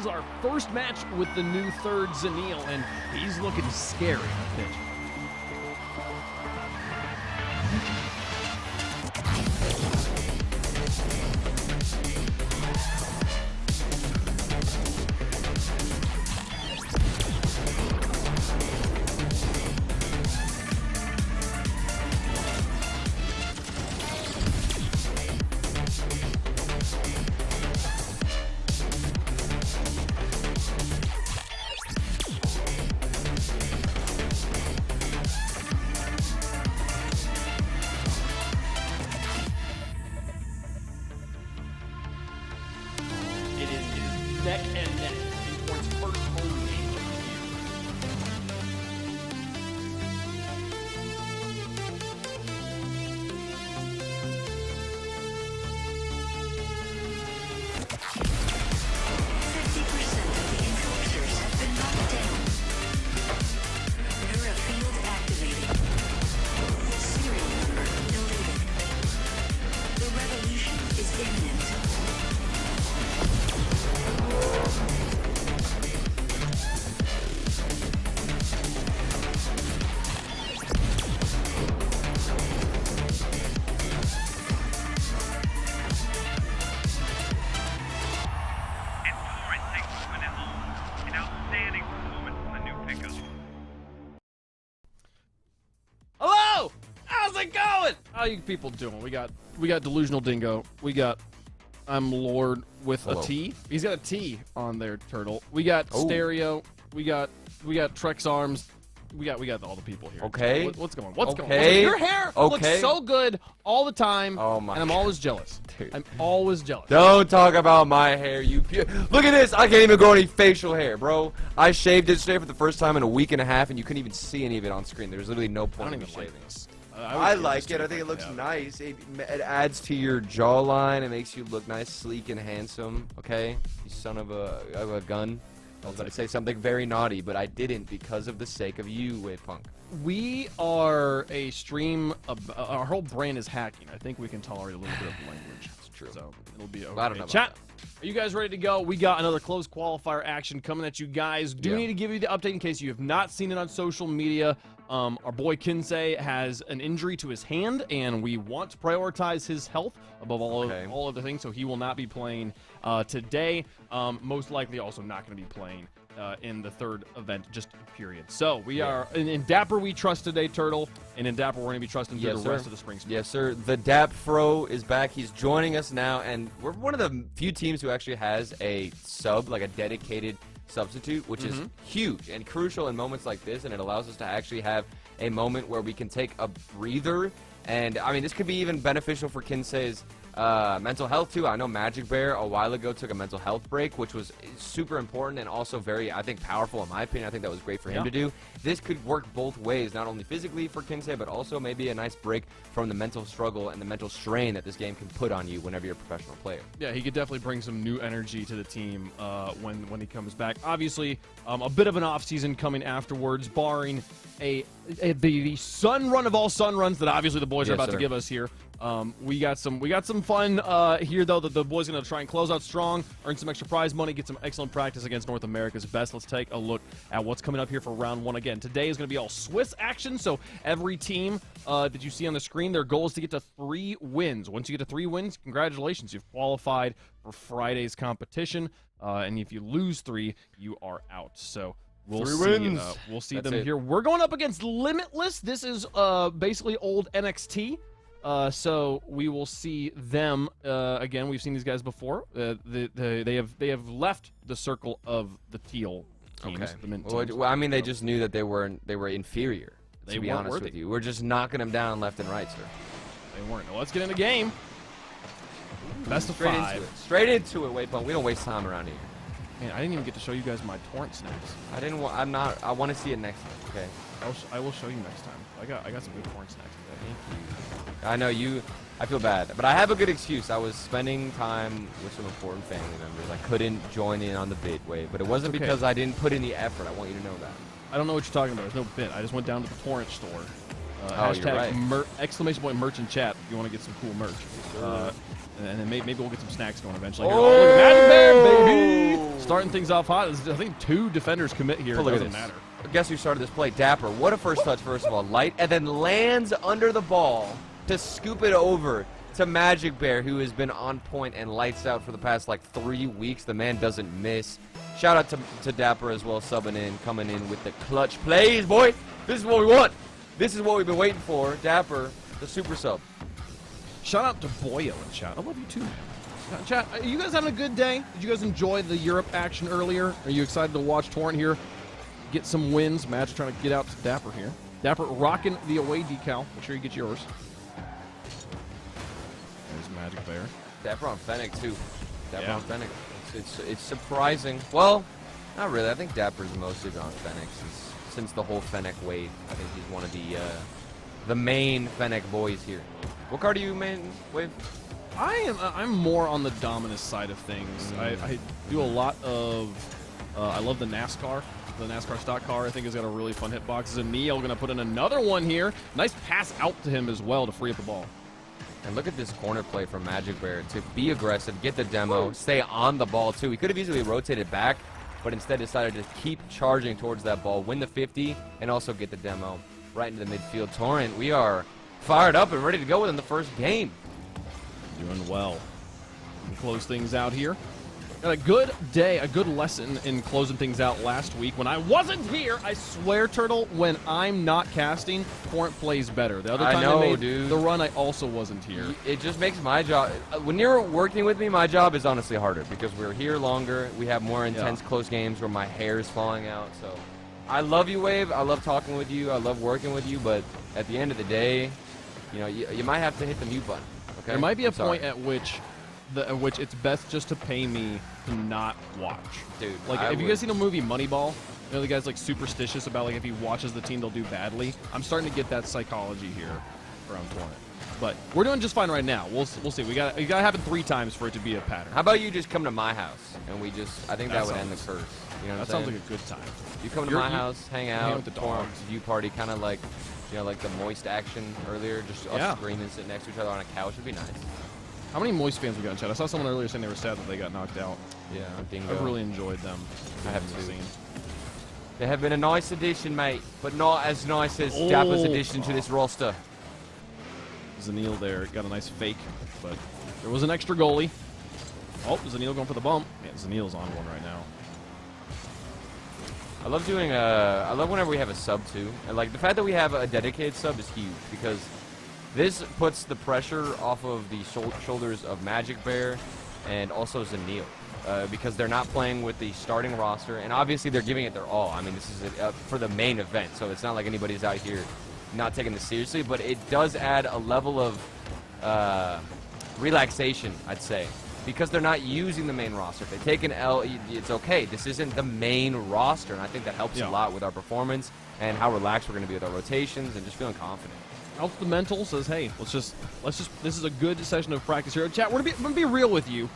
is our first match with the new third Zanil, and he's looking scary on pitch. Neck and neck in Torrent's first home game of the Hello! How's it going? How you people doing? We got Delusional Dingo. We got I'm Lord with a T. He's got a T on there, Turtle. We got Stereo. We got Trex Arms. We got all the people here. Okay. What's going on? What's going on? Your hair looks so good all the time. Oh my! And I'm always jealous. Dude. I'm always jealous. Don't talk about my hair, you. Look at this! I can't even grow any facial hair, bro. I shaved it today for the first time in a week and a half, and you couldn't even see any of it on screen. There's literally no point in me shaving. I like it. I think it looks nice. It adds to your jawline. It makes you look nice, sleek, and handsome. Okay, you son of a gun. I was going to say something very naughty, but I didn't because of the sake of you, Wade Punk. We are a stream. Our whole brain is hacking. I think we can tolerate a little bit of language. That's true. So it'll be okay. I don't know Chat, are you guys ready to go? We got another close qualifier action coming at you guys. Do need to give you the update in case you have not seen it on social media. Our boy Kinsey has an injury to his hand, and we want to prioritize his health above all other things, so he will not be playing today. Most likely also not going to be playing in the third event, just period. So we are in Dapper we trust today, Turtle, and in Dapper we're going to be trusting through the rest of the spring split. Yes, sir. The Dap Fro is back. He's joining us now, and we're one of the few teams who actually has a sub, like a dedicated substitute, which is huge and crucial in moments like this, and it allows us to actually have a moment where we can take a breather. And I mean, this could be even beneficial for Kinsey's mental health too. I know Magic Bear a while ago took a mental health break, which was super important and also very, I think, powerful in my opinion. I think that was great for him to do. This could work both ways, not only physically for Kinsey, but also maybe a nice break from the mental struggle and the mental strain that this game can put on you whenever you're a professional player. Yeah, he could definitely bring some new energy to the team when he comes back. Obviously, a bit of an off season coming afterwards, barring the sun run of all sun runs that obviously the boys are about to give us here. We got some fun here though. The boys gonna try and close out strong, earn some extra prize money, get some excellent practice against North America's best. Let's take a look at what's coming up here for round one. Again, today is gonna be all Swiss action. So every team that you see on the screen, their goal is to get to 3 wins. Once you get to 3 wins, congratulations, you've qualified for Friday's competition. And if you lose 3, you are out. So we'll see them here. We're going up against Limitless. This is basically old NXT. So we will see them again. We've seen these guys before. They have left the circle of the teal teams. The mint teams. Well, I mean, they just knew that they were inferior. They to be honest with you, we're just knocking them down left and right, sir. They weren't. Well, let's get in the game. Best of 5. Straight into it, Wade Punk. We don't waste time around here. Man, I didn't even get to show you guys my Torrent snacks. I didn't. I want to see it next time. Okay. I will show you next time. I got some good Torrent snacks today. Thank you. I know you. I feel bad, but I have a good excuse. I was spending time with some important family members. I couldn't join in on the bid, Wade, but it wasn't because I didn't put in the effort. I want you to know that. I don't know what you're talking about. There's no bid. I just went down to the Torrent store. You're right. !merch in chat if you want to get some cool merch. And then maybe we'll get some snacks going eventually. Oh, look at Magic Bear, baby! Starting things off hot. I think 2 defenders commit here. Look at Doesn't this. matter. Guess who started this play? Dapper. What a first touch, first of all. Light, and then lands under the ball to scoop it over to Magic Bear, who has been on point and lights out for the past, like, 3 weeks. The man doesn't miss. Shout out to Dapper as well, subbing in, coming in with the clutch plays, boy. This is what we want. This is what we've been waiting for. Dapper, the super sub. Shout out to Boyo in chat. I love you too, man. Chat, are you guys having a good day? Did you guys enjoy the Europe action earlier? Are you excited to watch Torrent here get some wins? Magic trying to get out to Dapper here. Dapper rocking the away decal. Make sure you get yours. There's Magic there. Dapper on Fennec, too. Dapper Yeah. on Fennec. It's surprising. Well, not really. I think Dapper's mostly been on Fennec since the whole Fennec wave. I think he's one of the main Fennec boys here. What card are you main wave? I'm more on the Dominus side of things. I do a lot of I love the NASCAR. The NASCAR stock car, I think, has got a really fun hitbox. Zanil going to put in another one here. Nice pass out to him as well to free up the ball. And look at this corner play from Magic Bear to be aggressive, get the demo, stay on the ball, too. He could have easily rotated back, but instead decided to keep charging towards that ball, win the 50, and also get the demo right into the midfield. Torrent, we are fired up and ready to go within the first game. Doing well. We close things out here. Got a good day, a good lesson in closing things out last week. When I wasn't here, I swear, Turtle, when I'm not casting, Torrent plays better. The other time I made the run, I also wasn't here. It just makes my job... When you're working with me, my job is honestly harder because we're here longer. We have more intense close games where my hair is falling out. So I love you, Wave. I love talking with you. I love working with you. But at the end of the day, you know, you might have to hit the mute button. Okay? There might be a point at which it's best just to pay me to not watch. Dude, like, have you guys seen the movie Moneyball? You know, the guy's like superstitious about like if he watches the team, they'll do badly. I'm starting to get that psychology here around Torrent. But we're doing just fine right now. We'll see. It gotta happen 3 times for it to be a pattern. How about you just come to my house and we just? I think that would end the curse. You know what I'm saying? That sounds like a good time. You come to my house, hang out, with the Torrent dogs. view party, kind of like, you know, like the moist action earlier. Just us screaming, sitting next to each other on a couch would be nice. How many Moist fans we got in chat? I saw someone earlier saying they were sad that they got knocked out. Yeah, Dingo. I've really enjoyed them. I have too. They have been a nice addition, mate, but not as nice as Dapper's addition to this roster. Zanil there got a nice fake, but there was an extra goalie. Oh, Zanil going for the bump. Yeah, Zanil's on one right now. I love doing I love whenever we have a sub too, and like the fact that we have a dedicated sub is huge because this puts the pressure off of the shoulders of Magic Bear and also Zanil. Because they're not playing with the starting roster, and obviously they're giving it their all. I mean, this is for the main event, so it's not like anybody's out here not taking this seriously, but it does add a level of relaxation, I'd say, because they're not using the main roster. If they take an L, it's okay. This isn't the main roster, and I think that helps a lot with our performance and how relaxed we're going to be with our rotations and just feeling confident. Helps the mental, says, hey, let's just, this is a good session of practice here. Chat, we're gonna be real with you.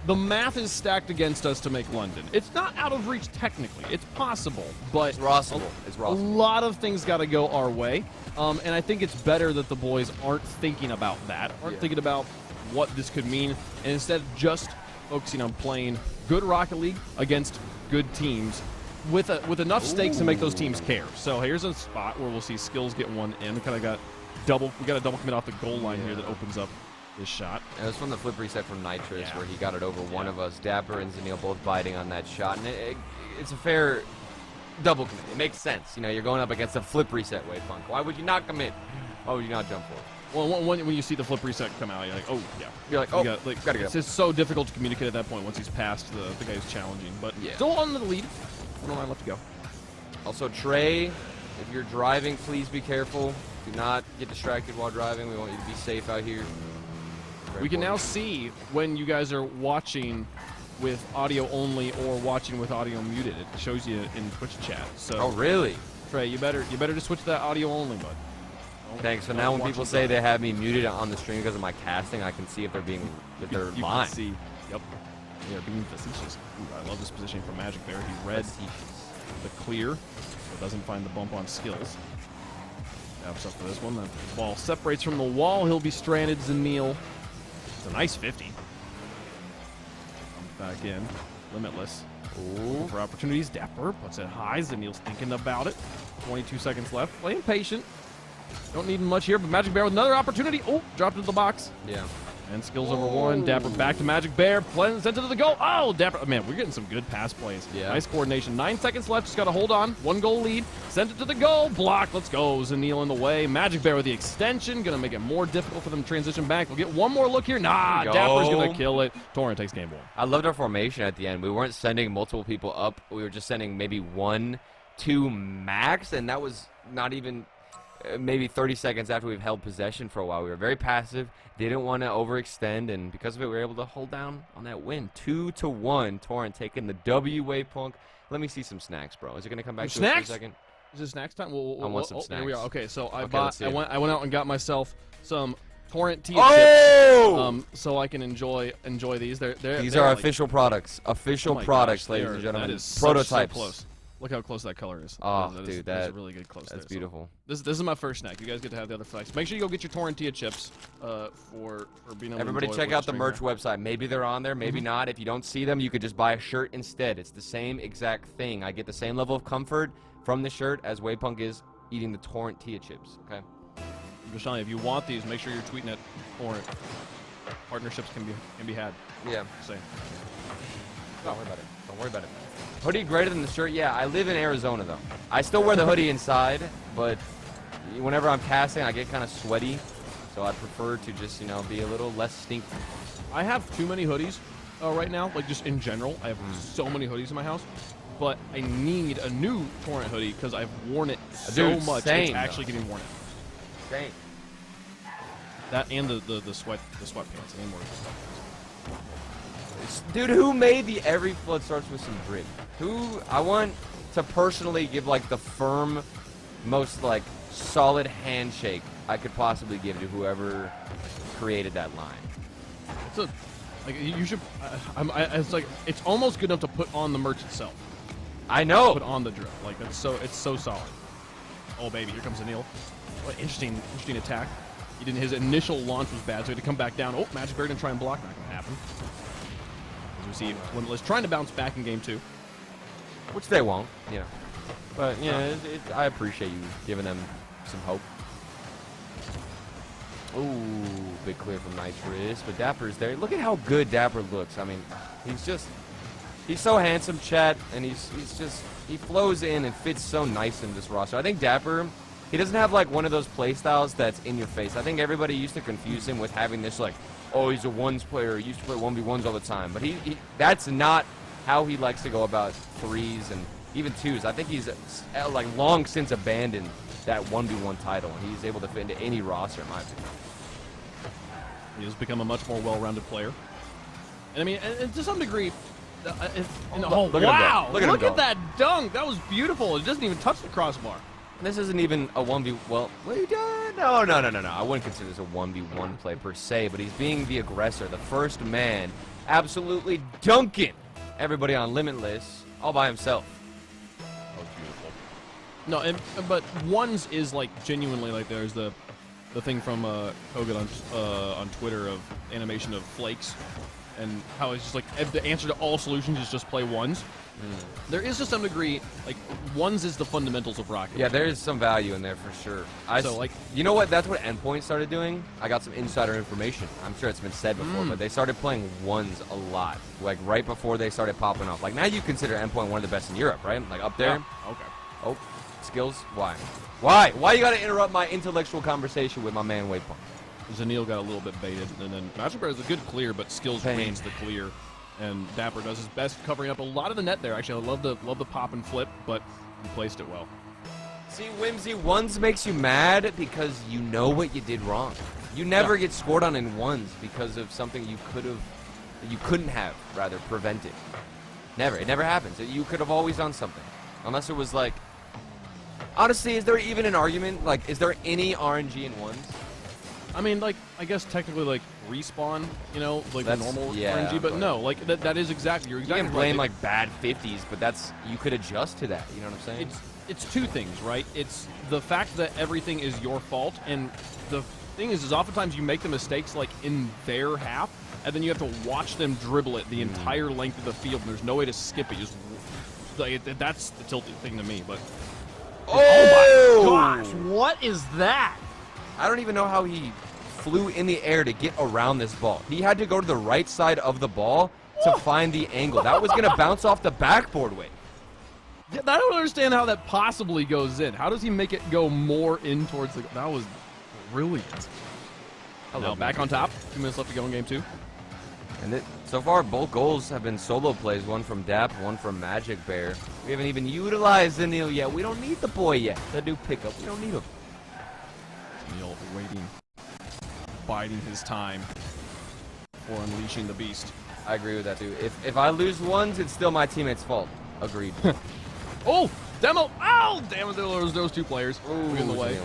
The math is stacked against us to make London. It's not out of reach technically. It's possible, but it's possible. A lot of things got to go our way, and I think it's better that the boys aren't thinking about that, aren't thinking about what this could mean, and instead just focusing on playing good Rocket League against good teams with enough stakes to make those teams care. So here's a spot where we'll see Skills get one in. We got a double commit off the goal line here that opens up this shot. It was from the flip reset from Nitrous where he got it over one of us. Dapper and Zanil both biting on that shot, and it's a fair double commit. It makes sense. You know, you're going up against a flip reset wave punk. Why would you not commit? Why would you not jump for it? Well, when you see the flip reset come out, you're like, oh, yeah. You're like, oh, gotta get it's just so difficult to communicate at that point once he's past the guy who's challenging. But still on the lead. No line left to go. Also, Trey, if you're driving, please be careful. Do not get distracted while driving. We want you to be safe out here. We can now see when you guys are watching with audio only or watching with audio muted. It shows you in Twitch chat. So, oh, really? Trey, you better just switch to that audio only, bud. Thanks. So now when people say they have me muted on the stream because of my casting, I can see if they're lying. You can see. Yep. They're being facetious. Ooh, I love this positioning from Magic there. He read the clear, but doesn't find the bump on Skills. Taps up for this one. The ball separates from the wall. He'll be stranded. Zanil. It's a nice 50. Comes back in. Limitless. Looking for opportunities. Dapper puts it high. Zaniel's thinking about it. 22 seconds left. Playing patient. Don't need much here, but Magic Bear with another opportunity. Oh, dropped into the box. Yeah. And skills over one. Dapper back to Magic Bear. Sent it to the goal. Oh, Dapper. Man, we're getting some good pass plays. Yeah. Nice coordination. 9 seconds left. Just got to hold on. 1 goal lead. Sent it to the goal. Block. Let's go. Zaniel in the way. Magic Bear with the extension. Going to make it more difficult for them to transition back. We'll get one more look here. Nah, Dapper's going to kill it. Torrent takes game 1. I loved our formation at the end. We weren't sending multiple people up. We were just sending maybe 1, 2 max, and that was not even maybe 30 seconds after we've held possession for a while. We were very passive, didn't want to overextend, and because of it, we were able to hold down on that win. 2-1, Torrent taking the W, Waypunk. Let me see some snacks, bro. Is it going to come back to us for a second? Is it snacks time? I want some snacks. Here we are. Okay, so I went out and got myself some Torrent tea chips, so I can enjoy these. These are like, official products. Official products, ladies and gentlemen. That is prototypes. So close. Look how close that color is. Oh, dude, that's really good close. That's beautiful. So this is my first snack. You guys get to have the other snacks. Make sure you go get your Torrentia chips for being able Everybody to check out the merch website. Maybe they're on there, maybe not. If you don't see them, you could just buy a shirt instead. It's the same exact thing. I get the same level of comfort from the shirt as Waypunk is eating the Torrentia chips. Okay. I'm just telling you, if you want these, make sure you're tweeting at Torrent. Partnerships can be had. Yeah. Same. Don't worry about it. Don't worry about it. Hoodie greater than the shirt? Yeah, I live in Arizona, though. I still wear the hoodie inside, but whenever I'm casting, I get kind of sweaty, so I prefer to just, be a little less stinky. I have too many hoodies right now, like just in general. I have so many hoodies in my house, but I need a new Torrent hoodie because I've worn it so much. It's actually getting worn out. Same. That and the sweatpants. I need more. Dude, who made the every flood starts with some drip? I want to personally give like the firm, most like solid handshake I could possibly give to whoever created that line. You should. It's like it's almost good enough to put on the merch itself. I know. Put on the drip. Like it's so solid. Oh baby, here comes Zaniel. What interesting attack. His initial launch was bad, so he had to come back down. Oh, Magic Bear didn't try and block. Not gonna happen. As we see Limitless trying to bounce back in game 2. Which they won't, But, I appreciate you giving them some hope. Ooh, big clear from Nitrous. But Dapper's there. Look at how good Dapper looks. I mean, he's so handsome, chat, and he flows in and fits so nice in this roster. I think Dapper, he doesn't have, like, one of those play styles that's in your face. I think everybody used to confuse him with having this, like, oh, he's a ones player. He used to play 1v1s all the time. But that's not how he likes to go about 3s and even 2s. I think he's, like, long since abandoned that 1v1 title, and he's able to fit into any roster, in my opinion. He has become a much more well-rounded player. And, I mean, and to some degree, look at that dunk. That was beautiful. It doesn't even touch the crossbar. This isn't even a 1v... Well, no. I wouldn't consider this a 1v1 play per se, but he's being the aggressor, the first man, absolutely dunking everybody on Limitless all by himself. That was beautiful. No, but ones is like genuinely like there's the thing from Kogan on Twitter of animation of flakes and how it's just like the answer to all solutions is just play ones. There is to some degree, like, ones is the fundamentals of Rocket. Yeah, there is some value in there for sure. You know what? That's what Endpoint started doing. I got some insider information. I'm sure it's been said before, but they started playing ones a lot, like right before they started popping off. Like now you consider Endpoint one of the best in Europe, right? Like up there. Yeah. Okay. Oh, skills. Why you got to interrupt my intellectual conversation with my man Waypoint? Zaniel got a little bit baited, and then Magic Bear is a good clear, but skills reigns the clear. And Dapper does his best covering up a lot of the net there. Actually, I love the pop and flip, but he placed it well. See, Whimsy, ones makes you mad because you know what you did wrong. You never get scored on in ones because of something you couldn't have prevented. Never. It never happens. You could have always done something. Unless it was like... Honestly, is there even an argument? Like, is there any RNG in ones? I mean, like, I guess technically, like, respawn, like the normal RNG, but no, like, that is exactly, you're exactly right. You can blame, like, bad 50s, but you could adjust to that, you know what I'm saying? It's two things, right? It's the fact that everything is your fault, and the thing is oftentimes you make the mistakes, like, in their half, and then you have to watch them dribble it the entire length of the field, and there's no way to skip it. You just Like, that's the tilting thing to me. But Oh, my gosh, what is that? I don't even know how he flew in the air to get around this ball. He had to go to the right side of the ball to find the angle. That was going to bounce off the backboard way. Yeah, I don't understand how that possibly goes in. How does he make it go more in towards the... That was brilliant. Now back on top. 2 minutes left to go in game 2. And so far, both goals have been solo plays. One from Dap, one from Magic Bear. We haven't even utilized the Neil yet. We don't need the boy yet. The new pickup. We don't need him. Neil waiting, biding his time for unleashing the beast. I agree with that, too. If I lose ones, it's still my teammate's fault. Agreed. Oh, demo. Oh, damn it. There was those 2 players in the way.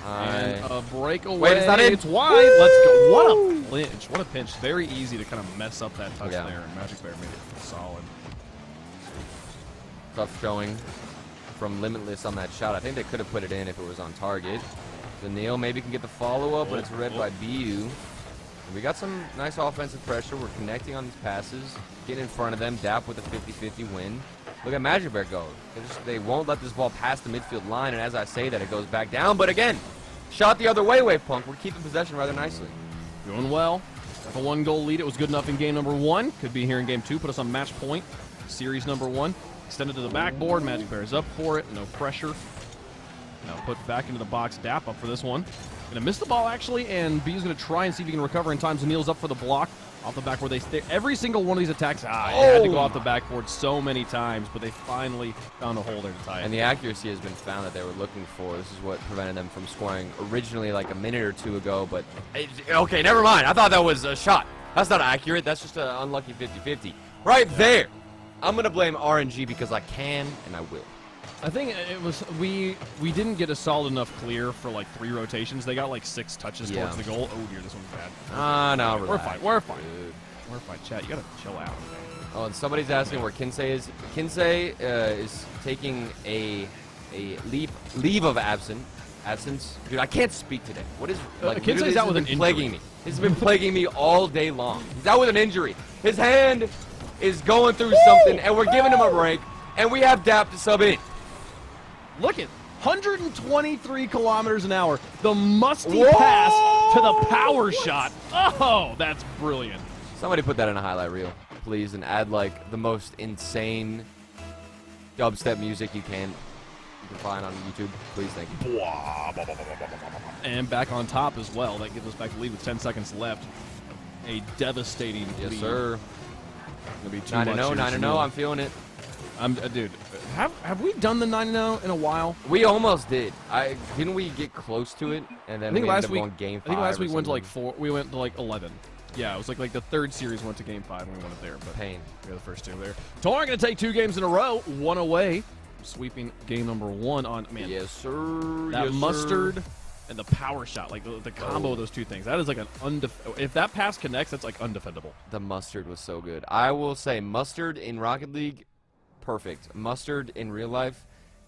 And a breakaway. Wait, is that it? It's wide. Let's go. What a clinch. What a pinch. Very easy to kind of mess up that touch there. And Magic Bear made it solid. Tough showing from Limitless on that shot. I think they could have put it in if it was on target. The Neil maybe can get the follow-up, but it's read by BU. We got some nice offensive pressure. We're connecting on these passes, getting in front of them. Dap with a 50-50 win. Look at Magic Bear go. They won't let this ball pass the midfield line, and as I say that, it goes back down. But again, shot the other way, Wave Punk. We're keeping possession rather nicely. Doing well. A 1-goal lead. It was good enough in game number 1. Could be here in game 2. Put us on match point. Series number 1. Extended to the backboard. Magic Bear is up for it. No pressure. Now put back into the box. Dap up for this one. Gonna miss the ball actually, and B is gonna try and see if he can recover in time. Neil's up for the block off the backboard. They stay every single one of these attacks. It had to go off the backboard so many times, but they finally found a hole there to tie it. And the accuracy has been found that they were looking for. This is what prevented them from scoring originally like a minute or 2 ago. But okay, never mind. I thought that was a shot. That's not accurate. That's just an unlucky 50-50 right there. I'm gonna blame RNG because I can and I will. I think it was we didn't get a solid enough clear for like 3 rotations. They got like 6 touches towards the goal. Oh dear, this one's bad. No, we're fine. We're fine. We're fine. Chat, you gotta chill out. Oh, and somebody's asking where Kinsey is. Kinsey is taking a leave of absence. Dude, I can't speak today. What is Kinsey's out with an injury. Plaguing me. This has been plaguing me all day long. He's out with an injury. His hand is going through something, and we're giving him a break, and we have Dap to sub in. Look at 123 kilometers an hour. The musty pass to the power shot. Oh, that's brilliant. Somebody put that in a highlight reel, please, and add like the most insane dubstep music you can find on YouTube. Please, thank you. And back on top as well. That gives us back the lead with 10 seconds left. A devastating lead. Yes, sir. Gonna be 9-0, 9-0. I'm feeling it. Dude, have we done the 9-0 in a while? We almost did. Didn't we get close to it? And then I think last week on game 5. I think last week went to like 4. We went to like 11. Yeah, it was like the 3rd series went to game 5 and we won it there. But pain. We got the first 2 there. Torrent gonna take 2 games in a row, 1 away, sweeping game number 1 on Yes, sir. That yes, mustard sir. And the power shot, like the combo of those 2 things. That is like an if that pass connects, that's like undefendable. The mustard was so good. I will say mustard in Rocket League. Perfect. Mustard in real life,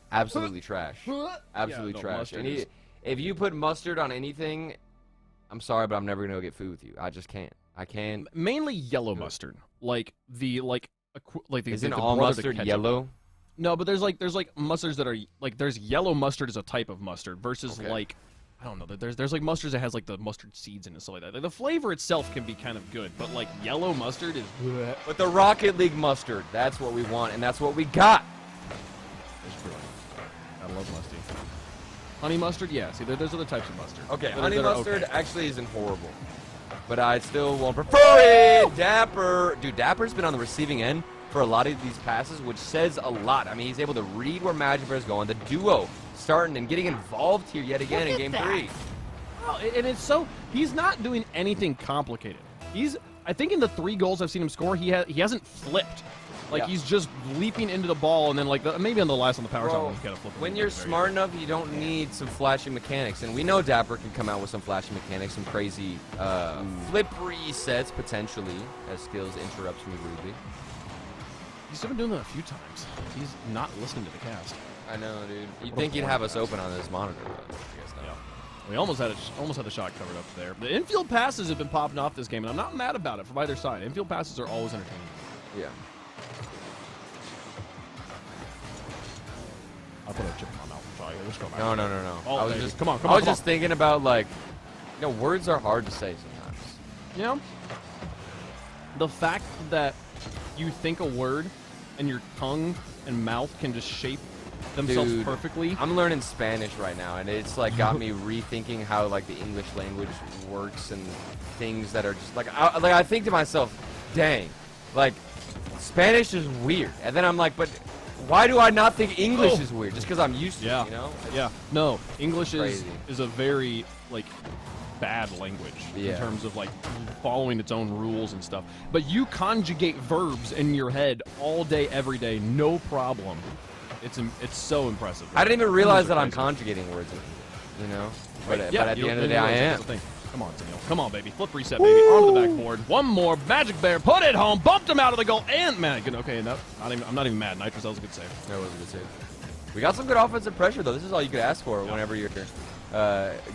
absolutely trash. Absolutely trash. If you put mustard on anything, I'm sorry, but I'm never gonna go get food with you. I just can't. I can't. Mainly yellow mustard, like the Isn't all mustard yellow? No, but there's like mustards that are like there's yellow mustard is a type of mustard versus like I don't know. There's like mustards that has like the mustard seeds in it and stuff like that. Like, the flavor itself can be kind of good, but like yellow mustard is. But the Rocket League mustard, that's what we want, and that's what we got. I love musty. Honey mustard, yeah. See, there's other types of mustard. Okay, honey mustard actually isn't horrible, but I still won't prefer it. Dapper, dude, Dapper's been on the receiving end for a lot of these passes, which says a lot. I mean, he's able to read where Magic Bear's going. The duo starting and getting involved here yet again in game 3. Oh, and it's so he's not doing anything complicated. I think in the 3 goals I've seen him score, he hasn't flipped. Like he's just leaping into the ball, and then like maybe on the last on the power shot, he's got to flip. When you're smart enough, you don't need some flashy mechanics, and we know Dapper can come out with some flashy mechanics, some crazy flip resets potentially as skills interrupt smooth rudely. He's been doing that a few times. He's not listening to the cast. I know, dude. You'd think he'd have us open on this monitor, but I guess not. Yeah. We almost had the shot covered up there. The infield passes have been popping off this game, and I'm not mad about it from either side. Infield passes are always entertaining. Yeah. I put a chip in my mouth. I'm sorry. Let's go back. No. Oh, I was baby. just Come on. I was just thinking about, like, you know, words are hard to say sometimes. Yeah. The fact that you think a word and your tongue and mouth can just shape themselves Dude, perfectly. I'm learning Spanish right now, and it's like got me rethinking how like the English language works and things that are just like I think to myself, dang, like Spanish is weird, and then I'm like, but why do I not think English is weird? Just because I'm used to it, you know? Yeah. No, English crazy. is a very like bad language in terms of like following its own rules and stuff. But you conjugate verbs in your head all day, every day, no problem. It's so impressive. I didn't even realize that I'm conjugating words, you know? But at the end of the day, I am. Come on, Daniel. Come on, baby. Flip reset, baby. Onto the backboard. One more. Magic Bear put it home. Bumped him out of the goal. And, man, okay, no, I'm not even mad. Nitrous, that was a good save. That was a good save. We got some good offensive pressure, though. This is all you could ask for whenever you're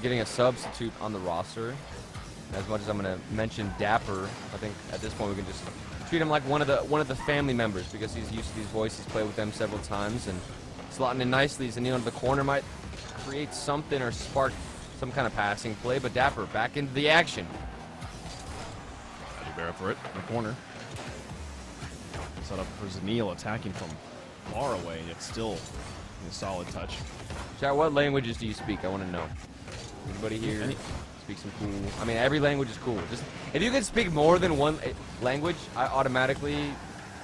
getting a substitute on the roster. As much as I'm going to mention Dapper, I think at this point we can just treat him like one of the family members because he's used to these voices. Played with them several times and slotting in nicely. Zanil into the corner might create something or spark some kind of passing play, but Dapper back into the action. Magic Bear up for it in the corner. Set up for Zanil attacking from far away, yet still in a solid touch. Chat, what languages do you speak? I want to know. Anybody here speak some cool? I mean, every language is cool. Just if you can speak more than one language, I automatically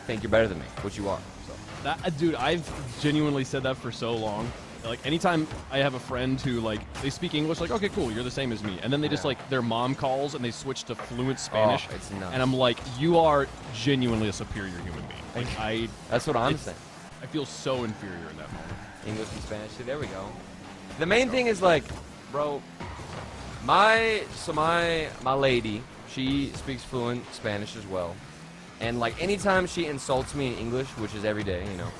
think you're better than me, which you are. So. That, dude, I've genuinely said that for so long. Like, anytime I have a friend who, like, they speak English, like, okay, cool, you're the same as me. And then they just, like, their mom calls and they switch to fluent Spanish. Oh, it's nuts. And I'm like, you are genuinely a superior human being. Like, That's what I'm saying. I feel so inferior in that moment. English and Spanish. See, there we go. The main thing is, like, bro, my lady, she speaks fluent Spanish as well. And, like, anytime she insults me in English, which is every day, you know,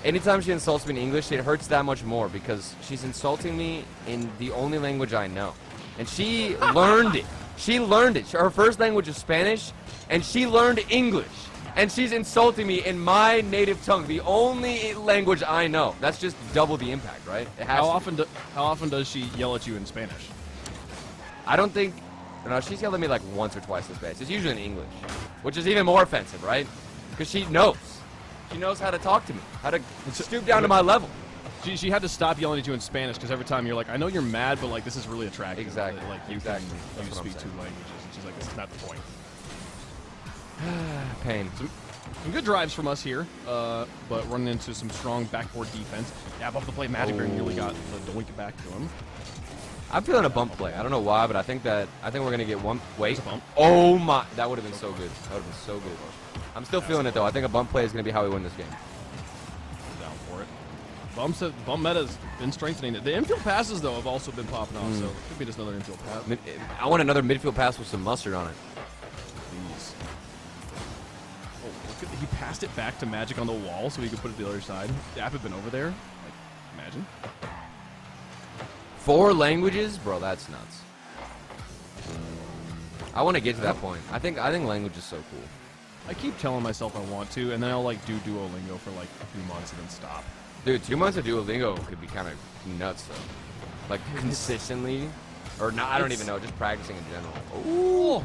anytime she insults me in English, it hurts that much more because she's insulting me in the only language I know. And she learned it. She learned it. Her first language is Spanish, and she learned English. And she's insulting me in my native tongue, the only language I know. That's just double the impact, right? It has How often does she yell at you in Spanish? I don't think... No, she's yelled at me like once or twice in Spanish. It's usually in English, which is even more offensive, right? Because she knows. She knows how to talk to me, how to stoop down to my level. She had to stop yelling at you in Spanish because every time you're like, I know you're mad, but like this is really attractive. Exactly. Like you speak two languages. And she's like, this is not the point. Pain. Some good drives from us here, but running into some strong backboard defense. Dab off the play. Magic Bear nearly got the doink it back to him. I'm feeling a bump play. I don't know why, but I think we're gonna get one. Wait. A bump. Oh my! That would have been so good. That would have been so good. I'm still feeling it though. I think a bump play is gonna be how we win this game. Down for it. Bump meta's been strengthening it. The infield passes though have also been popping off, so it could be just another infield pass. I want another midfield pass with some mustard on it. Please. Oh, look at, he passed it back to Magic on the wall so he could put it to the other side. Dap had been over there. Like, imagine. 4 languages, bro. That's nuts. I want to get to that point. I think language is so cool. I keep telling myself I want to, and then I'll like do Duolingo for like 2 months and then stop. Dude, 2 months of Duolingo could be kind of nuts though. Like consistently, or not? I don't even know. Just practicing in general. Ooh.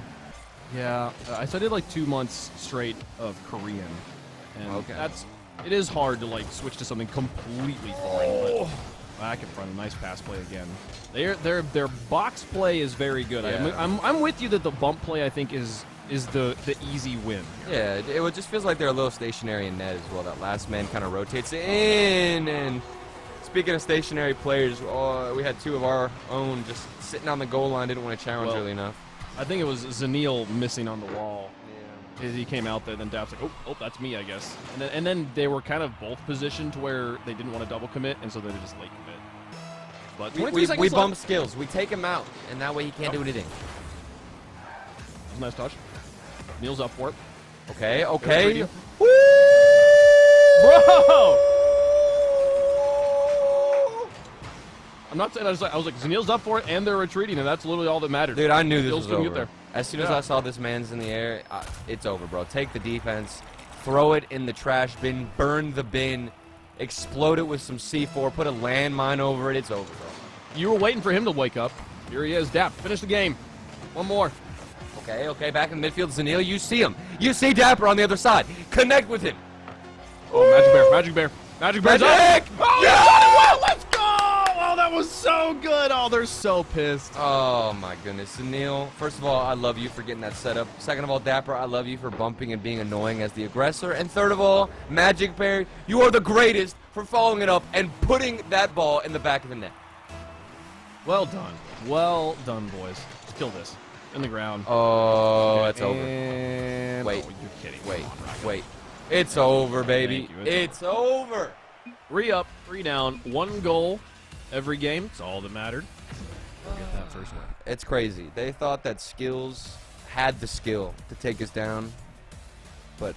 Yeah, I did like 2 months straight of Korean, and it is hard to like switch to something completely foreign. But back in front, a nice pass play again. Their box play is very good. Yeah. I'm with you that the bump play I think is the easy win. Yeah, it just feels like they're a little stationary in net as well. That last man kind of rotates in. And speaking of stationary players, we had 2 of our own just sitting on the goal line. Didn't want to challenge early enough. I think it was Zanil missing on the wall. Yeah. He came out there, then Dap's like, oh, that's me, I guess. And then they were kind of both positioned to where they didn't want to double commit, and so they just late commit. But we bump skills. We take him out, and that way he can't do anything. Nice touch. Neil's up for it. Okay. Woo! Bro! I'm not saying I was like Zanil's up for it, and they're retreating, and that's literally all that mattered. Dude, I knew this was over. Get there. As soon as I saw this man's in the air, it's over, bro. Take the defense, throw it in the trash bin, burn the bin. explode it with some C4, put a landmine over it. It's over, bro. You were waiting for him to wake up. Here he is. Dap, finish the game. One more. Okay, back in the midfield, Zanil, you see him. You see Dapper on the other side. Connect with him. Oh, Magic Bear. Magic Bear's Magic! up. Oh, yeah! Well, let's go! Oh, that was so good. Oh, they're so pissed. Oh, my goodness. Zanil, first of all, I love you for getting that set up. Second of all, Dapper, I love you for bumping and being annoying as the aggressor. And third of all, Magic Bear, you are the greatest for following it up and putting that ball in the back of the net. Well done. Well done, boys. Let's kill this. In the ground. Oh, it's over. And... Wait. Oh, you're kidding. Wait. It's over, baby. Thank you. It's over. 3 up, 3 down, 1 goal every game. It's all that mattered. Get that first win. It's crazy. They thought that Skills had the skill to take us down, but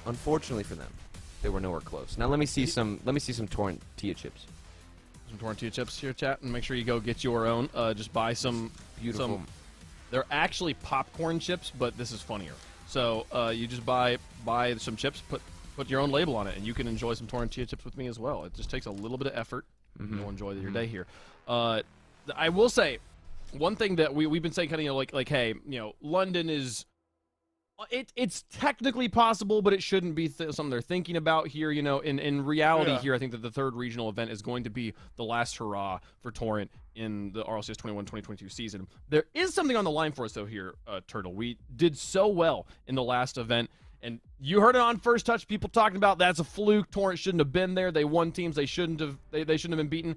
unfortunately for them, they were nowhere close. Now let me see some Torrent Tia chips. Some tortilla chips here, chat, and make sure you go get your own. Just buy some. Beautiful. They're actually popcorn chips, but this is funnier. So you just buy some chips, put your own label on it, and you can enjoy some tortilla chips with me as well. It just takes a little bit of effort. You'll enjoy your day here. I will say one thing that we've been saying, kind of, like hey, London is. It's technically possible, but it shouldn't be something they're thinking about here. In reality, here, I think that the third regional event is going to be the last hurrah for Torrent in the RLCS 21-2022 season. There is something on the line for us, though, here, Turtle. We did so well in the last event, and you heard it on First Touch. People talking about that's a fluke. Torrent shouldn't have been there. They won teams they shouldn't have. They shouldn't have been beaten.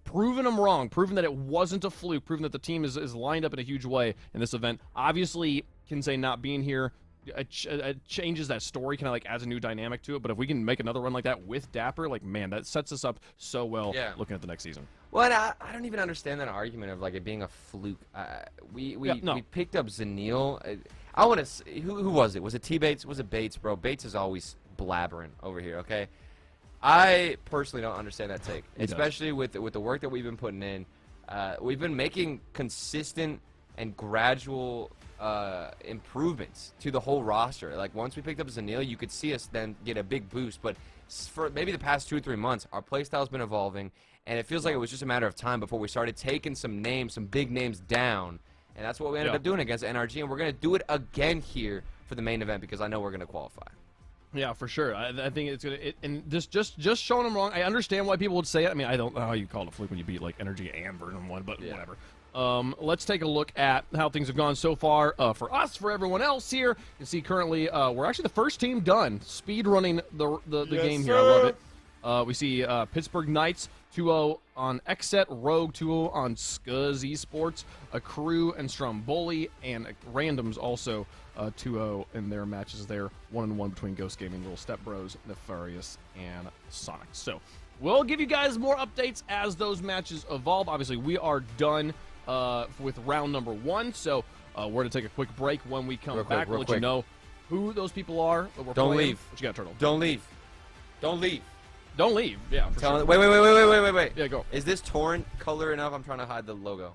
Proving them wrong. Proving that it wasn't a fluke. Proving that the team is lined up in a huge way in this event. Obviously, Kinsey not being here it changes that story, kind of like adds a new dynamic to it. But if we can make another run like that with Dapper, like, man, that sets us up so well looking at the next season. Well, and I don't even understand that argument of like it being a fluke. We picked up Zanil. I want to. Who was it? Was it T Bates? Was it Bates, bro? Bates is always blabbering over here. Okay, I personally don't understand that take, especially with the work that we've been putting in. We've been making consistent and gradual improvements to the whole roster. Like once we picked up Zanil, you could see us then get a big boost. But for maybe the past 2 or 3 months, our playstyle's been evolving, and it feels like it was just a matter of time before we started taking some big names down. And that's what we ended up doing against NRG, and we're gonna do it again here for the main event because I know we're gonna qualify. Yeah, for sure. I think it's gonna. And just showing them wrong. I understand why people would say it. I mean, I don't know how you call it a fluke when you beat like Energy and Vernon 1, but whatever. Let's take a look at how things have gone so far for us, for everyone else here. You can see currently we're actually the first team done speed running the game here. I love it. We see Pittsburgh Knights 2-0 on Xset, Rogue 2-0 on Scuzz Esports, Crew and Stromboli, and Randoms also 2-0 in their matches there. 1-1 between Ghost Gaming, Little Step Bros, Nefarious, and Sonic. So we'll give you guys more updates as those matches evolve. Obviously, we are done with round number 1, so we're going to take a quick break. When we come back, we'll let you know who those people are that we're playing. Don't leave. What you got, Turtle? Don't leave. Don't leave. Don't leave. Yeah. For sure. Wait. Yeah, go. Is this Torrent color enough? I'm trying to hide the logo.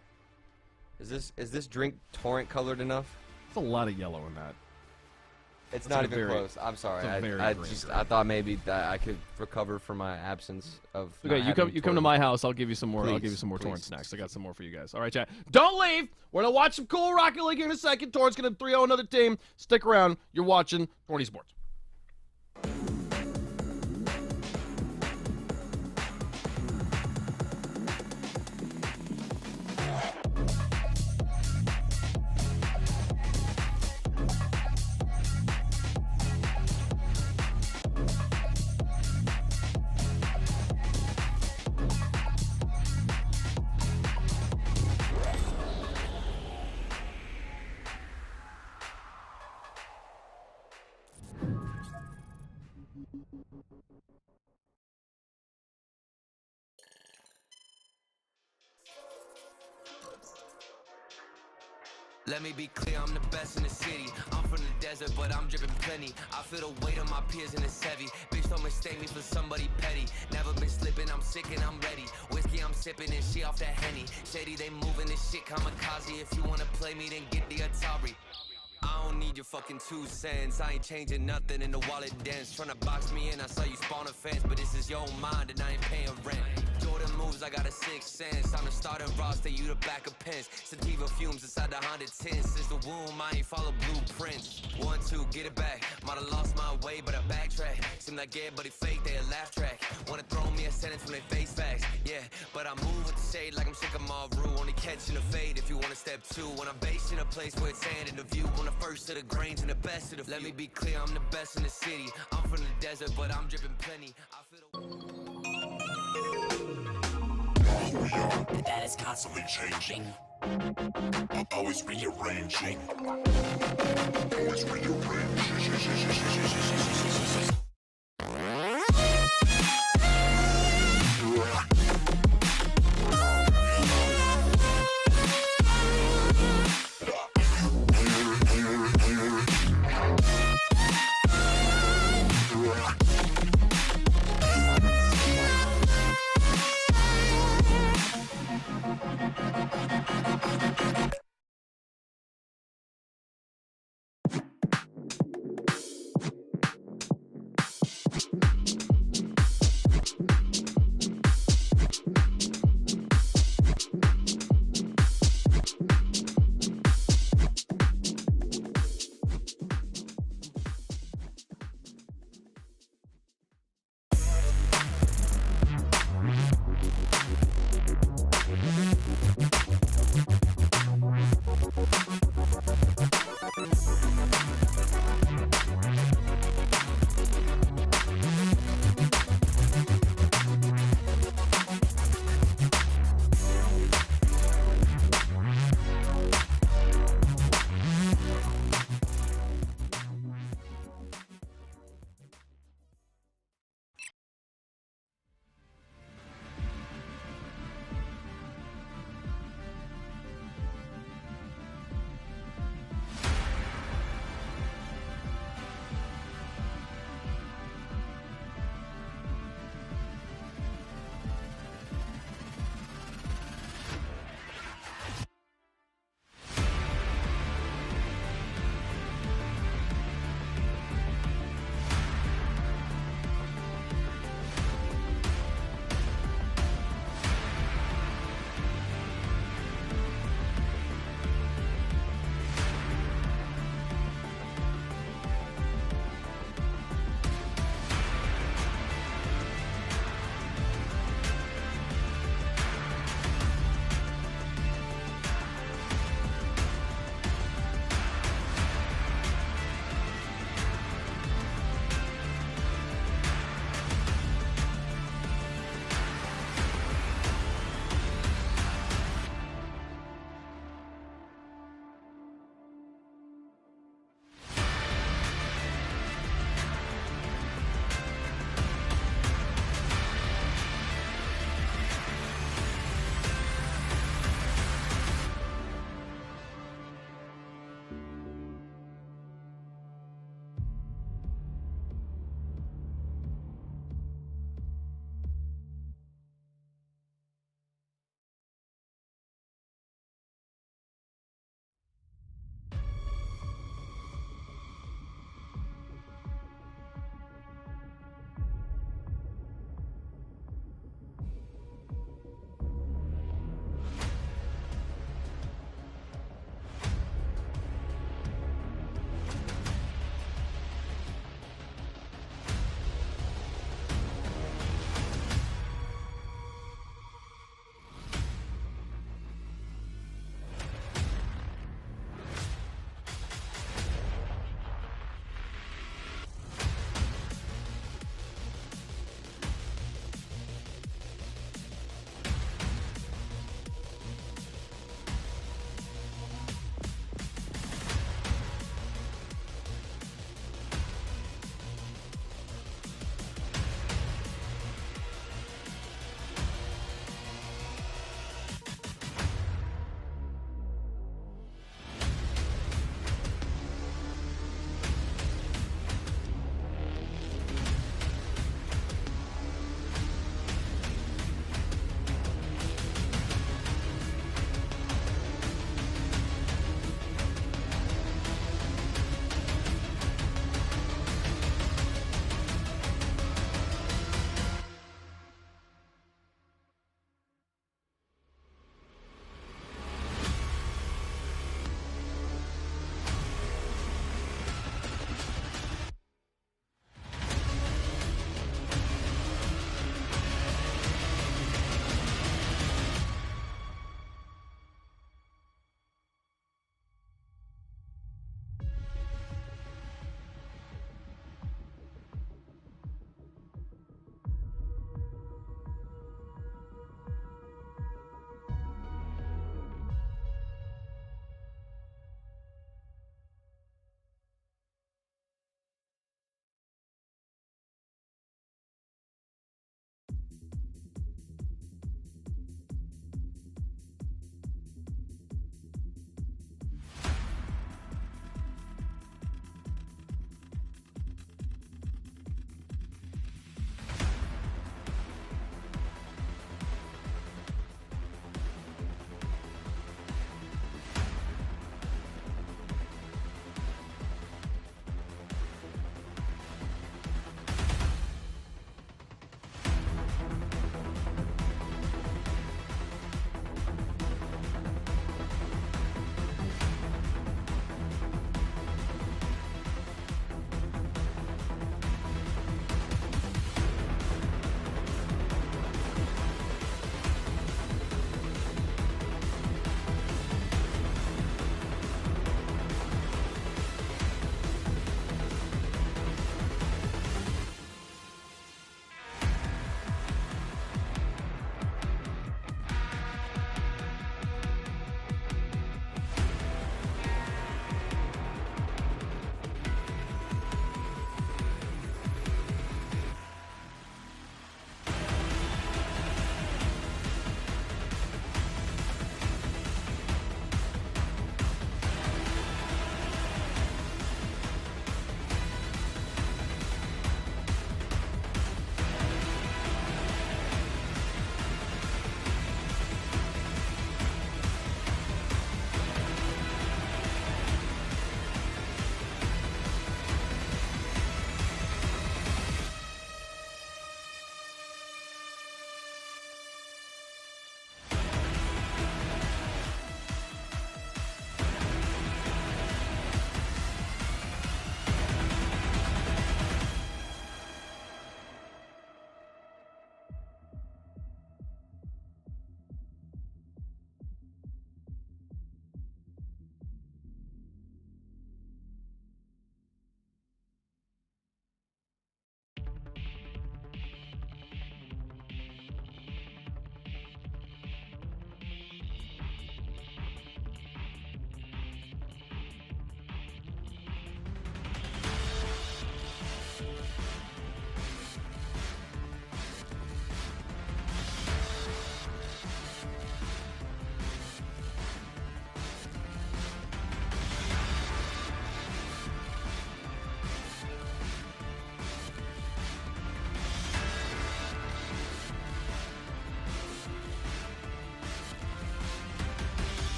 Is this drink Torrent colored enough? It's a lot of yellow in that. It's not even close. I'm sorry. I thought maybe that I could recover from my absence of. Okay, you come to my house. I'll give you some more. I'll give you some more Torrent snacks. I got some more for you guys. All right, chat. Don't leave. We're gonna watch some cool Rocket League here in a second. Torrent's gonna 3-0 another team. Stick around. You're watching Torrent Esports. Let me be clear, I'm the best in the city. I'm from the desert, but I'm dripping plenty. I feel the weight of my peers in the heavy. Bitch, don't mistake me for somebody petty. Never been slipping, I'm sick and I'm ready. Whiskey, I'm sipping and she off that Henny. Shady, they moving this shit kamikaze. If you wanna play me, then get the Atari. I I don't need your fucking 2 cents. I ain't changing nothing in the wallet dance. Tryna box me in, I saw you spawn a fence, but this is your mind and I ain't paying rent. Jordan moves, I got a 6 cents. I'm the starting roster, you the back of pens. Sativa fumes inside the Honda 10. Since the womb, I ain't follow blueprints. 1, 2, get it back. Might've lost my way, but I backtrack. Seem like everybody fake, they a laugh track. Wanna throw me a sentence when they face facts. Yeah, but I move with the shade like I'm sick of my rule. Only catching the fade if you wanna step 2. When I'm based in a place where it's hand in the view. On the first of the grains and the best of the few. Let me be clear, I'm the best in the city. I'm from the desert, but I'm dripping plenty. I feel Who we are, but that is constantly changing. Always rearranging. Always rearranging.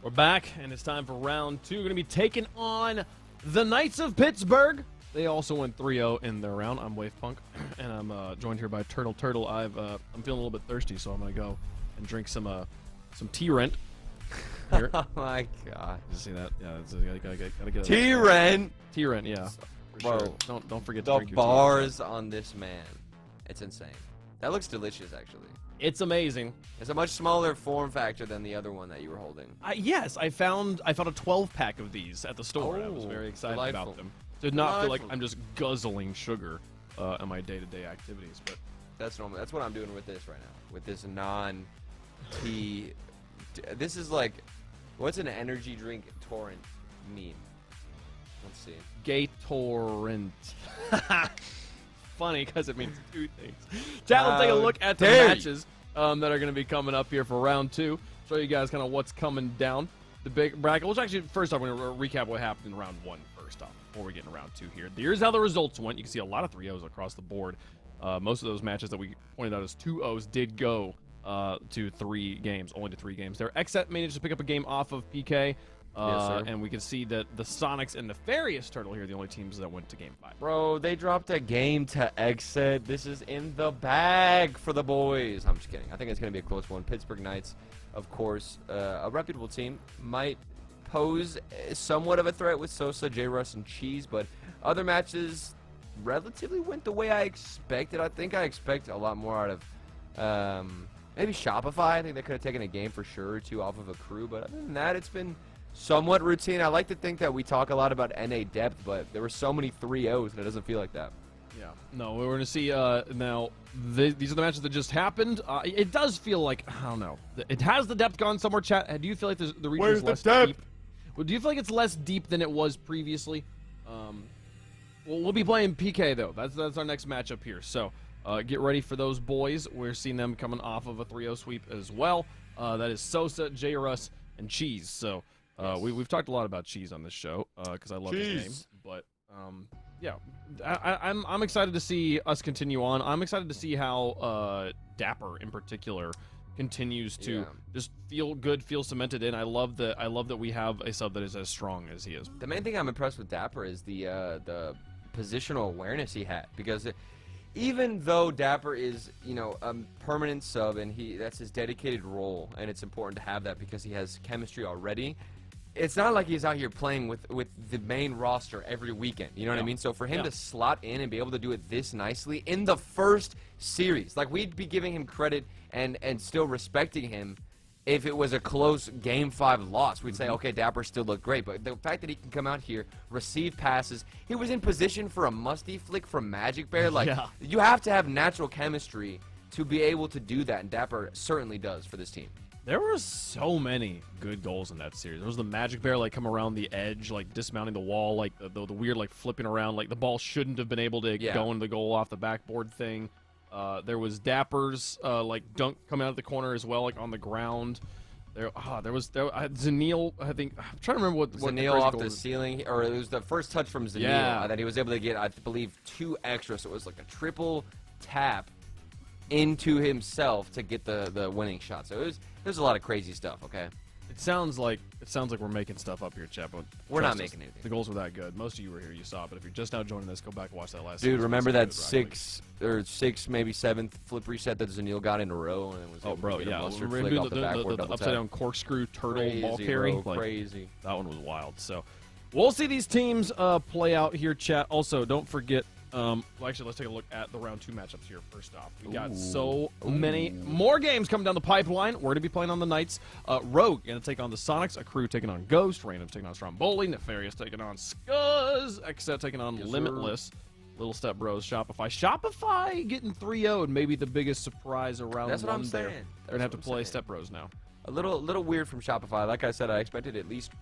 We're back, and it's time for round two. We're going to be taking on the Knights of Pittsburgh. They also went 3-0 in their round. I'm Wavepunk, and I'm joined here by Turtle. I'm feeling a little bit thirsty, so I'm going to go and drink some Torrent. Oh my god! You see that? Yeah, gotta get Torrent. Torrent, yeah. For Bro, sure. Don't forget to the drink your bars on this man. It's insane. That looks delicious, actually. It's amazing. It's a much smaller form factor than the other one that you were holding. Yes, I found a 12-pack of these at the store. I was Oh, very excited delightful. about them. Did not feel like Delightful. I'm just guzzling sugar in my day-to-day activities, but That's normal. That's what I'm doing with this right now. With this non-tea. This is like, what's an energy drink Torrent mean? Let's see. Gatorant. Funny because it means two things. Chat, let's take a look at the dare you. matches that are going to be coming up here for round two. Show you guys kind of what's coming down the big bracket. Which actually, first off, we're going to recap what happened in round one first off before we get into round two here. Here's how the results went. You can see a lot of 3-0s across the board. Most of those matches that we pointed out as 2-0s did go to 3 games, only to 3 games. There, XSET managed to pick up a game off of PK. Yes, sir. And we can see that the Sonics and Nefarious Turtle here are the only teams that went to game 5. Bro, they dropped a game to exit. This is in the bag for the boys. I'm just kidding. I think it's going to be a close one. Pittsburgh Knights, of course, a reputable team, might pose somewhat of a threat with Sosa, J-Russ, and Cheese, but other matches relatively went the way I expected. I think I expect a lot more out of maybe Shopify. I think they could have taken a game for sure or two off of a crew, but other than that, it's been somewhat routine. I like to think that we talk a lot about NA depth, but there were so many 3-0s, and it doesn't feel like that. Yeah. No, we're going to see now. These are the matches that just happened. It does feel like, I don't know. It has the depth gone somewhere, chat. Do you feel like the region is less deep? Well, do you feel like it's less deep than it was previously? We'll be playing PK, though. That's our next matchup here. So get ready for those boys. We're seeing them coming off of a 3-0 sweep as well. That is Sosa, J. Russ, and Cheese. So we've talked a lot about Cheese on this show because I love his name. But yeah, I'm excited to see us continue on. I'm excited to see how Dapper in particular continues to just feel good, feel cemented in. I love that we have a sub that is as strong as he is. The main thing I'm impressed with Dapper is the positional awareness he had, because even though Dapper is, you know, a permanent sub and that's his dedicated role, and it's important to have that because he has chemistry already, it's not like he's out here playing with the main roster every weekend. You know what I mean? So for him to slot in and be able to do it this nicely in the first series, like, we'd be giving him credit and still respecting him if it was a close Game 5 loss. We'd say, okay, Dapper still looked great. But the fact that he can come out here, receive passes, he was in position for a musty flick from Magic Bear. Like, you have to have natural chemistry to be able to do that, and Dapper certainly does for this team. There were so many good goals in that series. There was the Magic Bear, like, come around the edge, like, dismounting the wall, like, the weird, like, flipping around, like, the ball shouldn't have been able to go into the goal off the backboard thing. There was Dapper's, like, dunk coming out of the corner as well, like, on the ground. There was Zanil, I think. I'm trying to remember what Zanil off the ceiling, or it was the first touch from Zanil that he was able to get, I believe, 2 extra, so it was like a triple tap into himself to get the winning shot. So there's a lot of crazy stuff. Okay. It sounds like we're making stuff up here, chat, but we're not making anything. The goals were that good. Most of you were here, you saw it, but if you're just now joining this, go back and watch that last. Dude, remember that 6 or 6, maybe 7th flip reset that Zanil got in a row, and it was the upside down corkscrew turtle ball carry, like, crazy. That one was wild. So we'll see these teams play out here, chat. Also, don't forget. Well, actually, let's take a look at the round 2 matchups here. First off, we got so many more games coming down the pipeline. We're going to be playing on the Knights. Rogue going to take on the Sonics. Accru taking on Ghost. Random's taking on Stromboli. Nefarious taking on Scuzz. Exet taking on Limitless. Little Step Bros. Shopify getting 3-0, and maybe the biggest surprise around. That's what I'm there. saying. They're going to have to play Step Bros now. A little weird from Shopify. Like I said, I expected at least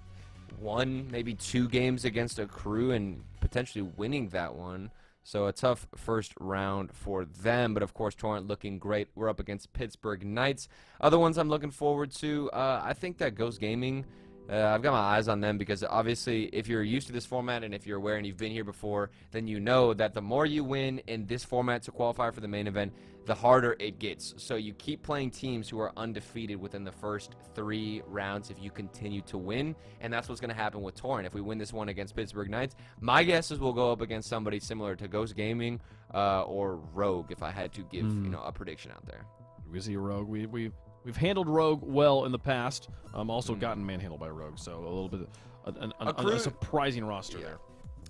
1, maybe 2 games against Accru and potentially winning that one. So a tough first round for them, but of course Torrent looking great. We're up against Pittsburgh Knights. Other ones I'm looking forward to, I think that Ghost Gaming, I've got my eyes on them because obviously if you're used to this format and if you're aware and you've been here before, then you know that the more you win in this format to qualify for the main event, the harder it gets. So you keep playing teams who are undefeated within the first 3 rounds if you continue to win, and that's what's going to happen with Torrent. If we win this one against Pittsburgh Knights, my guess is we'll go up against somebody similar to Ghost Gaming or Rogue if I had to give a prediction out there. We see Rogue. We've handled Rogue well in the past. Also gotten manhandled by Rogue, so a little bit a surprising roster there.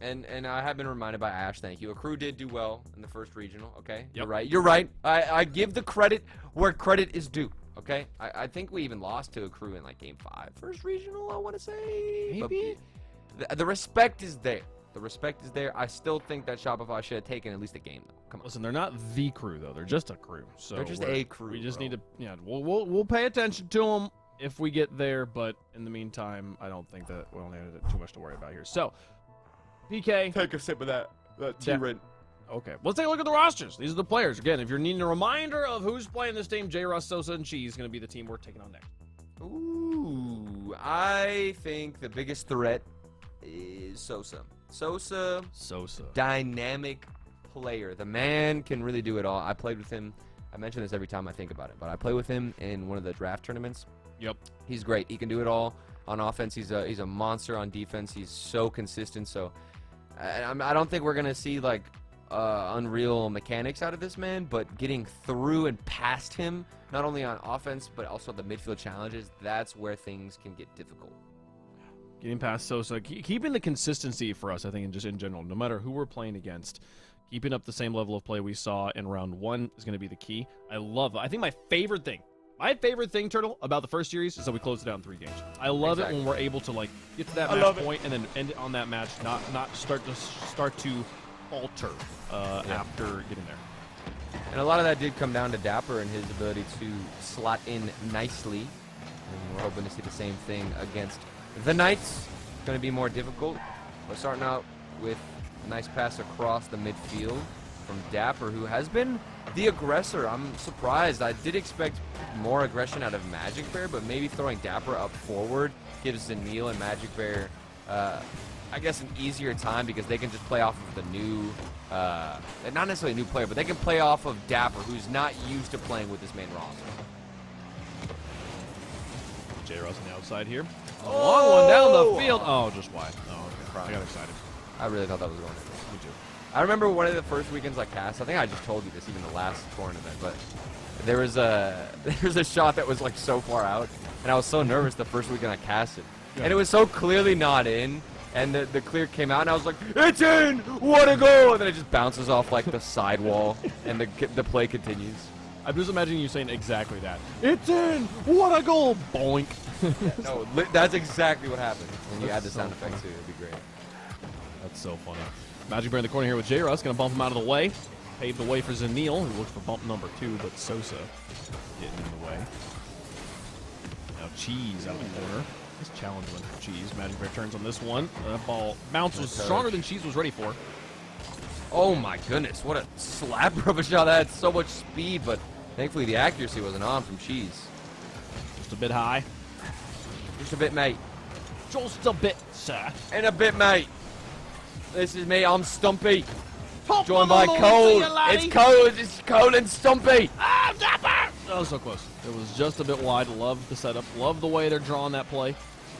And I have been reminded by Ash, thank you. Accru did do well in the first regional, okay? Yep. You're right. I give the credit where credit is due, okay? I think we even lost to Accru in, like, Game 5. First regional, I want to say. Maybe? But the respect is there. The respect is there. I still think that Shopify should have taken at least a game, though. Come on. Listen, they're not the crew, though. They're just a crew. So they're just a crew. We just need to, we'll pay attention to them if we get there, but in the meantime, I don't think that we don't have too much to worry about here. So, PK. Take a sip of that Torrent. Okay, let's take a look at the rosters. These are the players. Again, if you're needing a reminder of who's playing this team, J. Russ, Sosa, and Cheese is going to be the team we're taking on next. Ooh, I think the biggest threat is Sosa. Sosa, dynamic player. The man can really do it all. I played with him. I mention this every time I think about it, but I play with him in one of the draft tournaments. Yep. He's great. He can do it all. On offense, he's a monster. On defense, he's so consistent. So I don't think we're going to see, like, unreal mechanics out of this man, but getting through and past him, not only on offense, but also the midfield challenges, that's where things can get difficult. Getting past Sosa, keeping the consistency for us, I think, just in general, no matter who we're playing against, keeping up the same level of play we saw in round 1 is going to be the key. I think my favorite thing, Turtle, about the first series is that we closed it out in 3 games. I love it when we're able to, like, get to that match point and then end it on that match, not start to falter after getting there. And a lot of that did come down to Dapper and his ability to slot in nicely. And we're hoping to see the same thing against the Knights. It's going to be more difficult. We're starting out with a nice pass across the midfield from Dapper, who has been the aggressor. I'm surprised. I did expect more aggression out of Magic Bear, but maybe throwing Dapper up forward gives Zanil and Magic Bear, I guess, an easier time because they can just play off of the new, not necessarily a new player, but they can play off of Dapper, who's not used to playing with this main roster. J-Russ on the outside here. A long one down the field. Oh, just wide. Oh, okay. I got excited. I really thought that was going to. Me too. I remember one of the first weekends I cast. I think I just told you this even the last tournament, but there was a shot that was like so far out, and I was so nervous the first weekend I casted, and it was so clearly not in, and the clear came out, and I was like, it's in! What a goal! And then it just bounces off like the sidewall, and the play continues. I'm just imagining you saying exactly that. It's in! What a goal! Boink. No, that's exactly what happened. When you add the sound effects too, it'd be great. That's so funny. Magic Bear in the corner here with J-Russ. Going to bump him out of the way. Pave the way for Zanil, who looks for bump number 2, but Sosa getting in the way. Now Cheese out in the corner. Nice challenge win for Cheese. Magic Bear turns on this one. That ball bounce was stronger than Cheese was ready for. Oh my goodness, what a slapper of a shot. That had so much speed, but thankfully the accuracy wasn't on from Cheese. Just a bit high. Just a bit, mate. Just a bit, sir. And a bit, mate. This is me, I'm Stumpy. Top Joined by Cole. It's Cole and Stumpy. Ah, Dapper! That was so close. It was just a bit wide. Love the setup. Love the way they're drawing that play.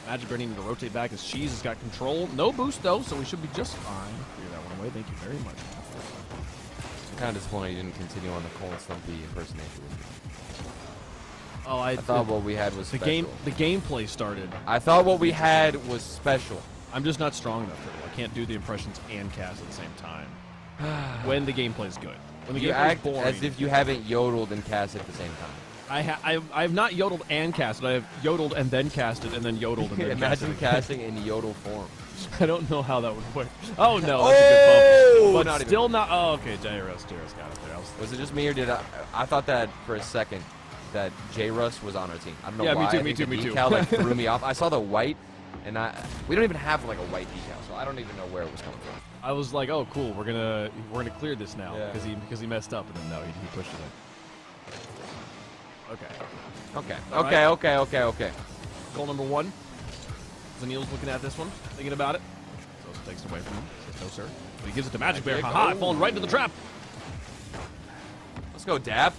Magic Bear needing to rotate back as Cheese has got control. No boost, though, so we should be just fine. Clear that one away. Thank you very much. I'm kind of disappointed you didn't continue on the Cole and Stumpy impersonation with me. Oh, I thought what we had was special. The gameplay started. I thought what we had was special. I'm just not strong enough for it. I can't do the impressions and cast at the same time. When the gameplay's good. When the You gameplay's act boring. as if you haven't yodeled and cast at the same time. I have not yodeled and casted. I have yodeled and then casted and then yodeled and then Imagine casted. casting in yodel form. I don't know how that would work. Oh no, that's a good bump. But not still even. not. Oh, okay. J-Russ got it there. Was it just me or did I thought that for a second that J-Russ was on our team. I don't know Yeah, why. me too, I me think too, the me too. decal, like, threw me off. I saw the white, and we don't even have like a white decal, so I don't even know where it was coming from. I was like, oh cool, we're gonna clear this now Yeah. because he messed up and then no, he pushed it in. Okay. Okay. Goal number 1. Zanil's looking at this one, thinking about it. Sosa takes it away from him. Says no sir. But he gives it to Magic Bear. Haha, falling right into the trap. Let's go, Dap.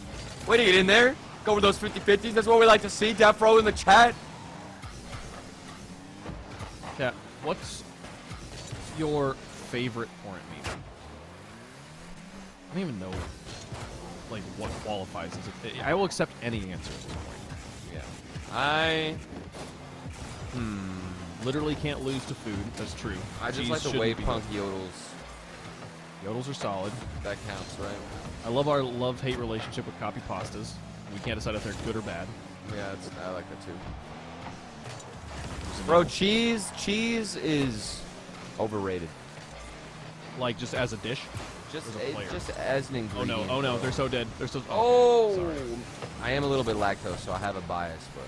Way to get in there. Go with those 50-50s. That's what we like to see. Dap Pro in the chat. Chat, what's your favorite Torrent meme? I don't even know like what qualifies as it. I will accept any answer at this point. Yeah. Literally can't lose to food. That's true. I just Cheese like the shouldn't wave be punk good. yodels. Yodels are solid. That counts, right? I love our love-hate relationship with copy pastas. We can't decide if they're good or bad. Yeah, I like that too. Bro, cheese is overrated. Like just as a dish. Just As a player. just as an Oh ingredient. no! Oh no! bro. They're so dead. They're so. Oh! Sorry. I am a little bit lactose, so I have a bias, but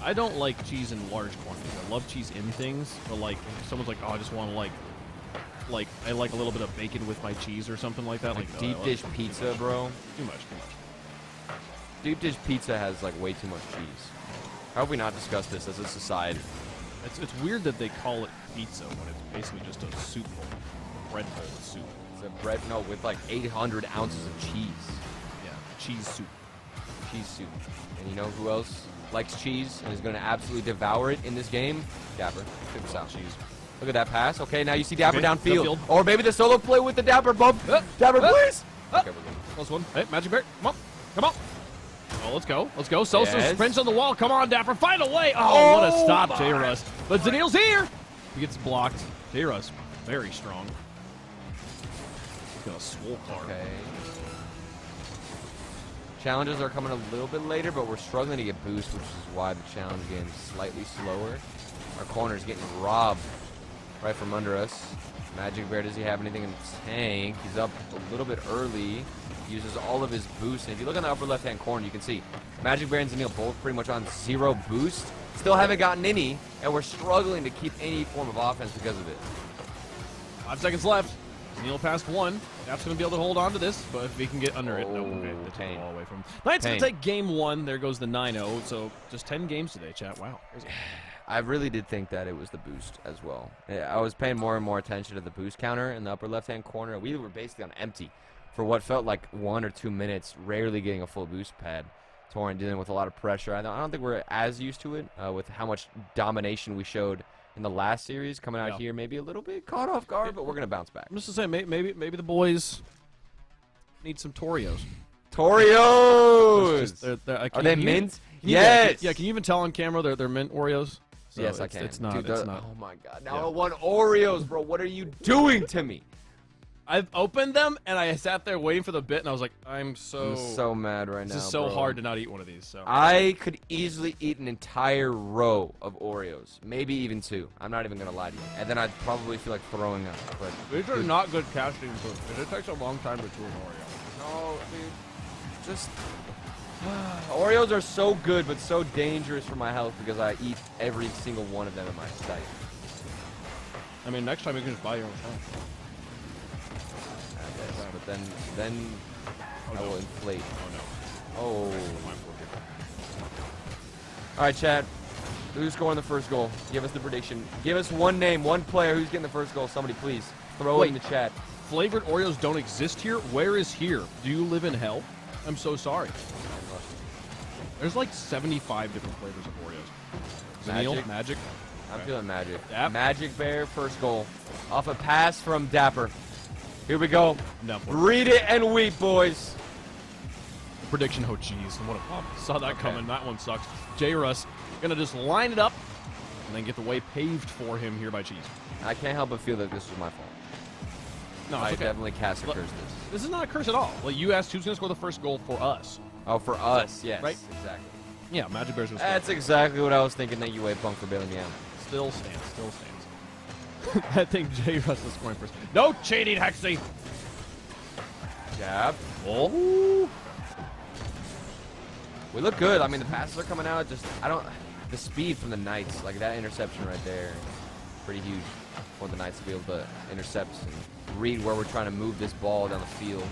I don't like cheese in large quantities. I love cheese in things, but like if someone's like, oh, I just want to like I like a little bit of bacon with my cheese or something like that. Like no, deep I love dish cheese. pizza, bro. Too much. Deep dish pizza has like way too much cheese. How have we not discussed this as a society? It's weird that they call it pizza when it's basically just a soup bowl, a bread bowl with soup. It's a bread, no, with like 800 ounces of cheese. Yeah, cheese soup. Cheese soup. And you know who else likes cheese and is going to absolutely devour it in this game? Dapper. Check this out. Cheese. Look at that pass. Okay, now you see Dapper Okay, downfield. downfield. Or maybe the solo play with the Dapper bump. Dapper, please. Okay, we're good. Close one. Hey, Magic Bear, come on, come on. Oh, let's go. Let's go. Sosa Yes. sprints on the wall. Come on, Dapper. Find a way. Oh, what a Oh stop, my J-Russ. But Zanil's here. He gets blocked. J-Russ, very strong. He's got a swole card. Okay. Challenges are coming a little bit later, but we're struggling to get boost, which is why the challenge game is slightly slower. Our corner's getting robbed right from under us. Magic Bear, does he have anything in the tank? He's up a little bit early. Uses all of his boost. And if you look in the upper left-hand corner, you can see Magic Bear and Zanil both pretty much on 0 boost. Still haven't gotten any, and we're struggling to keep any form of offense because of it. 5 seconds left. Neil passed 1. That's going to be able to hold on to this, but if he can get under it, nope, okay, they take the ball away from him. Knight's going to take game 1. There goes the 9-0. So just 10 games today, chat. Wow. Crazy. I really did think that it was the boost as well. I was paying more and more attention to the boost counter in the upper left-hand corner. We were basically on empty for what felt like 1 or 2 minutes, rarely getting a full boost pad. Torrent dealing with a lot of pressure. I don't think we're as used to it with how much domination we showed in the last series. Coming out here, maybe a little bit caught off guard, but we're gonna bounce back. I'm just saying, maybe the boys need some Torios. Torios! Are they mint? Yes! Yeah, can you even tell on camera they're mint Oreos? So yes, I can. It's not. Dude, it's not. Oh my god! Now I want Oreos, bro. What are you doing to me? I've opened them and I sat there waiting for the bit, and I was like, I'm so mad right now. This is so hard to not eat one of these. So I could easily eat an entire row of Oreos, maybe even 2. I'm not even gonna lie to you, and then I'd probably feel like throwing up. But these are not good casting food. It takes a long time to chew an Oreo. no, dude, just Oreos are so good, but so dangerous for my health because I eat every single one of them in my sight. I mean, next time you can just buy your own stuff. But then I will inflate. Oh no. All right, Chad. Who's scoring the first goal? Give us the prediction. Give us one name, one player who's getting the first goal. Somebody, please throw it in the chat. Flavored Oreos don't exist here? Where is here? Do you live in hell? I'm so sorry. There's like 75 different flavors of Oreos. Magic. I'm feeling Magic. Dap. Magic Bear, first goal. Off a pass from Dapper. Here we go. No. Read it and weep, boys. Prediction. Oh, jeez. What a pop. Saw that coming. That one sucks. J. Russ going to just line it up and then get the way paved for him here by Cheese. I can't help but feel that this was my fault. No, I it's okay. definitely cast a curse this. This is not a curse at all. Like, you asked who's going to score the first goal for us. Oh, for us, yes. Right? Exactly. Yeah, Magic Bear's going to score. That's exactly what I was thinking. Thank you, Wave Punk, for bailing me out. Still stands. I think J. Russ is scoring first. No cheating, Hexy! Jab. Oh. We look good. I mean, the passes are coming out. Just, the speed from the Knights, like that interception right there, pretty huge for the Knights to be able to intercept and read where we're trying to move this ball down the field.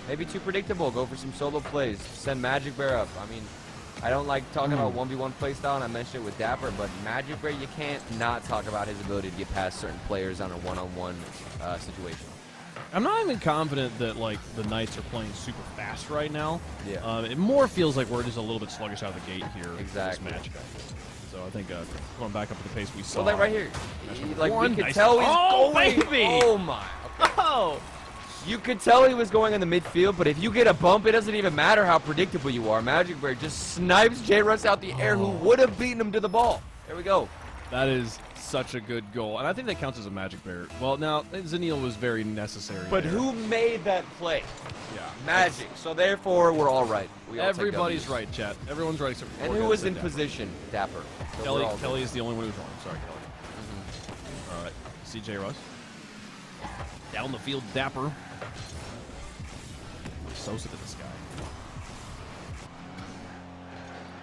Maybe too predictable. Go for some solo plays. Send Magic Bear up. I mean, I don't like talking about 1v1 play style, and I mentioned it with Dapper, but Magic Bear, you can't not talk about his ability to get past certain players on a one-on-one situation. I'm not even confident that, like, the Knights are playing super fast right now. Yeah. It more feels like we're just a little bit sluggish out of the gate here. Exactly. In this match. So I think going back up to the pace we saw. Well, like right here. Like, one, we could nice. tell he's Oh, going. baby! Oh, my. Okay. Oh! You could tell he was going in the midfield, but if you get a bump, it doesn't even matter how predictable you are. Magic Bear just snipes J. Russ out the air, who would have beaten him to the ball. There we go. That is such a good goal. And I think that counts as a Magic Bear. Well, now, Zanil was very necessary. But there. who made that play? Yeah. Magic. So therefore, we're all right. We all take Everybody's W's. right, chat. Everyone's right except for And poor who guy was that in said position? Dapper. So Kelly. we're all Kelly good. is the only one who's wrong. Sorry, Kelly. All right. CJ Russ. Down the field, Dapper. Sosa to this guy.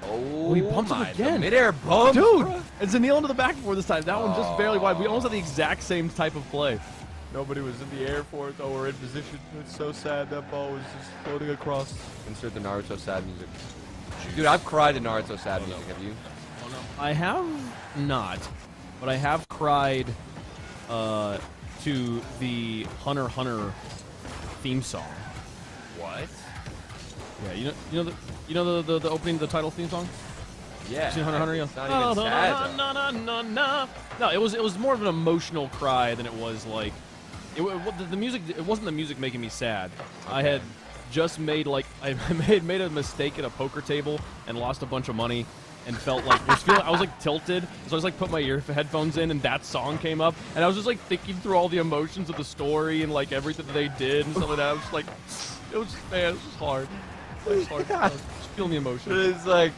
Oh, he bumped him again. Mid-air bump. Dude! And Zanil into the back before this time. That one just barely wide. We almost had the exact same type of play. Nobody was in the air for it, though. We're in position. It's so sad that ball was just floating across. Insert the Naruto sad music. Dude, I've cried to Naruto sad music. Have you? Oh, no. I have not, but I have cried to the Hunter x Hunter theme song. What? Yeah, you know the opening, the title theme song. Yeah. You seen Hunter x Hunter? Yeah. It's not even sad, though. No, it was more of an emotional cry than it was like the music. It wasn't the music making me sad. Okay. I had just made I made a mistake at a poker table and lost a bunch of money. And felt like I was like tilted, so I was like put my headphones in, and that song came up, and I was just like thinking through all the emotions of the story and like everything that they did and stuff like that. I was just like, it was just hard. It was hard. I was just feeling the emotion. It's like,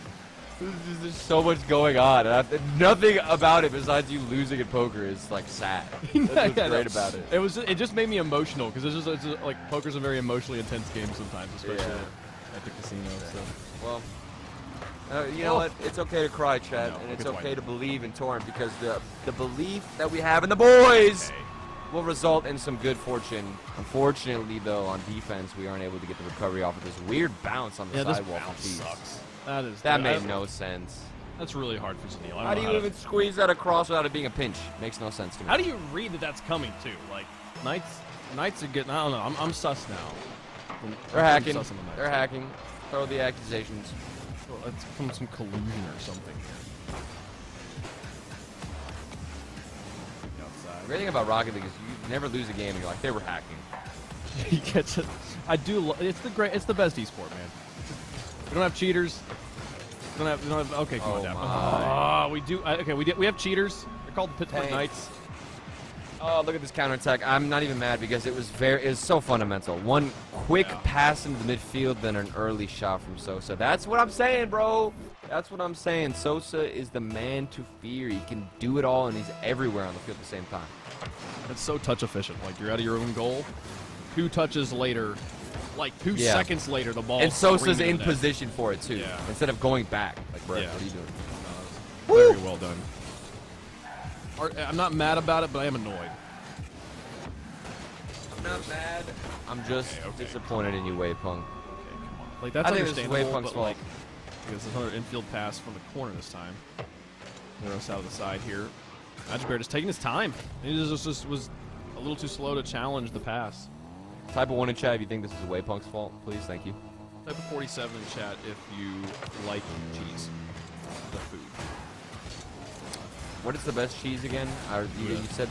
There's so much going on. And nothing about it besides you losing at poker is like sad. That's what's great about it. It just made me emotional because it's just like poker's a very emotionally intense game sometimes, especially at the casino. So. Well, you know what? It's okay to cry, Chad, No, and it's it's okay white. to believe in Torrent because the belief that we have in the boys will result in some good fortune. Unfortunately, though, on defense, we aren't able to get the recovery off of this weird bounce on the This sidewall. bounce from Tees. sucks. That made no sense. That's really hard for Zanil. How do you even squeeze that across without it being a pinch? Makes no sense to me. How do you read that that's coming too? Like Knights are getting. I don't know. I'm sus now. They're I'm hacking. sus on the Knights. They're hacking. Throw the accusations. Well, it's from some collusion or something here. The great thing about Rocket League is you never lose a game and you're like, they were hacking. He gets it. I do. It's the best esport, man. We don't have cheaters. We don't have. Okay, come on down. my. We do. Okay, we have cheaters. They're called the Pittsburgh Hey. Knights. Oh, look at this counterattack. I'm not even mad because it was so fundamental. One quick pass into the midfield, then an early shot from Sosa. That's what I'm saying, bro. That's what I'm saying. Sosa is the man to fear. He can do it all, and he's everywhere on the field at the same time. It's so touch efficient. Like you're out of your own goal. 2 touches later, like 2 Yeah. seconds later, the ball. And Sosa's in position for it, too. Yeah. Instead of going back. Like, bro, Yeah. what are you doing? Very well done. I'm not mad about it, but I am annoyed. I'm not mad. I'm just Okay. disappointed in you, Wavepunk. Okay, come on. Like that's I think this is understandable, Wavepunk's but fault. like, because there's another infield pass from the corner this time. Neros out of the side here. Magic Bear just taking his time. He just was a little too slow to challenge the pass. Type of 1 in chat if you think this is Wavepunk's fault, please. Thank you. Type of 47 in chat if you like cheese, the food. What is the best cheese again? You Gouda. said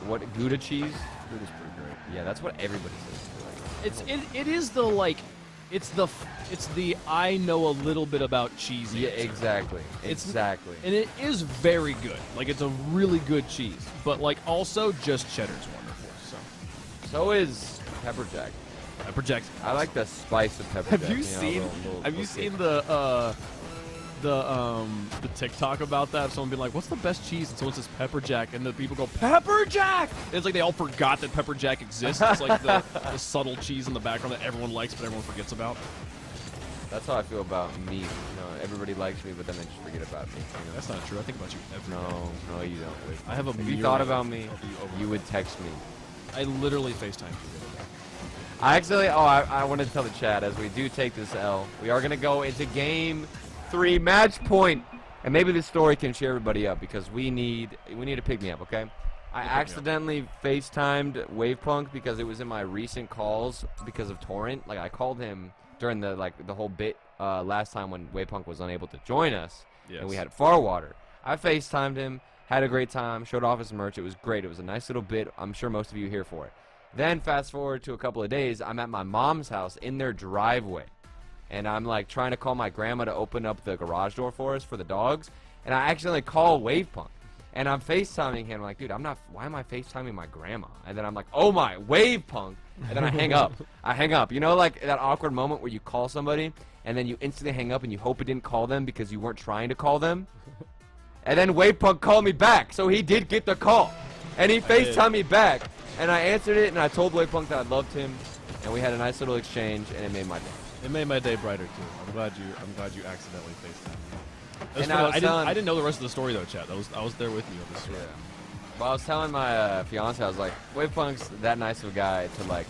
what? Gouda cheese? Food is pretty great. Yeah, that's what everybody says. It is the like, it's the I know a little bit about cheese. Yeah, answer. exactly. It's- Exactly. And it is very good. Like it's a really good cheese, but like also just cheddar's wonderful. So So is pepper jack. I project. I like the spice of pepper Have jack. you know, seen? little Have you kick. seen the TikTok about that? Someone being like, "What's the best cheese?" And someone says pepper jack, and the people go pepper jack. And it's like they all forgot that pepper jack exists. It's like the subtle cheese in the background that everyone likes, but everyone forgets about. That's how I feel about me. You know, everybody likes me, but then they just forget about me. You know? That's not true. I think about you every day. No, you don't. Wait. I have a If you myriad thought about me, of you over you would text me. I literally FaceTime you the other day. I actually, I wanted to tell the chat as we do take this L, we are going to go into game 3, match point, and maybe this story can cheer everybody up because we need to pick me up, okay? I accidentally FaceTimed Wavepunk because it was in my recent calls because of Torrent. Like I called him during the whole bit last time when Wavepunk was unable to join us, and we had Farwater. I FaceTimed him, had a great time, showed off his merch. It was great. It was a nice little bit. I'm sure most of you are here for it. Then fast forward to a couple of days, I'm at my mom's house in their driveway. And I'm like trying to call my grandma to open up the garage door for us for the dogs. And I accidentally call Wavepunk. And I'm FaceTiming him. I'm like, dude, why am I FaceTiming my grandma? And then I'm like, oh my, Wavepunk. And then I hang up. I hang up. You know, like that awkward moment where you call somebody and then you instantly hang up and you hope it didn't call them because you weren't trying to call them? And then Wavepunk called me back. So he did get the call. And he FaceTimed me back. And I answered it, and I told Wavepunk that I loved him, and we had a nice little exchange, and it made my day. It made my day brighter too. I'm glad you accidentally FaceTimed me. And I I didn't know the rest of the story though, chat. I was there with you on this story. Well, I was telling my fiance, I was like, Wavepunk's that nice of a guy to like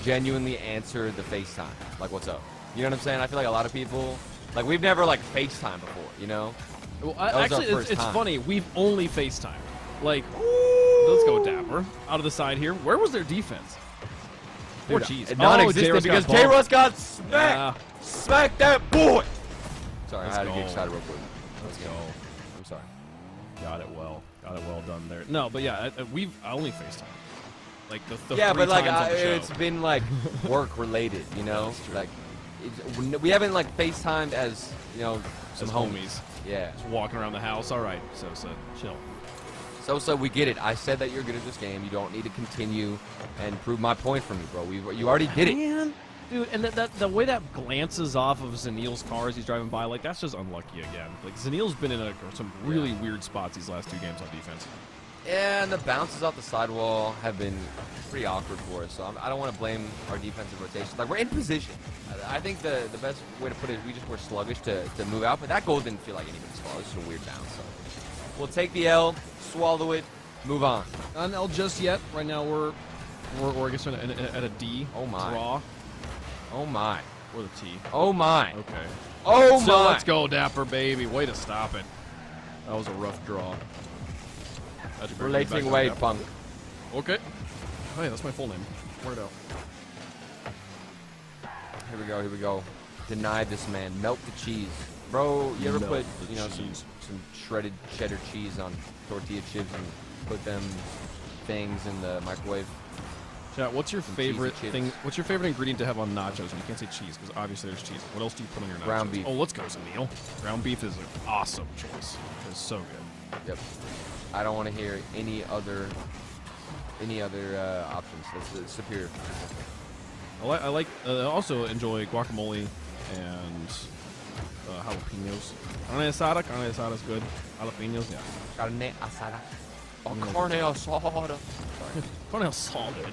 genuinely answer the FaceTime. Like, what's up? You know what I'm saying? I feel like a lot of people, like, we've never like FaceTime before, you know? Well, That was our actually, first it's time. funny. We've only FaceTime. Like, let's go Dapper out of the side here. Where was their defense? Poor cheese. Non-existent because J-Russ got smacked. Yeah. Smack that boy. Sorry, Let's I had to go. get excited real quick. Let's go. I'm sorry. Got it well. Got it well done there. No, but yeah, I only FaceTime. Like the Yeah, 3 but like times on the show. it's been like work related, you know. That's true. Like we haven't like FaceTimed as you know some As homies. Yeah. Just walking around the house. All right, so chill. So we get it. I said that you're good at this game. You don't need to continue and prove my point for me, bro. You already did it. Man, Dude, and the way that glances off of Zanil's car as he's driving by, like, that's just unlucky again. Like, Zanil's been in some really weird spots these last 2 games on defense. And the bounces off the sidewall have been pretty awkward for us, so I don't want to blame our defensive rotation. Like, we're in position. I think the best way to put it is we just were sluggish to move out, but that goal didn't feel like anybody's fault. It was just a weird bounce. So we'll take the L, swallow it, move on. Not an L just yet. Right now we're I guess at a D. Oh my. Draw. Oh my. Or the T. Oh my. Okay. Oh So my. let's go, Dapper baby. Way to stop it. That was a rough draw. Relating way, punk. Okay. Oh yeah, that's my full name. Word out. Here we go, here we go. Deny this man. Melt the cheese. Bro, you ever Melt put, the you know, cheese. some shredded cheddar cheese on tortilla chips and put them things in the microwave? Chat, what's your Some favorite cheesy chips. thing? What's your favorite ingredient to have on nachos? And you can't say cheese because obviously there's cheese. What else do you put on your nachos? Ground beef. Oh, let's go, Zanil. Ground beef is an awesome choice. It's so good. Yep. I don't want to hear any other options. That's superior. I also enjoy guacamole and jalapenos. Carne asada is good. Jalapenos, yeah. Carne asada. Oh, carne asada. Carne asada.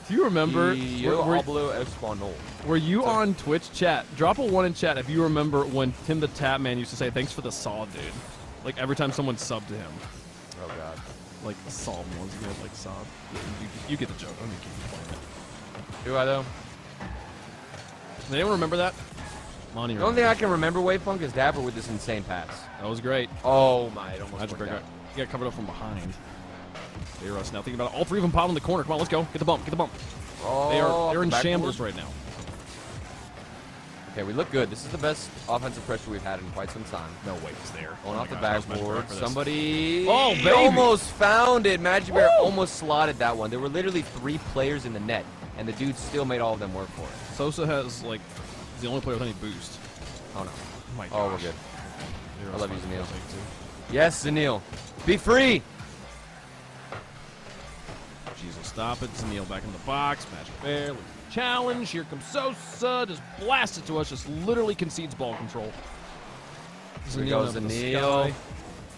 Do you remember? Yo hablo español. Were you on Twitch chat? Drop a 1 in chat if you remember when Tim the Tap Man used to say thanks for the saw, dude. Like every time someone subbed to him. Oh god. Like saw once again, like saw. You get the joke. I'm gonna keep playing it. Do I though? Does anyone remember that? Monty. The only thing I can remember, Wavepunk, is Dapper with this insane pass. That was great. Oh my, it almost Magic worked break. out. You got covered up from behind. Hey Russ, now thinking about it. All 3 of them piled in the corner. Come on, let's go. Get the bump. Get the bump. Oh, They're in backboard. shambles right now. Okay, we look good. This is the best offensive pressure we've had in quite some time. No way, it's there. Going Oh off my the gosh, that was backboard. Magic Break for this. Somebody Oh, baby. almost found it. Magic Bear almost slotted that one. There were literally 3 players in the net, and the dude still made all of them work for it. Sosa has like he's the only player with any boost. Oh no. Oh my Oh, gosh. we're good. Hey, I Russ, love you, mine's Zanil. gonna take two. Yes, Zanil. Be free. Jesus, stop it. Zanil back in the box. Magic Bear. Look at the challenge. Here comes Sosa. Just blast it to us. Just literally concedes ball control. Here we go, up in the Zanil. sky.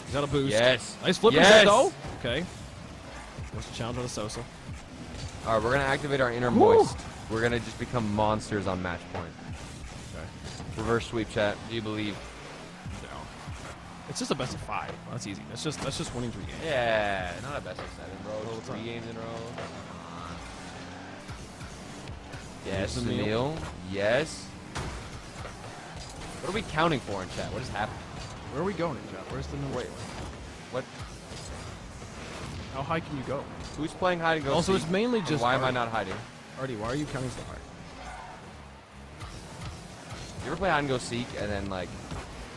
He's got a boost. Yes. Nice flip Yes. though. Okay. What's the challenge on the Sosa? All right, we're going to activate our inner Woo. moist. We're going to just become monsters on match point. Okay. Reverse sweep chat. Do you believe? Down. It's just a best of 5. That's easy. That's just winning 3 games. Yeah, not a best of 7, bro. What's 3 up? games in a row. Yes, Here's Zanil. Zanil. Yes. What are we counting for in chat? What is happening? Where are we going, chat? Where's the number? Wait. What? How high can you go? Who's playing hide and go Also, seek? it's mainly And just. why am I Artie. not hiding? Artie, why are you counting so high? You ever play hide and go seek and then like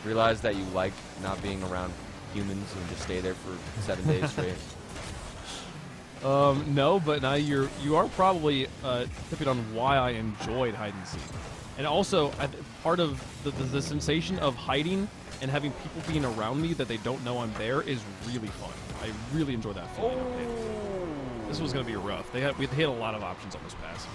realize that you like not being around humans and just stay there for 7 days straight? No, but now you are probably tipping on why I enjoyed hide and seek, and also part of the sensation of hiding and having people being around me that they don't know I'm there is really fun. I really enjoy that feeling. This was gonna be rough. We had a lot of options on this pass.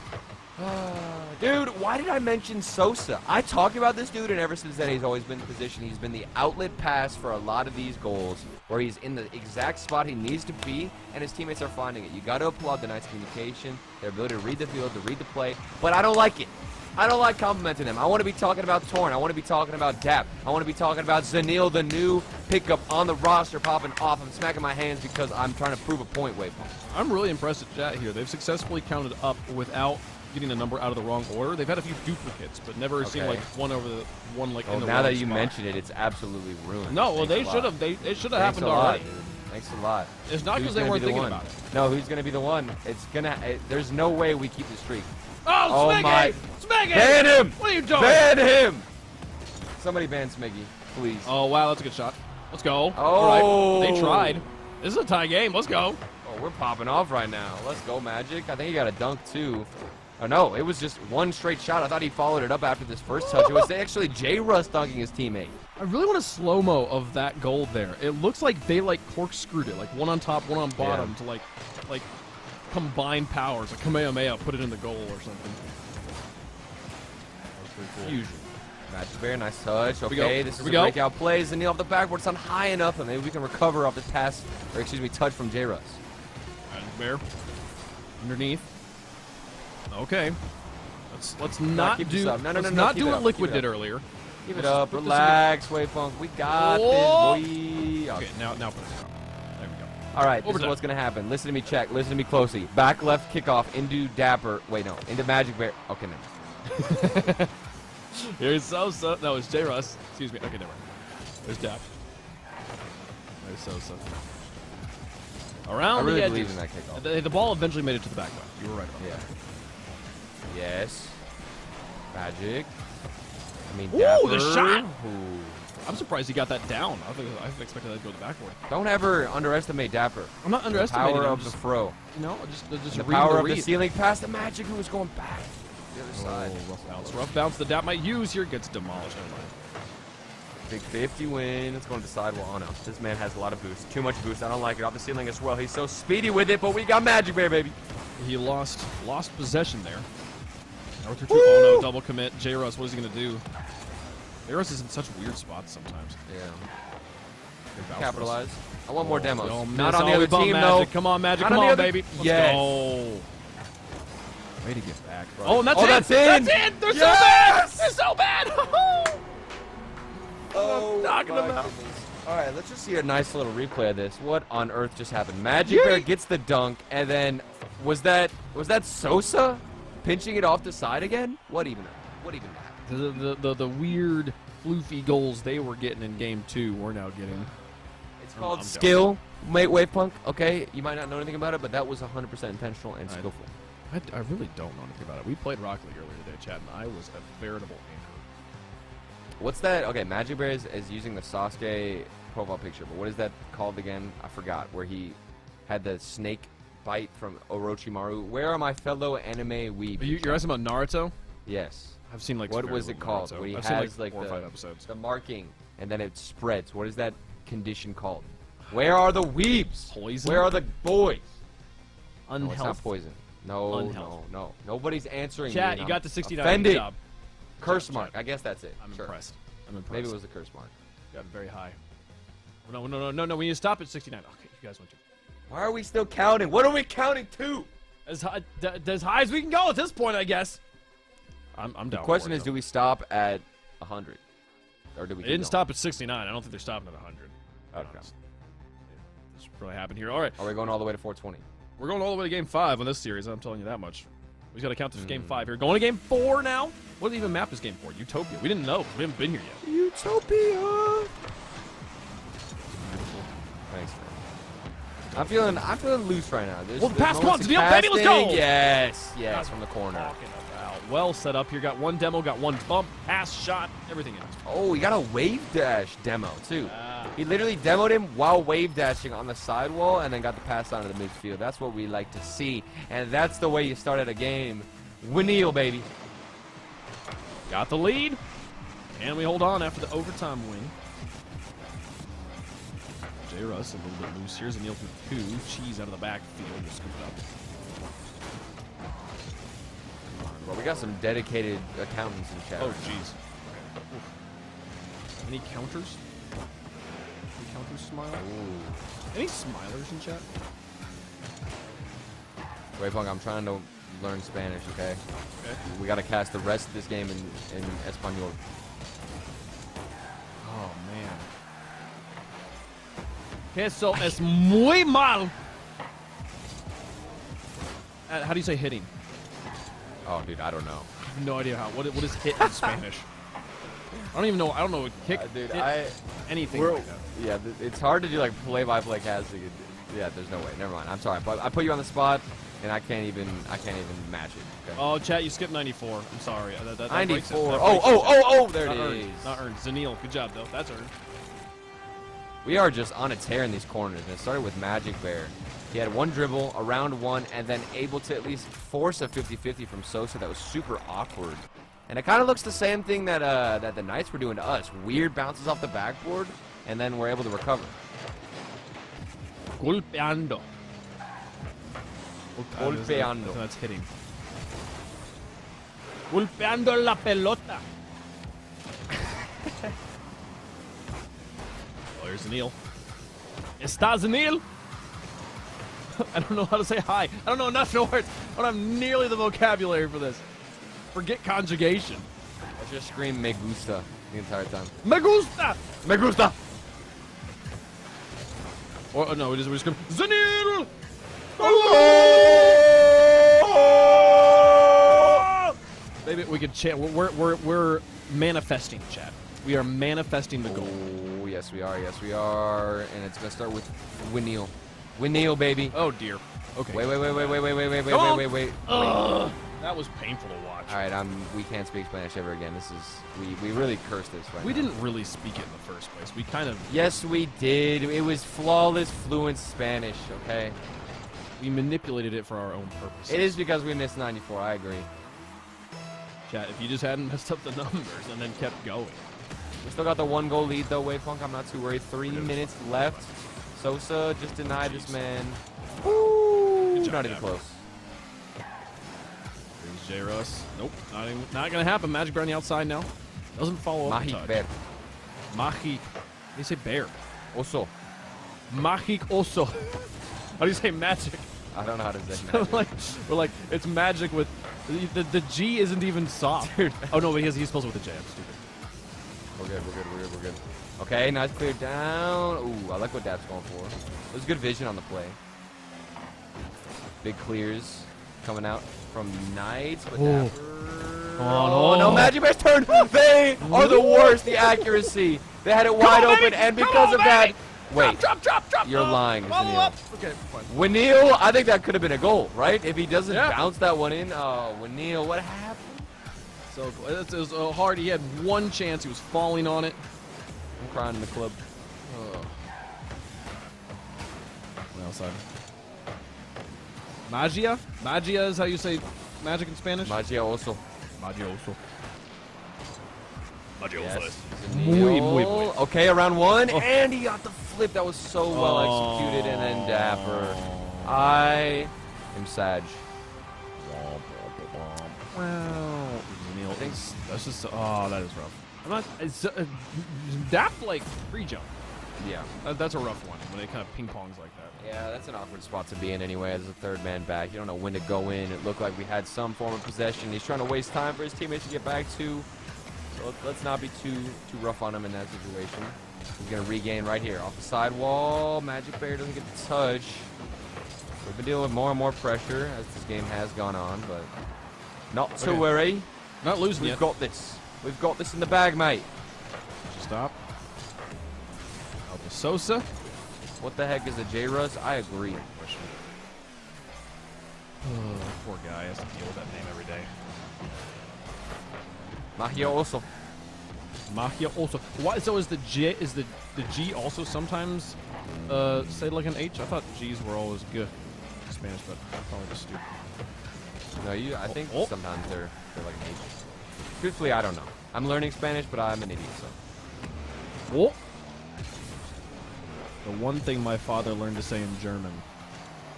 Dude, why did I mention Sosa? I talk about this dude, and ever since then, he's always been in position. He's been the outlet pass for a lot of these goals, where he's in the exact spot he needs to be, and his teammates are finding it. You got to applaud the Knights' communication, their ability to read the field, to read the play, but I don't like it. I don't like complimenting them. I want to be talking about Torrent. I want to be talking about Dap. I want to be talking about Zanil, the new pickup on the roster, popping off. I'm smacking my hands because I'm trying to prove a point, Wavepunk. I'm really impressed at chat here. They've successfully counted up without getting a number out of the wrong order. They've had a few duplicates, but never seen Okay. like one over the one like in the Now wrong that you spot. mention it, it's absolutely ruined. No, well Thanks they a should lot. have. It should have Thanks happened a lot, already. dude. Thanks a lot. It's not Who's because they gonna weren't be the thinking one? about it. No, who's gonna be the one? It's gonna. There's no way we keep the streak. Oh, Oh Smiggy! my- Smiggy! Ban him! What are you doing? Ban him! Somebody ban Smiggy, please. Oh wow, that's a good shot. Let's go. Oh. All right. They tried. This is a tie game. Let's go. Oh, we're popping off right now. Let's go, Magic. I think he got a dunk too. Oh no, it was just one straight shot. I thought he followed it up after this first touch. It was actually J. Russ dunking his teammate. I really want a slow-mo of that goal there. It looks like they like corkscrewed it, like one on top, one on bottom, to like combine powers, a Kamehameha, put it in the goal or something. That was pretty cool. Fusion. Magic Bear, nice touch. we go. Okay, this Here is we a go. breakout play. Zanil off the backboard. It's not high enough, and maybe we can recover off this pass, or excuse me, touch from J-Russ. Magic Bear. Underneath. Okay. Let's not keep do this up. No, let's no, not keep do it what up, Liquid keep it did up. earlier. Keep it Let's up. put this Relax, Waypunk. We got Whoa. this, boy. Okay, now put it up. There we go. All right, this is Overtime. what's going to happen. Listen to me, check. Listen to me closely. Back left kickoff into Dapper. Wait, no. Into Magic Bear. Okay, no. Here's Sosa. No, it's J-Russ. Excuse me. Okay, never mind. There's Dap. There's Sosa. Around I really the believe edges. in that kickoff. The ball eventually made it to the back left. You were right about Yeah. that. Yes. Magic. I mean, Ooh, Dapper. the shot! Ooh. I'm surprised he got that down. I expected that to go to the backboard. Don't ever underestimate Dapper. I'm not The underestimating power him. of the throw. No, just The reading power of read. the ceiling pass to Magic, who was going back. The other side. Rough bounce. Rough bounce. The Dap might use here. Gets demolished. Never mind. Big 50 win. It's going to the sidewall. Oh no, this man has a lot of boost. Too much boost. I don't like it. Off the ceiling as well. He's so speedy with it, but we got Magic Bear, baby. He lost possession there. Arthur 2. Oh no, double commit. J-Russ, what is he going to do? J-Russ is in such weird spots sometimes. Yeah. Good bounce Capitalize. I want more demos. Don't Not miss. on the Oh, other we bump team, Magic. though. Come on, Magic. Not Come on the on, other- baby. Let's Yes. go. Way to get back, bro. Oh, and that's Oh, it. that's in. That's it. They're Yes. so bad. They're so bad. Oh, knocking my him out. goodness. All right, let's just see a nice little replay of this. What on earth just happened? Magic Bear gets the dunk, and then was that Sosa pinching it off the side again? What even happened? The weird floofy goals they were getting in game 2, we're now getting. It's I'm called done. skill, mate. Wavepunk. Okay, you might not know anything about it, but that was 100% intentional and Right. skillful. I really don't know anything about it. We played Rocket League earlier today, Chad, and I was a veritable anchor. What's that? Okay, Magic Bear is using the Sasuke profile picture, but what is that called again? I forgot. Where he had the snake bite from Orochimaru. Where are my fellow anime weebs? You're asking about Naruto? Yes. I've seen like What very was it little called? Naruto. Where he I've has seen like 4 or 5 the episodes. marking, and then it spreads. What is that condition called? Where are the weebs? Poison? Where are the boys? No, it's not Unhealthy. poison. No, Unhealthy. no. Nobody's answering me. Chat, and you I'm got the 69. offended. Good job. Curse Chat, mark. chat. I guess that's it. I'm Sure. impressed. I'm impressed. Maybe it was a curse mark. Got it very high. No. We need to stop at 69. Okay, you guys went too. Why are we still counting? What are we counting to? As high as we can go at this point, I guess. I'm down. The question is, do we stop at 100? Or do we They keep didn't going? stop at 69. I don't think they're stopping at 100. Okay. This should probably happen here. All right. Are we going all the way to 420? We're going all the way to game 5 on this series. I'm telling you that much. We just got to count this game 5 here. Going to game 4 now. What even map is game 4? Utopia. We didn't know. We haven't been here yet. Utopia. Thanks, man. I'm feeling loose right now. Well, the pass moments comes. of Zanil, baby, let's go. casting. Yes, That's from the what corner. I'm talking about. Well set up here. Got one demo, got one bump, pass, shot, everything in. Oh, he got a wave dash demo too. Ah. He literally demoed him while wave dashing on the sidewall, and then got the pass onto the midfield. That's what we like to see, and that's the way you start at a game. Winneal, baby. Got the lead. And we hold on after the overtime win. J-Russ a little bit loose here. Zanil for 2. Cheese out of the backfield. We'll scoop it up. Well, we got some dedicated accountants in chat. Oh, jeez. Any counters? Any counters smile? Ooh. Any smilers in chat? Wait, Punk, I'm trying to learn Spanish, okay? Okay. We gotta cast the rest of this game in Espanol. Oh, man. Eso es muy mal. How do you say hitting? Oh, dude, I don't know. I have no idea how. What is hit in Spanish? I don't even know. I don't know what kick. Dude, hit, anything we're- like that. Yeah, it's hard to do like play-by-play casting. Yeah, there's no way. Never mind. I'm sorry, but I put you on the spot, and I can't even match it. Okay. Oh, chat, you skipped 94. I'm sorry. That breaks it. 94. That Oh, breaks it. oh, there Not it earned. is. Not earned. Zanil, good job, though. That's earned. We are just on a tear in these corners, and it started with Magic Bear. He had one dribble, around one, and then able to at least force a 50-50 from Sosa. That was super awkward. And it kind of looks the same thing that that the Knights were doing to us. Weird bounces off the backboard, and then we're able to recover. Golpeando. Golpeando. That's hitting. Golpeando la pelota. Oh, here's Neil. Estás Neil? I don't know how to say hi. I don't know enough words. I don't have nearly the vocabulary for this. Forget conjugation. Let's just scream me gusta the entire time. Me gusta! Me gusta! Or no, we just scream Zanil! Maybe we could chant. We're manifesting, chat. We are manifesting the goal. Oh, yes we are. Yes we are. And it's gonna start with Winneal. Winneal, baby. Oh dear. Okay. Wait. That was painful to watch. All right, we can't speak Spanish ever again. This is we really cursed this right We now. didn't really speak it in the first place. We kind of Yes, we did. It was flawless, fluent Spanish. Okay. we manipulated it for our own purposes. It is because we missed 94. I agree. Chat. If you just hadn't messed up the numbers and then kept going. We still got the 1-goal lead though, Wavefunk. I'm not too worried. 3 minutes left. Sosa just denied this man. Ooh, job, not even Dapper. close. Here's J. Russ. Nope. Not gonna happen. Magic Bear on the outside now. Doesn't follow up. Magic Bear. Magic. They say bear. Oso. Magic Oso. How do you say magic? I don't know how to say that. we're like it's magic with the G isn't even soft. Dude. Oh no, but he's supposed to with the J. I'm stupid. We're good. Okay, nice clear down. Ooh, I like what Dab's going for. There's good vision on the play. Big clears coming out from Knights, but Dapper. Come on, Oh, no, Magic Bear's turn. They are the worst, the accuracy. They had it wide open, and because of that, wait, Drop. you're lying, Follow Zanil. up. Okay, fine. Winneal, I think that could have been a goal, right? If he doesn't Yeah. bounce that one in. Oh, Winneal, what happened? So it was hard. He had one chance. He was falling on it. I'm crying in the club. Outside. Magia? Magia is how you say magic in Spanish? Magia also. Magioso. Yes. Muy Zanil. bueno. Okay, around one, Oh. and he got the flip. That was so well executed, and then Dapper. I am Sag. Wow. I think That's just. Oh, that is rough. I'm not. It's Dap like free jump. Yeah. That's a rough one when it kind of ping pongs like that. Yeah, that's an awkward spot to be in anyway as a third man back. You don't know when to go in. It looked like we had some form of possession. He's trying to waste time for his teammates to get back to. So let's not be too rough on him in that situation. He's going to regain right here off the sidewall. Magic Bear doesn't get the touch. We've been dealing with more and more pressure as this game has gone on, but not to Okay. worry. Not losing We've yet. got this. We've got this in the bag, mate. Stop. Alpha Sosa. What the heck is a J-Russ? I agree. Poor guy has to deal with that name every day. Magia also. Magia also. Why? So is the G also sometimes say like an H? I thought G's were always good in Spanish, but I'm probably just stupid. No, I think Oh. sometimes they're like an H. Truthfully, I don't know. I'm learning Spanish, but I'm an idiot, so. Oh. The one thing my father learned to say in German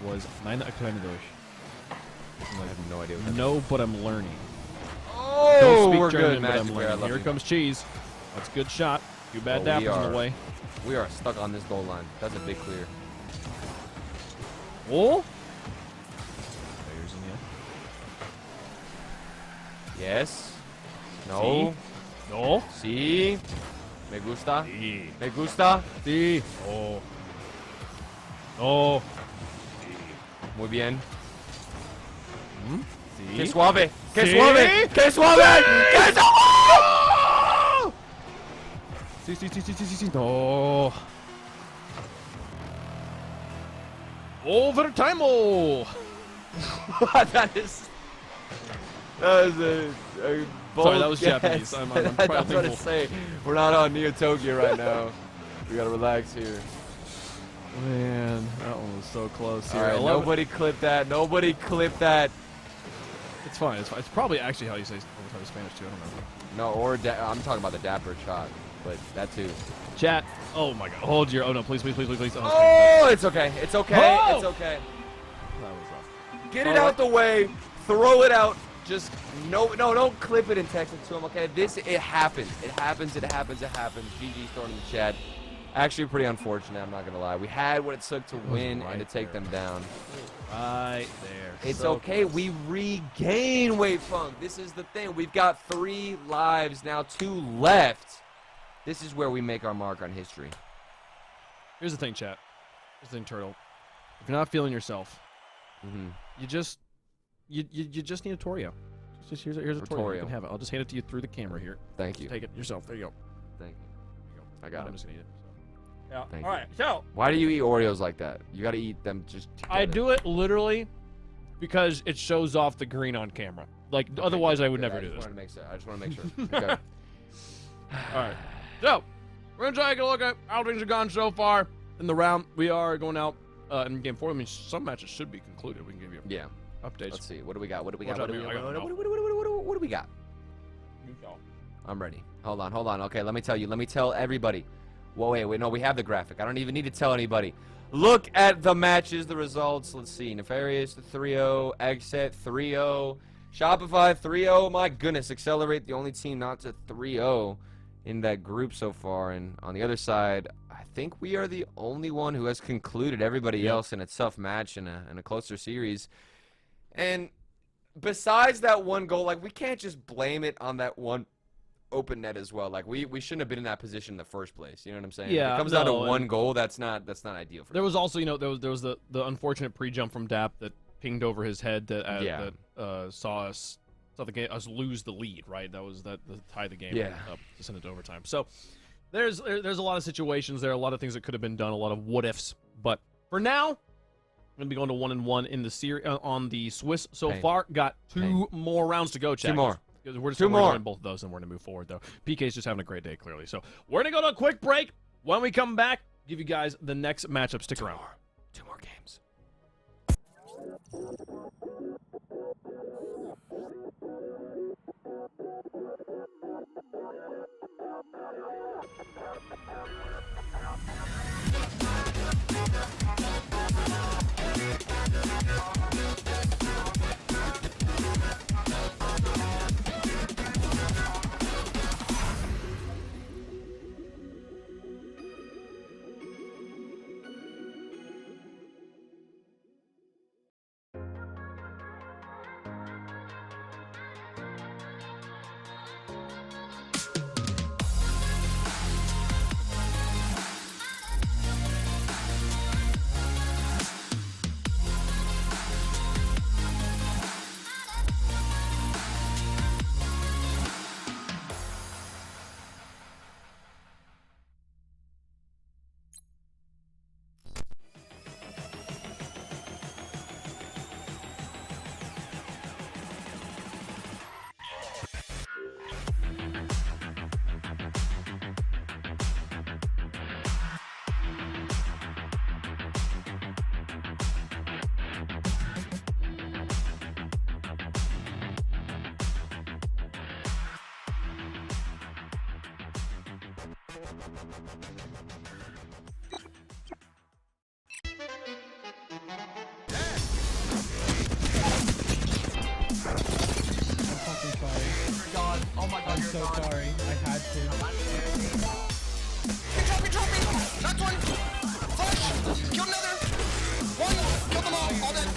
was "Nein, ich kann Deutsch." I have no idea what that No, but I'm learning. Oh, Don't speak we're German, good, but Magic I'm Bear. I learning. love Here you. comes Cheese. That's a good shot. Too bad Oh, Dap we was in the are- way. We are stuck on this goal line. That's a big clear. Oh. Players in the Yes. No. No. Sí. Me gusta. Sí. Me gusta. Sí. Oh. Oh. Muy bien. Sí. Que suave. Que Sí. suave. Que suave. Que suave. Sí. No. Overtime. Oh. That is a bold Sorry, that was guess. Japanese. I'm I was proud about to people. say, we're not on Neo Tokyo right now. We gotta relax here. Man, that one was so close All here. right, 11 nobody clip that. Nobody clip that. It's fine. It's fine. It's probably actually how you say overtime in Spanish too. I don't know. No, or I'm talking about the Dapper shot, but that too. Chat. Oh my God. Hold your. Oh no! Please. Oh, Oh, it's okay. It's okay. Oh! It's okay. that was rough. Get it out the way. Throw it out. Just no, don't clip it and text it to him, okay? It happens. It happens. GG's throwing in the chat. Actually, pretty unfortunate, I'm not going to lie. We had what it took to win and to take them down. Right there. It's So okay. close. We regain Wave Funk. This is the thing. We've got 3 lives now, 2 left. This is where we make our mark on history. Here's the thing, chat. Here's the thing, Turtle. If you're not feeling yourself, you just need a Torio. Here's a Torio. Torio. You can have it. I'll just hand it to you through the camera here. Thank you. Take it yourself. There you go. Thank you. There you go. I got I'm it. just gonna eat it. So. Yeah. Thank All right. So Why do you eat Oreos like that? You got to eat them just together. I do it literally because it shows off the green on camera. Like otherwise, I would never do this. I just want to make sure. Okay. All right. So we're gonna take a look at how things have gone so far in the round. We are going out in game 4. I mean, some matches should be concluded. We can give you Yeah. updates. Let's see. What do we got? What do we Watch got? out, What do we dude. I got got? What do we got? I'm ready. Hold on. Okay, let me tell you. Let me tell everybody. Whoa, wait. No, we have the graphic. I don't even need to tell anybody. Look at the matches, the results. Let's see. Nefarious 3-0. Eggset 3-0. Shopify 3-0. My goodness. Accelerate, the only team not to 3-0 in that group so far. And on the other side, I think we are the only one who has concluded everybody else in a tough match in a closer series. And besides that one goal, like, we can't just blame it on that one open net as well. Like, we shouldn't have been in that position in the first place. You know what I'm saying? Yeah, If it comes down to no, one goal, that's not ideal for There was also, there was the unfortunate pre-jump from Dap that pinged over his head that saw us lose the lead. Right, that tied the game. Yeah. To send it to overtime. So there's a lot of situations there, a lot of things that could have been done, a lot of what ifs. But for now, we're gonna be going to 1-1 in the series on the Swiss so far. Got 2 more rounds to go. Chat. 2 more. We're just 2 gonna more. win both of those, and we're gonna move forward though. PK's just having a great day, clearly. So we're gonna go to a quick break. When we come back, give you guys the next matchup. Stick around. 2 more games. I'm so sorry. I had to. Drop me! Knocked one! Flash! Killed another! One! Killed them all dead!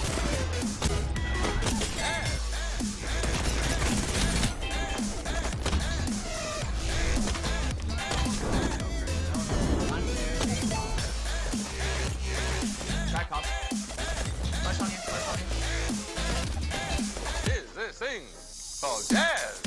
Back up. Flash on you, flash on you. Is this thing called jazz?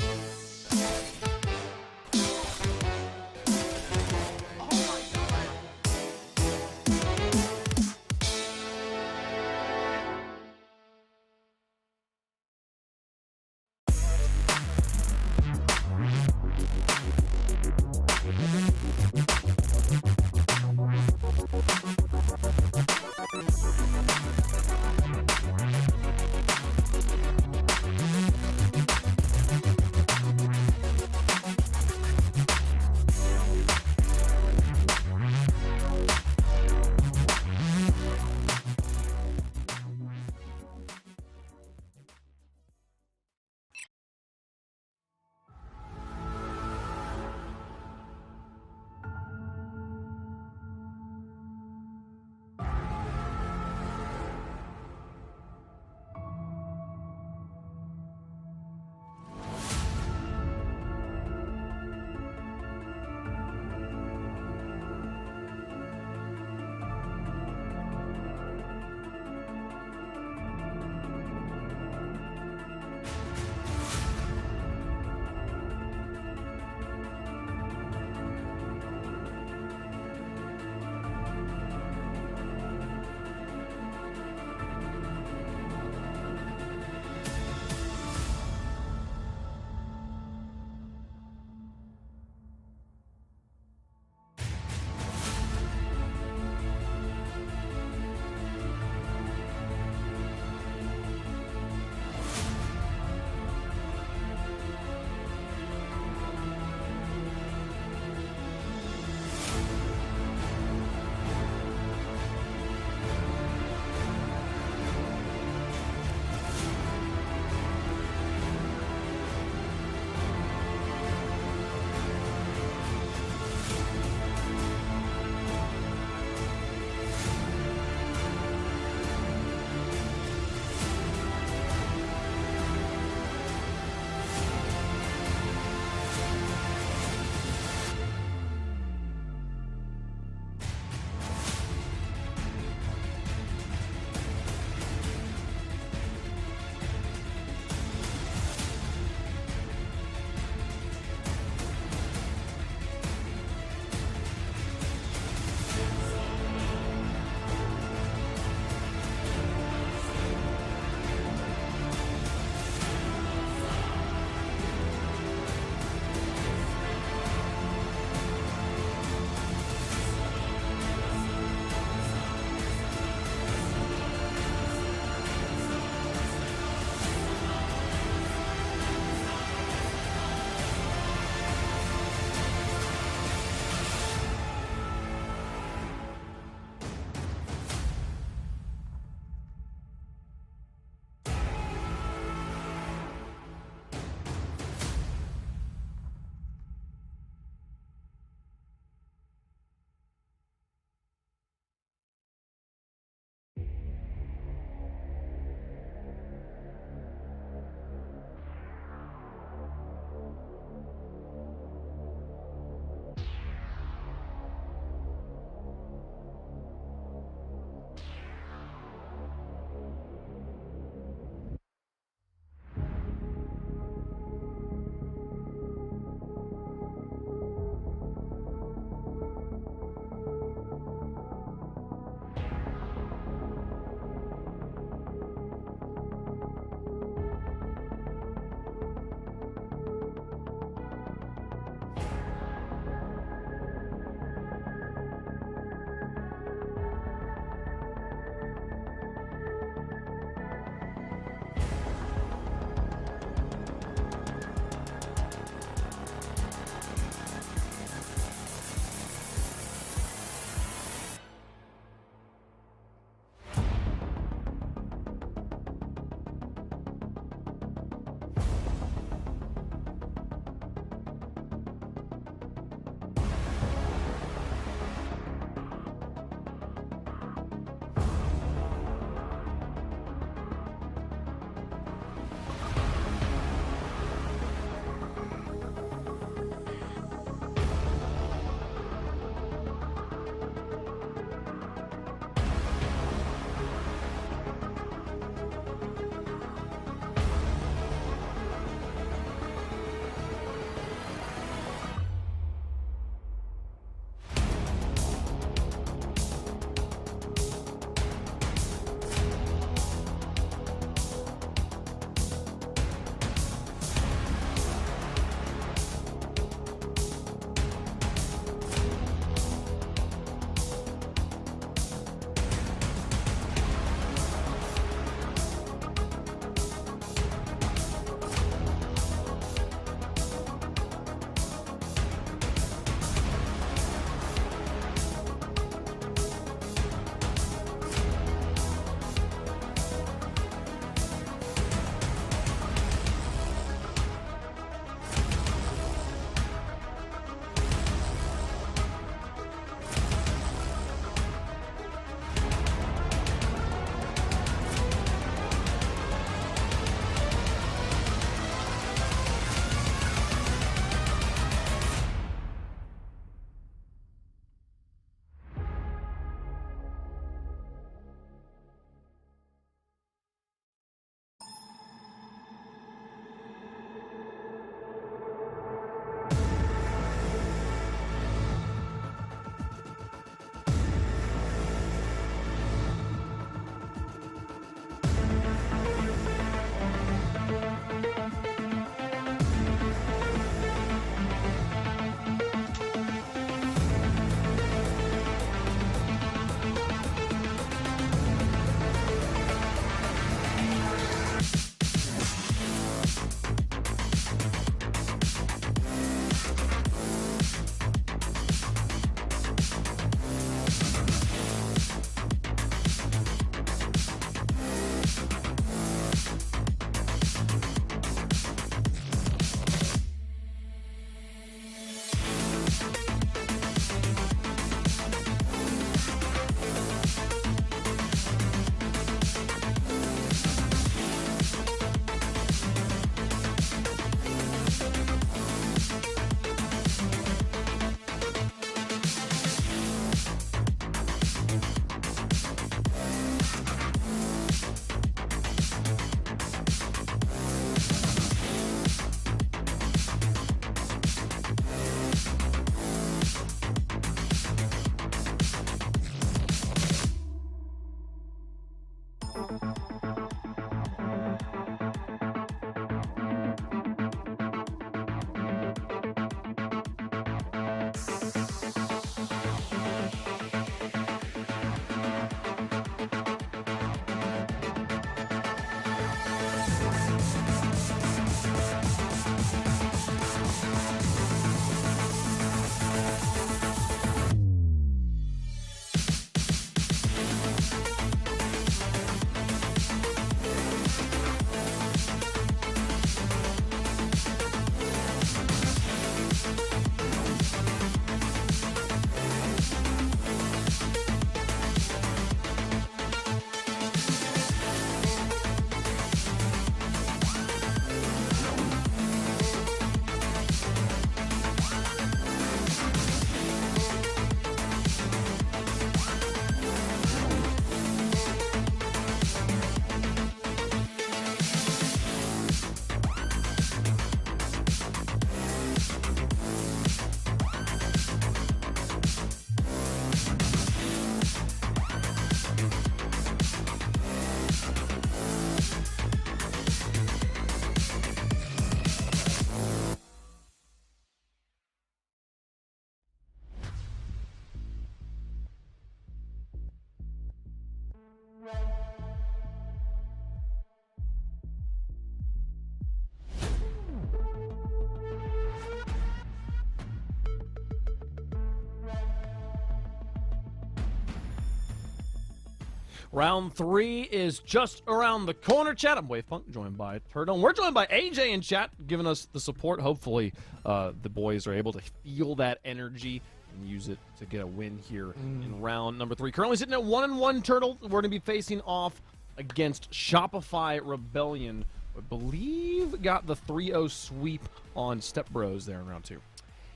Round 3 is just around the corner, chat. I'm Wavepunk, joined by Turtle. We're joined by AJ in chat, giving us the support. Hopefully, the boys are able to feel that energy and use it to get a win here in round number 3. Currently sitting at 1-1, Turtle. We're going to be facing off against Shopify Rebellion. I believe got the 3-0 sweep on Step Bros there in round 2.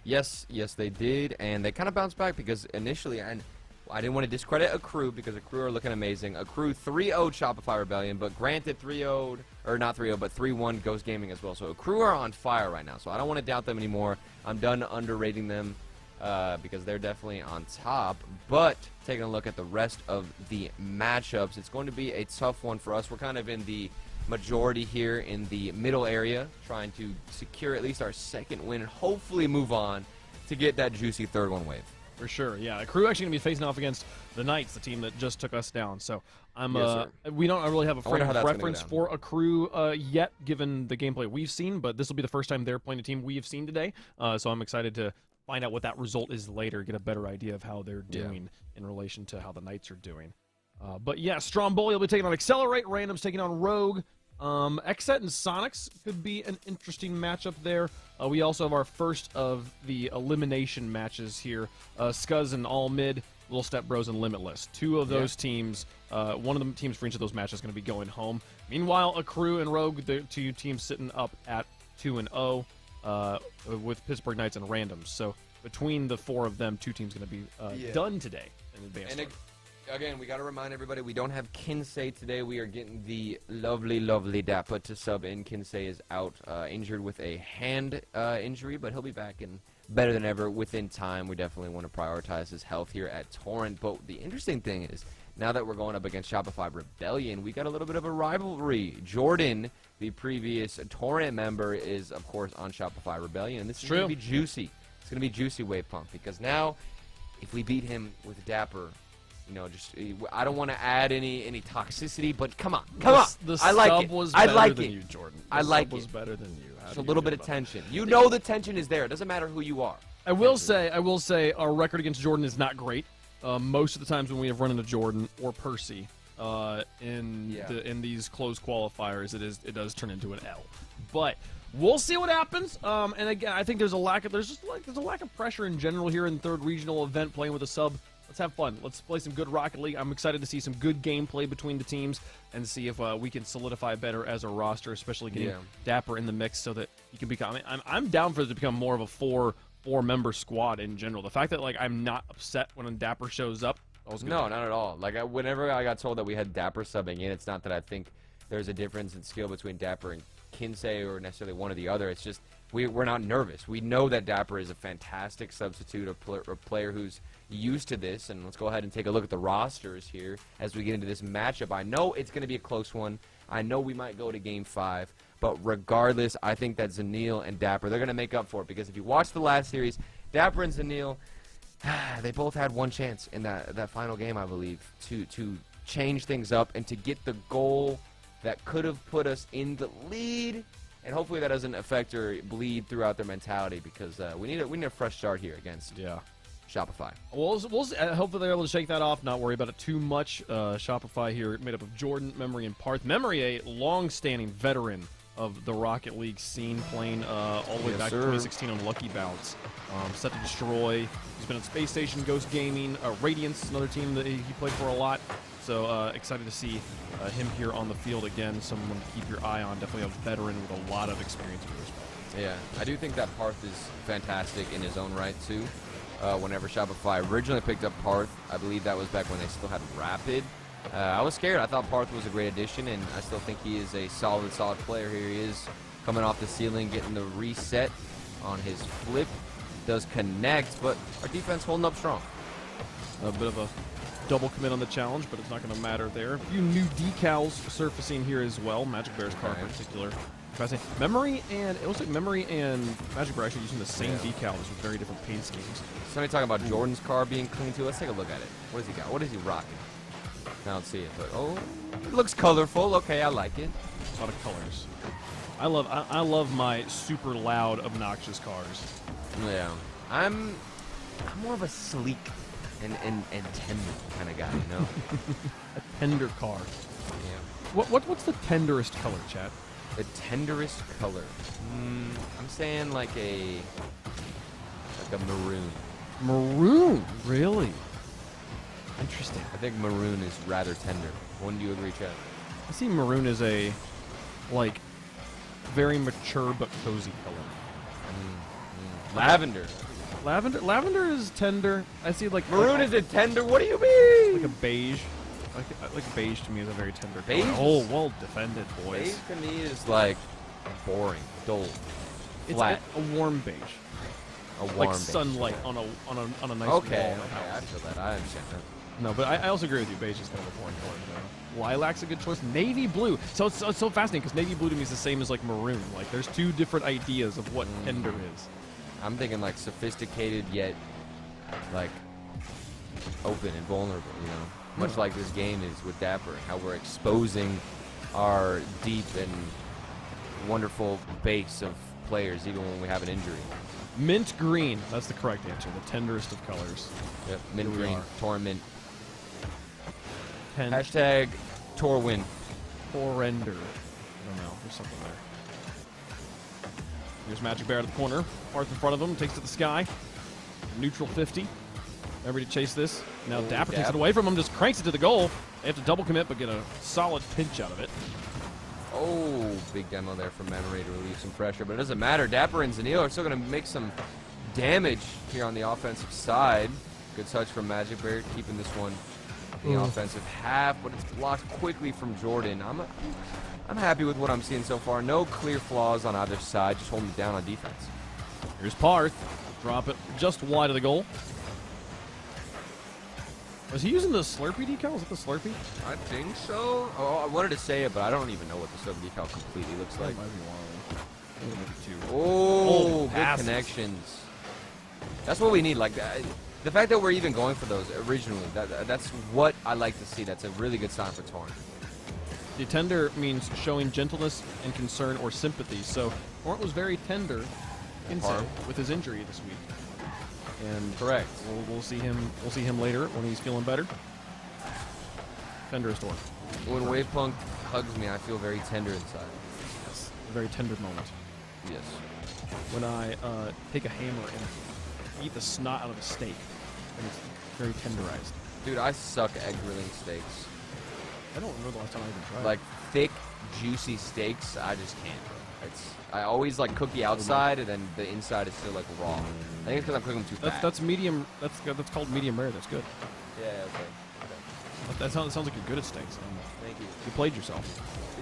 Yes, they did, and they kind of bounced back because initially, and I didn't want to discredit Accru because Accru are looking amazing. Accru 3-0'd Shopify Rebellion, but granted 3-0'd, or not 3-0, but 3-1 Ghost Gaming as well. So Accru are on fire right now, so I don't want to doubt them anymore. I'm done underrating them because they're definitely on top. But taking a look at the rest of the matchups, it's going to be a tough one for us. We're kind of in the majority here in the middle area, trying to secure at least our second win and hopefully move on to get that juicy third one wave. For sure, yeah. Crew actually going to be facing off against the Knights, the team that just took us down. So we don't really have a frame of reference for a Crew yet, given the gameplay we've seen, but this will be the first time they're playing a team we have seen today. So I'm excited to find out what that result is later, get a better idea of how they're doing in relation to how the Knights are doing. But yeah, Stromboli will be taking on Accelerate, Random's taking on Rogue. Xset and Sonics could be an interesting matchup there. We also have our first of the elimination matches here. Scuzz and All Mid, Little Step Bros, and Limitless. Two of those teams, one of the teams for each of those matches is going to be going home. Meanwhile, Accru and Rogue, the two teams sitting up at 2-0 with Pittsburgh Knights and Randoms. So between the four of them, two teams going to be done today in advance. Again, we got to remind everybody we don't have Kinsey today. We are getting the lovely Dapper to sub in. Kinsey is out injured with a hand injury, but he'll be back and better than ever within time. We definitely want to prioritize his health here at Torrent. But the interesting thing is, now that we're going up against Shopify Rebellion, we got a little bit of a rivalry. Jordan, the previous Torrent member, is, of course, on Shopify Rebellion. And this is going to be juicy. It's going to be juicy, Wavepunk, because now if we beat him with Dapper, you know, just I don't want to add any toxicity, but come on. I like it. Was I better like than it. You, Jordan. I like it. Was it. better than you. Just a little bit of tension. You know the tension is there. It doesn't matter who you are. I will say, our record against Jordan is not great. Most of the times when we have run into Jordan or Percy in these close qualifiers, it does turn into an L. But we'll see what happens. And again, I think there's a lack of pressure in general here in the third regional event playing with a sub. Let's have fun. Let's play some good Rocket League. I'm excited to see some good gameplay between the teams and see if we can solidify better as a roster, especially getting Dapper in the mix so that he can become. I'm down for it to become more of a four-member squad in general. The fact that I'm not upset when Dapper shows up. No, not at all. Whenever I got told that we had Dapper subbing in, it's not that I think there's a difference in skill between Dapper and Kinsey or necessarily one or the other. It's just we're not nervous. We know that Dapper is a fantastic substitute, a player who's used to this. And let's go ahead and take a look at the rosters here as we get into this matchup. I know it's going to be a close one. I know we might go to Game 5. But regardless, I think that Zanil and Dapper, they're going to make up for it. Because if you watch the last series, Dapper and Zanil, they both had one chance in that final game, I believe, to change things up and to get the goal that could have put us in the lead. And hopefully that doesn't affect or bleed throughout their mentality, because we need a fresh start here against Shopify. We'll hopefully they're able to shake that off, not worry about it too much. Shopify here made up of Jordan, Memory, and Parth. Memory, a long-standing veteran of the Rocket League scene, playing all the way back to 2016 on Lucky Bounce. Set to Destroy. He's been on Space Station, Ghost Gaming, Radiance, another team that he played for a lot. So excited to see him here on the field again. Someone to keep your eye on. Definitely a veteran with a lot of experience with respect. Yeah, I do think that Parth is fantastic in his own right, too. Whenever Shopify originally picked up Parth, I believe that was back when they still had Rapid. I was scared. I thought Parth was a great addition, and I still think he is a solid player. Here he is, coming off the ceiling, getting the reset on his flip. Does connect, but our defense holding up strong. A bit of a double commit on the challenge, but it's not going to matter there. A few new decals surfacing here as well. Magic Bear's car in particular. Memory and it looks like Memory and Magic Bear actually using the same decals with very different paint schemes. Somebody talking about Jordan's car being clean too. Let's take a look at it. What does he got? What is he rocking? I don't see it, but it looks colorful. Okay, I like it. A lot of colors. I love my super loud, obnoxious cars. Yeah, I'm more of a sleek and tender kind of guy, you know. tender card. Yeah. What's the tenderest color, chat? The tenderest color. I'm saying like a maroon. Maroon, really? Interesting. I think maroon is rather tender. Wouldn't you agree, Chad? I see maroon as a, like, very mature but cozy color. Lavender. Lavender is tender. I see like Maroon is a tender. What do you mean? like a beige. Like beige to me is a very tender color. Beige? Oh, well defended, boys. Beige to me is like boring, dull, It's flat. a warm beige. A warm Like beige. sunlight on a nice Okay, wall. okay, I feel that. I understand that. No, but I also agree with you. Beige is kind of a boring color. Though. Lilac's a good choice. Navy blue. So it's so fascinating because navy blue to me is the same as like maroon. Like there's two different ideas of what tender is. I'm thinking like sophisticated yet like open and vulnerable, you know? Much like this game is with Dapper, how we're exposing our deep and wonderful base of players even when we have an injury. Mint green. That's the correct answer. The tenderest of colors. Yep, mint Here we green, are. Torrent mint. Ten. Hashtag Torwin. Torrender. I don't know. There's something there. Here's Magic Bear to the corner. Parth in front of him. Takes it to the sky. Neutral 50. Ready to chase this. Now Dapper takes it away from him. Just cranks it to the goal. They have to double commit, but get a solid pinch out of it. Oh, big demo there from Memory to relieve some pressure, but it doesn't matter. Dapper and Zanilo are still going to make some damage here on the offensive side. Good touch from Magic Bear, keeping this one in the offensive half, but it's blocked quickly from Jordan. I'm happy with what I'm seeing so far. No clear flaws on either side, just holding it down on defense. Here's Parth. Drop it just wide of the goal. Was he using the Slurpee decal? Is it the Slurpee? I think so. Oh, I wanted to say it, but I don't even know what the sub decal completely looks like. Might be one. Maybe two. Oh, good passes. connections. That's what we need. Like the fact that we're even going for those originally, that's what I like to see. That's a really good sign for Torrent. The tender means showing gentleness and concern or sympathy. So Torrent was very tender with his injury this week. And Correct. We'll see him. We'll see him later when he's feeling better. Tenderest Torrent. When Wavepunk hugs me, I feel very tender inside. Yes. A very tender moment. Yes. When I take a hammer and eat the snot out of a steak, and it's very tenderized. Dude, I suck at grilling steaks. I don't remember the last time I even tried. Like thick, juicy steaks, I just can't. I always like cook the outside and then the inside is still like raw. I think it's because I'm cooking them too fast. that's medium. That's called medium rare. That's good. Yeah, okay. That sounds like you're good at steaks. Thank you. You played yourself.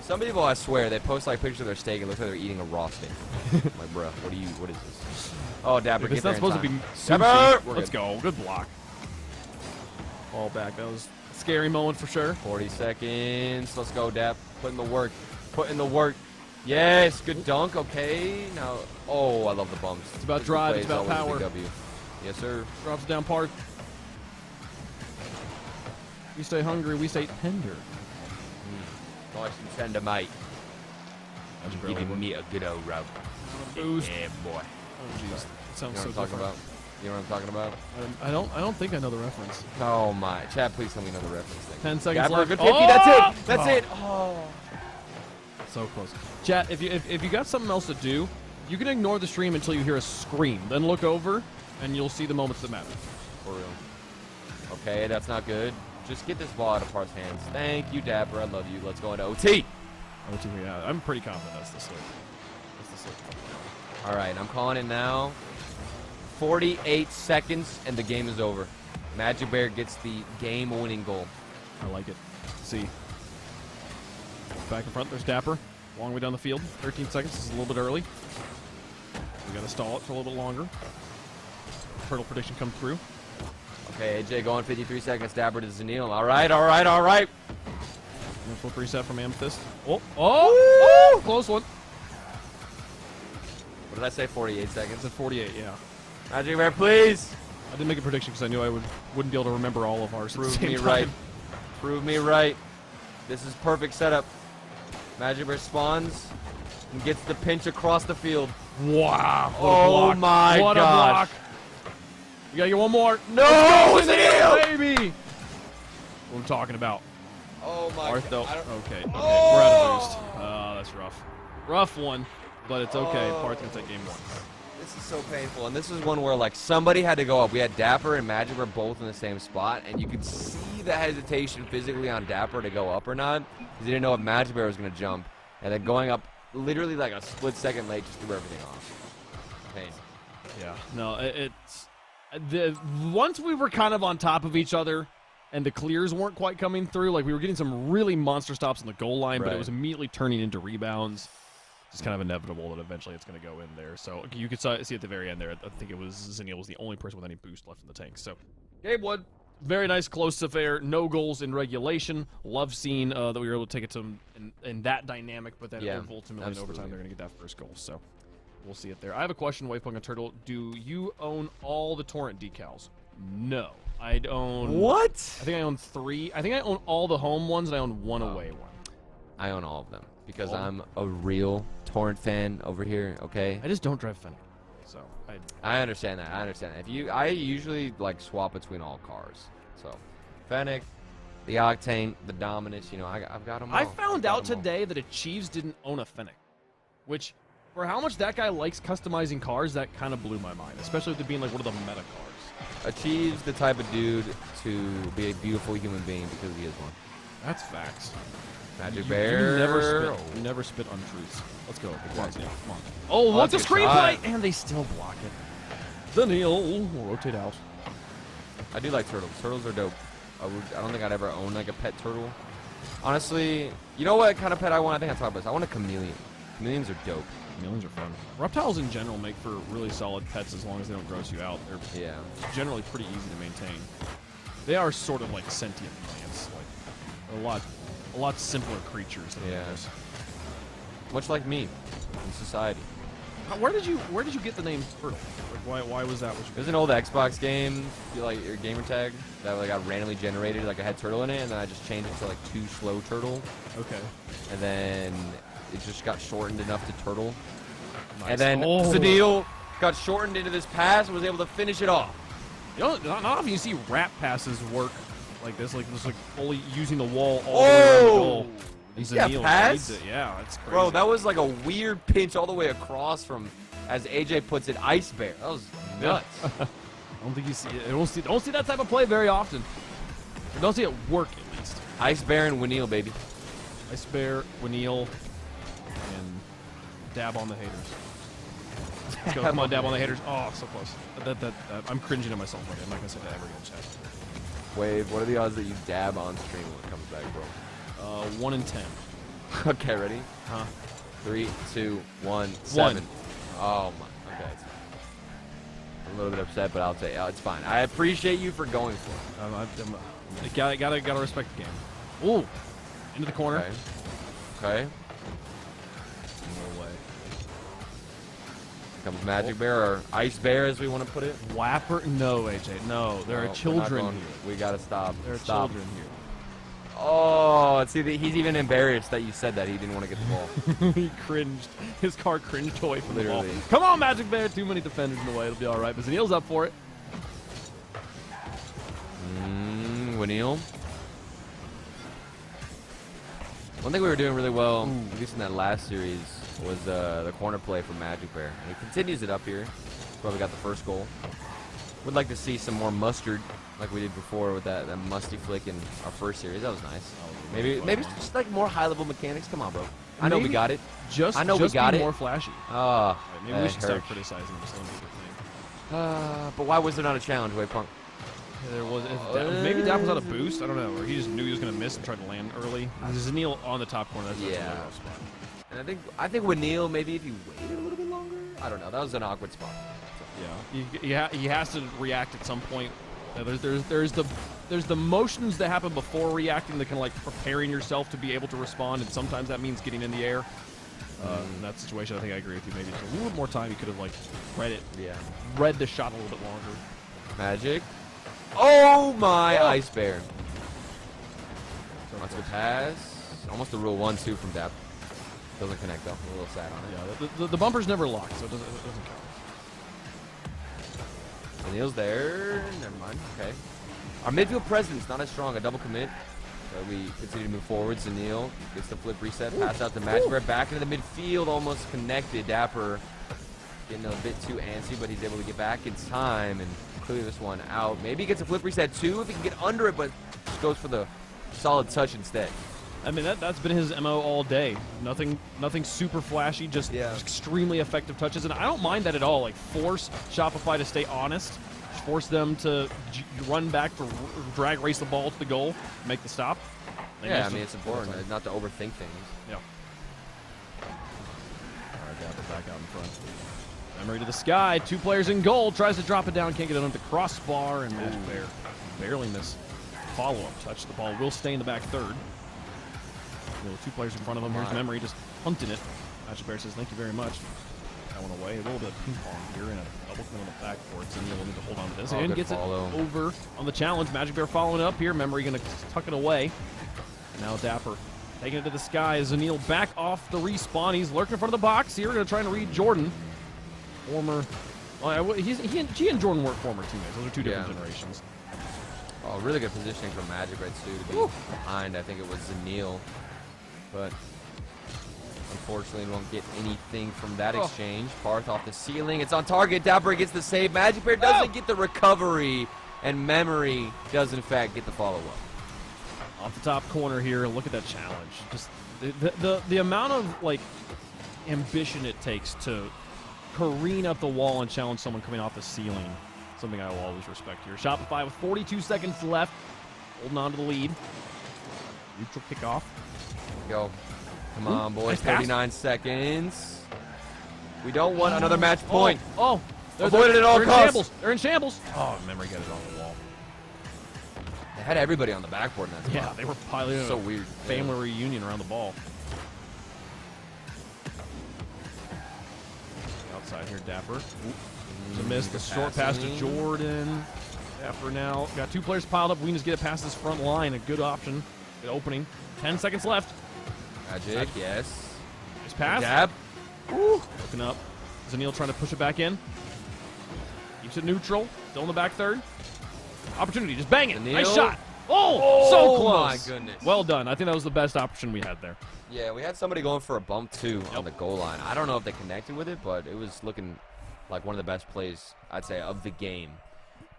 Some people, I swear, they post like pictures of their steak. It looks like they're eating a raw steak. Like, bruh, what is this? Oh, Dapper, If get it's there not in supposed to time. be Dapper! sushi, We're let's good. go. Good block. Ball back. That was a scary moment for sure. 40 seconds. Let's go, Dap. Put in the work. Put in the work. Yes, good dunk. Okay. Now, oh, I love the bumps. It's about Big drive, plays, it's about always a power. big W. Yes, sir. Drops down Parth. We stay hungry. We stay tender. Nice and tender, mate. Magic Giving me a good old rub. Boost. Yeah, boy. Oh jeez. It You sounds know what so I'm talking different. about? You know what I'm talking about? I don't think I know the reference. Oh my. Chad, please tell me another reference. Thank 10 you. seconds Dapper, left. good 50. Oh! That's it. That's it. Oh. So close. Chat, if you got something else to do, you can ignore the stream until you hear a scream. Then look over, and you'll see the moments that matter. For real. Okay, that's not good. Just get this ball out of Parth's hands. Thank you, Dapper. I love you. Let's go into OT. Yeah, I'm pretty confident that's the slip. That's the slip. All right, I'm calling it now. 48 seconds, and the game is over. Magic Bear gets the game-winning goal. I like it. See. Back in front, there's Dapper. Long way down the field. 13 seconds. This is a little bit early. We got to stall it for a little bit longer. Turtle prediction come through. Okay, AJ going 53 seconds. Dapper to Zanil. All right, all right, all right. And flip reset from Amethyst. Oh, close one. What did I say? 48 seconds. It's at 48, yeah. Magic Bear, please. I didn't make a prediction because I knew I wouldn't be able to remember all of ours at the Prove same me time. right. Prove me right. This is perfect setup. Magic Bear spawns and gets the pinch across the field. Wow. What a Oh block. my What gosh. a block. You gotta get one more. No, Let's go, Zanil! baby. What I'm talking about. Oh my Arth, though. god. Okay, we're out of boost. That's rough. Rough one, but it's okay. Parth's gonna take game 1. This is so painful, and this is one where like somebody had to go up. We had Dapper and Magic were both in the same spot, and you could see the hesitation physically on Dapper to go up or not. He didn't know if Magic Bear was gonna jump, and then going up literally like a split second late just threw everything off. Pain. Yeah. No, it's once we were kind of on top of each other, and the clears weren't quite coming through. Like we were getting some really monster stops on the goal line, but it was immediately turning into rebounds. It's kind of inevitable that eventually it's going to go in there. So you could see at the very end there, I think it was Zenil was the only person with any boost left in the tank. So game 1, very nice, close affair. No goals in regulation. Love seeing that we were able to take it to them in that dynamic, but then ultimately in overtime they're going to get that first goal. So we'll see it there. I have a question, Wavepunk and Turtle. Do you own all the Torrent decals? No. I own... What? I think I own 3. I think I own all the home ones, and I own 1 away one. I own all of them because I'm a real Torrent fan over here, okay? I just don't drive Fennec. So I understand that. I understand that. I usually like swap between all cars. So Fennec, the Octane, the Dominus, you know, I've got them all. I found out today that Achieves didn't own a Fennec, which for how much that guy likes customizing cars, that kind of blew my mind, especially with it being like one of the meta cars. Achieves the type of dude to be a beautiful human being because he is one. That's facts. Magic Bear. You never spit untruths. Let's go. Come on. Oh, what's a screenplay? And they still block it. Zenil will rotate out. I do like turtles. Turtles are dope. I don't think I'd ever own like a pet turtle. Honestly, you know what kind of pet I want? I think I talked about this. I want a chameleon. Chameleons are dope. Chameleons are fun. Reptiles in general make for really solid pets as long as they don't gross you out. They're generally pretty easy to maintain. They are sort of like sentient plants. Like a lot simpler creatures than those. Much like me in society. Where did you get the name Turtle? Like why was that? There's an old Xbox game, like your gamer tag, that like got randomly generated. Like I had turtle in it, and then I just changed it to like Too Slow Turtle. Okay. And then it just got shortened enough to Turtle. Nice. And then Zenil got shortened into this pass and was able to finish it off. You know, not often you see wrap passes work like this, like just like fully using the wall all the way around the goal. Zenil pass? It. Yeah, it's crazy. Bro, that was like a weird pinch all the way across from, as AJ puts it, Ice Bear. That was nuts. I don't think you see it. Don't see that type of play very often. Or don't see it work at least. Ice Bear and Winneal, baby. Ice Bear, Winneal, and dab on the haters. Let's go. Come on, dab on the haters. Oh, so close. I'm cringing at myself right now. I'm not gonna say that ever again, chat. Wave, what are the odds that you dab on stream when it comes back, bro? 1 in 10. Okay, ready? 3, 2, 1, 7. Oh my. Okay. I'm a little bit upset, but I'll take it. It's fine. I appreciate you for going for it. Gotta respect the game. Ooh, into the corner. Okay. No way. Comes Magic Bear or Ice Bear, as we want to put it. Whapper? No, AJ. No, there are children here. We gotta stop. There are children here. Oh, see, he's even embarrassed that you said that. He didn't want to get the ball. He cringed. His car cringed away from the ball. Come on, Magic Bear. Too many defenders in the way. It'll be all right. But Zenil's up for it. Winneal. One thing we were doing really well, at least in that last series, was the corner play from Magic Bear. And he continues it up here. That's why we got the first goal. Would like to see some more mustard, like we did before with that musty flick in our first series. That was nice. Maybe just like more high-level mechanics. Come on, bro. I know we got it. I know we got it. More flashy. Maybe we should start criticizing criticizing this thing. But why was there not a challenge, Wavepunk? There was maybe Dap was out of boost. I don't know, or he just knew he was going to miss and tried to land early. Zenil on the top corner. That's a really rough spot. And I think with Neil, maybe if he waited a little bit longer, I don't know. That was an awkward spot. Yeah, he has to react at some point. There's the motions that happen before reacting, that kind of like preparing yourself to be able to respond, and sometimes that means getting in the air. In that situation, I think I agree with you. Maybe a little more time, you could have like read it. Yeah. Read the shot a little bit longer. Magic. Oh my Ice Bear. That's a pass. Almost a rule 1-2 from Dap. Doesn't connect though. I'm a little sad on it. Yeah, the bumper's never locked, so it doesn't count. Neil's there. Never mind. Okay. Our midfield presence not as strong. A double commit. But we continue to move forward. Zanil gets the flip reset, pass out to Magic Bear, back into the midfield, almost connected. Dapper getting a bit too antsy, but he's able to get back in time and clear this one out. Maybe he gets a flip reset too if he can get under it, but just goes for the solid touch instead. I mean, that's been his MO all day. Nothing super flashy, just extremely effective touches. And I don't mind that at all. Like, force Shopify to stay honest. Force them to run back, to drag race the ball to the goal, make the stop. Yeah, I mean, it's important not to overthink things. Yeah. All right, Dapper back out in front. Memory to the sky. 2 players in goal. Tries to drop it down. Can't get it under the crossbar. And Magic Bear barely miss follow-up touch. The ball will stay in the back third. 2 players in front of him. Here's Memory just punting it. Magic Bear says, thank you very much. That one away. A little bit of ping pong here and a double kill on the backboard. So Neil will need to hold on to this. And gets it over on the challenge. Magic Bear following up here. Memory going to tuck it away. Now Dapper taking it to the sky. Zanil back off the respawn. He's lurking in front of the box here. Going to try and read Jordan. Former. Well, he and Jordan weren't former teammates. Those are 2 different generations. Oh, really good positioning from Magic right too to be behind. I think it was Zanil. But unfortunately, we won't get anything from that exchange. Parth off the ceiling. It's on target. Dapper gets the save. Magic Bear doesn't get the recovery. And Memory does, in fact, get the follow-up. Off the top corner here, look at that challenge. Just the amount of, like, ambition it takes to careen up the wall and challenge someone coming off the ceiling. Something I will always respect here. Shopify with 42 seconds left. Holding on to the lead. Neutral kickoff. Go. Come on, boys. 39 seconds. We don't want another match point. Avoid it at all costs. They're in shambles. Oh, Memory got it on the wall. They had everybody on the backboard in that spot. Yeah, they were piling so weird. Family reunion around the ball. Outside here, Dapper. To miss the short pass to Jordan. Dapper now got 2 players piled up. We need to get it past this front line. A good option. Good opening. 10 seconds left. Magic, yes. Nice pass. Jab. Looking up. Zanil trying to push it back in. Keeps it neutral. Still in the back third. Opportunity. Just bang it. Zanil. Nice shot. Oh, so close. My goodness. Well done. I think that was the best option we had there. Yeah, we had somebody going for a bump, too, on the goal line. I don't know if they connected with it, but it was looking like one of the best plays, I'd say, of the game.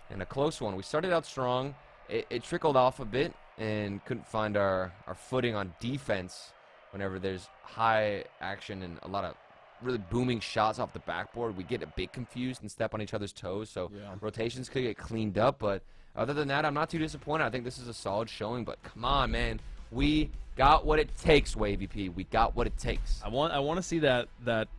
And a close one. We started out strong. It trickled off a bit and couldn't find our footing on defense whenever there's high action and a lot of really booming shots off the backboard. We get a bit confused and step on each other's toes, so rotations could get cleaned up. But other than that, I'm not too disappointed. I think this is a solid showing, but come on, man. We got what it takes, WavyP. We got what it takes. I want to see that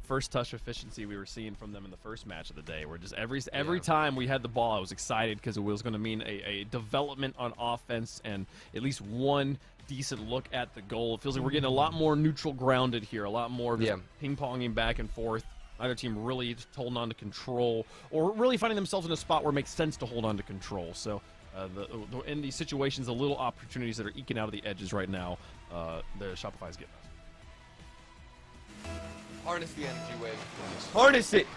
first touch efficiency we were seeing from them in the first match of the day, where just every time we had the ball, I was excited because it was going to mean a development on offense and at least one decent look at the goal. It feels like we're getting a lot more neutral grounded here, a lot more just ping-ponging back and forth. Either team really just holding on to control or really finding themselves in a spot where it makes sense to hold on to control. So in these situations, the little opportunities that are eking out of the edges right now, the Shopify's getting us. Harness the energy, Wave. Harness it.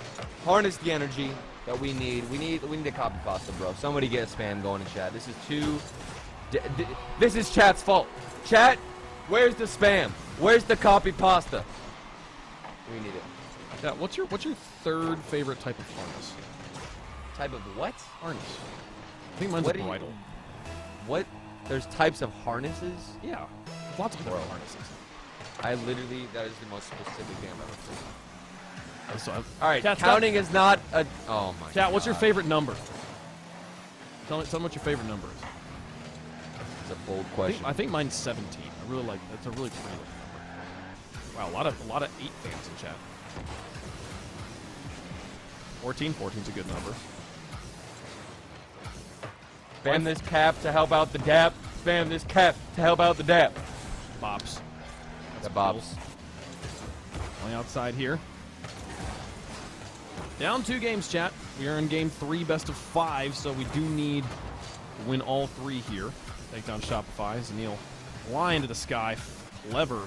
Harness the energy that we need. We need a copy pasta, bro. Somebody get a spam going in chat. This is this is chat's fault. Chat, where's the spam? Where's the copy pasta? We need it. Yeah, what's your third favorite type of harness? Type of what? Harness. I think mine's a bridle. What? There's types of harnesses? Yeah. There's lots of different harnesses. I literally, that is the most specific thing I've ever seen. So all right, counting is not a... Oh, my God. Chat, what's your favorite number? Tell me what your favorite number is. It's a bold question. I think mine's 17. I really like that's a really pretty number. Wow, a lot of 8 fans in chat. 14. 14's a good number. Spam this cap to help out the dap. Spam this cap to help out the dap. Bops. The Bobs. Playing outside here. Down 2 games, chat. We are in game 3, best of 5, so we do need to win all 3 here. Take down Shopify. Zanil flying to the sky. Clever,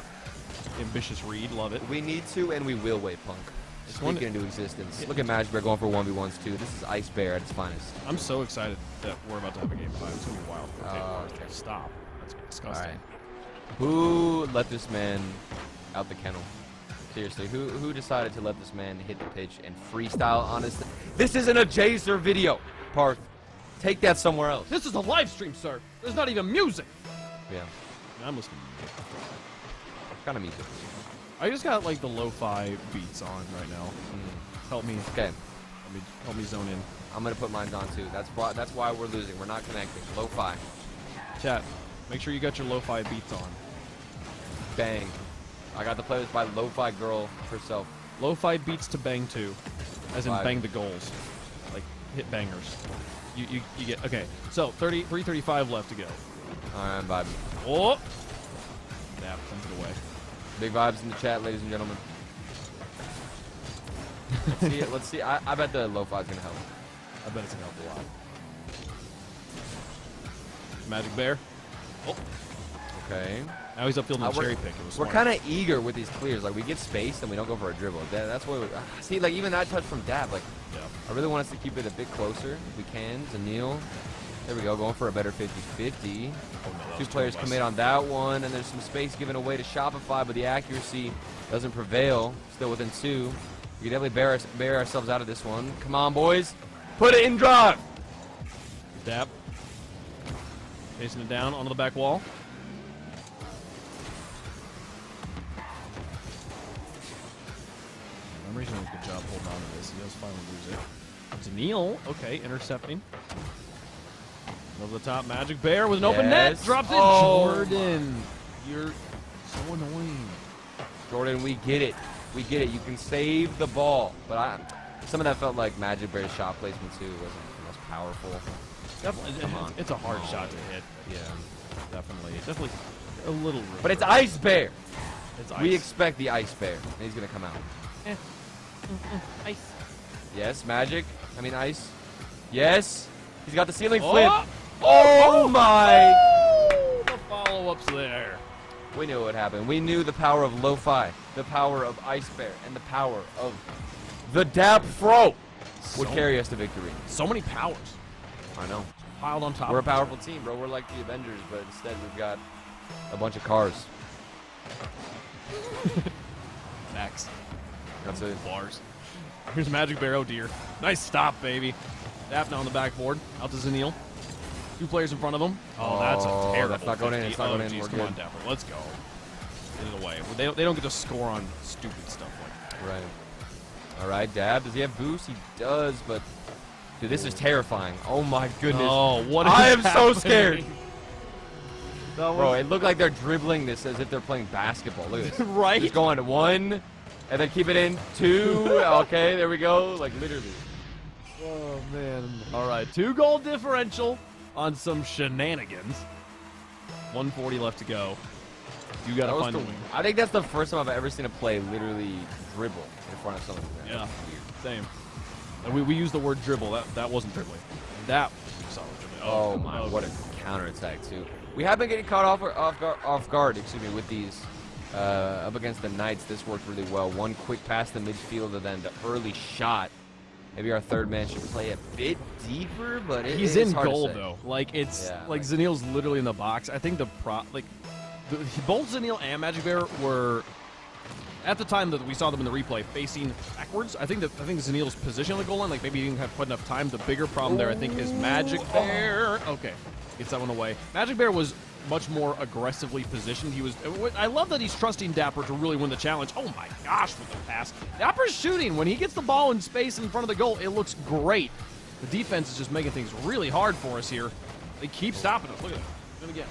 ambitious read. Love it. We need to, and we will, Wave Punk. Speaking into existence. Look at Magic Bear going for 1v1s, too. This is Ice Bear at its finest. I'm so excited that we're about to have a game 5. It's going to be wild. Okay, okay. stop. That's All disgusting. right. Who let this man out the kennel? Seriously, who decided to let this man hit the pitch and freestyle on his... This isn't a Jazer video, Parth. Take that somewhere else. This is a live stream, sir. There's not even music. Yeah, I'm listening. kind of music. I just got like the lo-fi beats on right now. Help me. Okay, Help me zone in. I'm gonna put mine on too. That's why we're losing. We're not connecting. Lo-fi. Chat. Make sure you got your lo-fi beats on. Bang. I got the playlist by Lo-Fi Girl herself. Lo-fi beats to bang to, as in Five. bang the goals, like hit bangers. You get okay. So 3:35 left to go. Alright, vibe. Oh, that sends it away. Big vibes in the chat, ladies and gentlemen. Let's see. I bet the Lo-Fi's gonna help. I bet it's gonna help a lot. Magic Bear. Oh, Okay. now he's upfield in the we're- cherry pick. It was We're smart. kind of eager with these clears. Like, we get space and we don't go for a dribble. That's what we... see, like, even that touch from Dab, like, Yeah. I really want us to keep it a bit closer if we can. Zanil. There we go, going for a better 50-50. Oh, no, that Two was players too commit on that one, and there's some space given away to Shopify, but the accuracy doesn't prevail. Still within two. We can definitely bear ourselves out of this one. Come on, boys. Put it in drive. Dap. Chasing it down onto the back wall. Memory's doing a good job holding on to this. He does finally lose it. It's Neil. Okay, intercepting. Over the top, Magic Bear with an open net. Yes. Drops it. Oh, Jordan, you're so annoying. Jordan, we get it. We get it. You can save the ball. But some of that felt like Magic Bear's shot placement, too. Wasn't the most powerful. Definitely, Come on. it's a hard shot to hit. Yeah. Definitely a little. But it's Ice Bear. It's ice. We expect the Ice Bear. And he's going to come out. Ice. Yes, Magic. I mean, Ice. Yes. He's got the ceiling Oh! flip. Oh, my. The follow-ups there. We knew what happened. We knew the power of Lo-Fi, the power of Ice Bear, and the power of the Dap Fro would carry us to victory. So many powers I know. piled on top. We're a of each other. powerful team, bro. We're like the Avengers, but instead we've got a bunch of cars. Facts. That's it. Bars. Here's Magic Bear. Oh dear. Nice stop, baby. Daphne on the backboard. Out to Zanil. Two players in front of him. Oh, that's Oh, a terrible. that's not going in. 50. It's not going in. Geez, We're come good. on, Daphne. Let's go. Get it away. They don't get to score on stupid stuff like that. Right. All right, Dab. Does he have boost? He does, but dude, this is terrifying. Oh my goodness. Oh, what is I am so happening? scared. That was- Bro, it looked like they're dribbling this as if they're playing basketball. Look at this. Right? Just going to one, and then keep it in two. Okay, there we go. Like literally. Oh man. All right, 2-goal differential on some shenanigans. 140 left to go. You got That to was find the- a wing. I think that's the first time I've ever seen a play literally dribble in front of someone. Yeah, same. And we use the word dribble. That wasn't dribbling. That was solid dribbling. Oh my! okay. What a counterattack too. We have been getting caught off guard. Excuse me, with these up against the Knights. This worked really well. One quick pass to midfield and then the early shot. Maybe our third man should play a bit deeper, but He's it's in hard to goal say. though. Like it's Yeah, like like- Zanil's literally in the box. I think both Zanil and Magic Bear were at the time that we saw them in the replay facing backwards. I think Zanil's position on the goal line, like maybe he didn't have quite enough time. The bigger problem there, I think, is Magic Bear. Okay, gets that one away. Magic Bear was much more aggressively positioned. I love that he's trusting Dapper to really win the challenge. Oh my gosh, with the pass. Dapper's shooting. When he gets the ball in space in front of the goal, it looks great. The defense is just making things really hard for us here. They keep stopping us. Look at that. Do it again.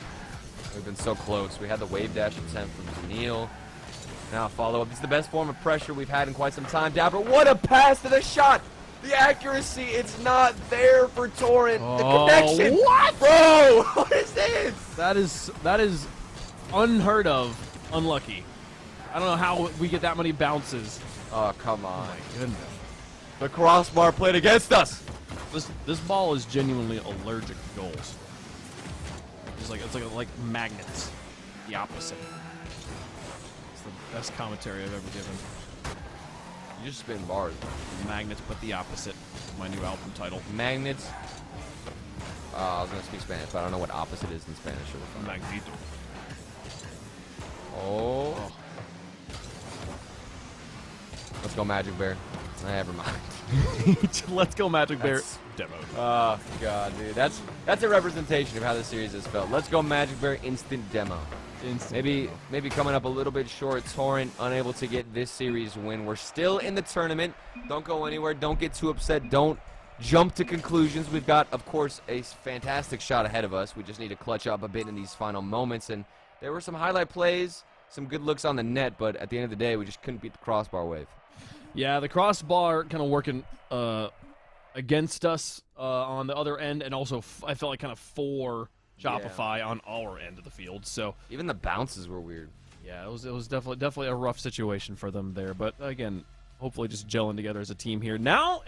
We've been so close. We had the wave dash attempt from Zanil. Now follow up. This is the best form of pressure we've had in quite some time. Dapper, what a pass to the shot! The accuracy, it's not there for Torrent. The Oh, connection. what? Bro, what is this? That is unheard of. Unlucky. I don't know how we get that many bounces. Oh, come on. My goodness. The crossbar played against us. This ball is genuinely allergic to goals. It's like magnets. The opposite. It's the best commentary I've ever given. You just spin bars. Magnets, but the opposite. My new album title. Magnets, I was going to speak Spanish, but I don't know what opposite is in Spanish. Magneto. Oh. Let's go Magic Bear. Never mind. Let's go Magic Bear. That's- Demo. Oh, God, dude. That's a representation of how the series has felt. Let's go Magic Bear instant demo. Maybe coming up a little bit short. Torrent unable to get this series win. We're still in the tournament. Don't go anywhere. Don't get too upset. Don't jump to conclusions. We've got, of course, a fantastic shot ahead of us. We just need to clutch up a bit in these final moments. And there were some highlight plays, some good looks on the net, but at the end of the day, we just couldn't beat the crossbar wave. Yeah, the crossbar kind of working against us on the other end, and also I felt like kind of for Shopify on our end of the field. So even the bounces were weird. Yeah, it was definitely a rough situation for them there. But again, hopefully just gelling together as a team here. Now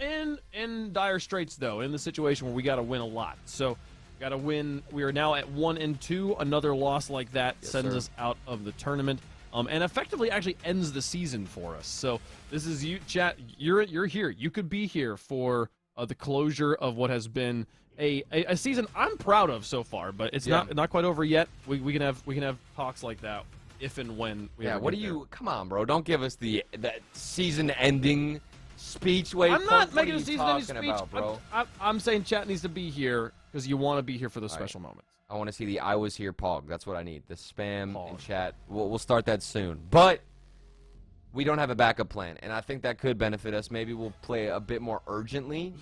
in dire straits though, in the situation where we got to win a lot. So got to win. We are now at 1-2. Another loss like that sends us out of the tournament. And effectively actually ends the season for us. So this is you, chat. You're here. You could be here for the closure of what has been a season I'm proud of so far, but it's not quite over yet. We can have talks like that if and when we what do you come on, bro, don't give us that season ending speech. Wait, I'm not making a season ending speech about, bro. I'm saying chat needs to be here because you want to be here for those special moments. I want to see the I was here pog. That's what I need. The spam in chat. We'll start that soon. But we don't have a backup plan, and I think that could benefit us. Maybe we'll play a bit more urgently.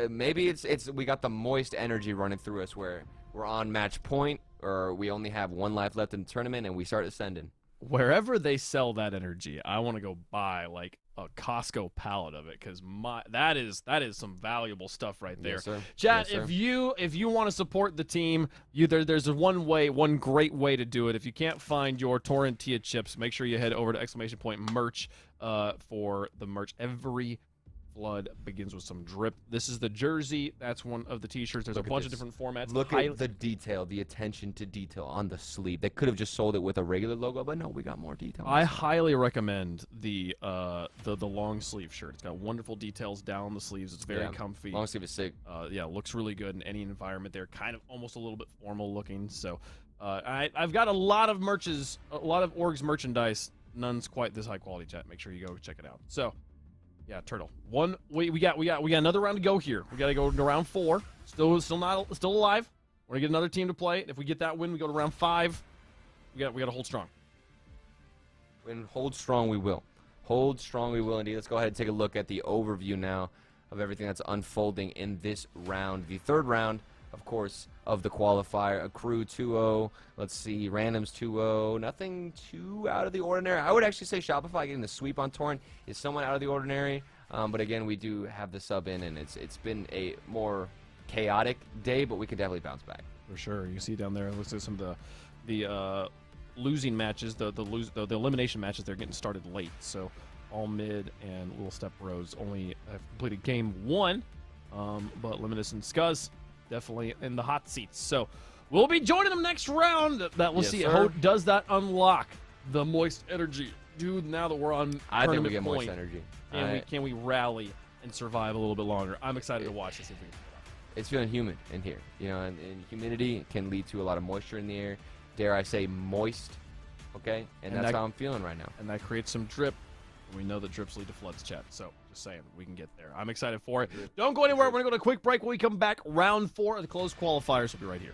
Maybe it's we got the moist energy running through us where we're on match point, or we only have one life left in the tournament, and we start ascending. Wherever they sell that energy, I want to go buy like a Costco pallet of it because that is some valuable stuff right there. Yes, sir. Chat, Yes, sir. if you want to support the team, there's one great way to do it. If you can't find your Torrentia chips, make sure you head over to !merch for the merch. Every flood begins with some drip. This is the jersey. That's one of the t-shirts. There's a bunch of different formats. Look at the detail, the attention to detail on the sleeve. They could have just sold it with a regular logo, but no, we got more detail. I highly recommend the long sleeve shirt. It's got wonderful details down the sleeves. It's very comfy. Long sleeve is sick. Yeah, looks really good in any environment. They're kind of almost a little bit formal looking. So I've got a lot of orgs merchandise. None's quite this high quality, chat. Make sure you go check it out. So. Yeah, Turtle. We got another round to go here. We got to go to round 4. Still alive. We're gonna get another team to play. If we get that win, we go to round 5. We got to hold strong. And hold strong, we will. Hold strong, we will indeed. Let's go ahead and take a look at the overview now of everything that's unfolding in this round. The third round, of course, of the qualifier. Accrue 2-0. Let's see, randoms 2-0. Nothing too out of the ordinary. I would actually say Shopify getting the sweep on Torrent is somewhat out of the ordinary. But again, we do have the sub in, and it's been a more chaotic day, but we can definitely bounce back. For sure. You see down there, it looks like some of the losing matches, the elimination matches, they're getting started late. So all mid and Little Step Bros only have completed game 1. But Limitless and Scuzz definitely in the hot seats. So we'll be joining them next round. We'll see how does that unlock the moist energy. Dude, now that we're on I think we tournament get point, moist energy. Can we rally and survive a little bit longer? I'm excited to watch this. It's feeling humid in here, you know, and humidity can lead to a lot of moisture in the air. Dare I say moist, okay? And that's how I'm feeling right now. And that creates some drip. We know that drips lead to floods, chat. So just saying, we can get there. I'm excited for it. Don't go anywhere. We're going to go to a quick break. When we come back, round 4 of the closed qualifiers will be right here.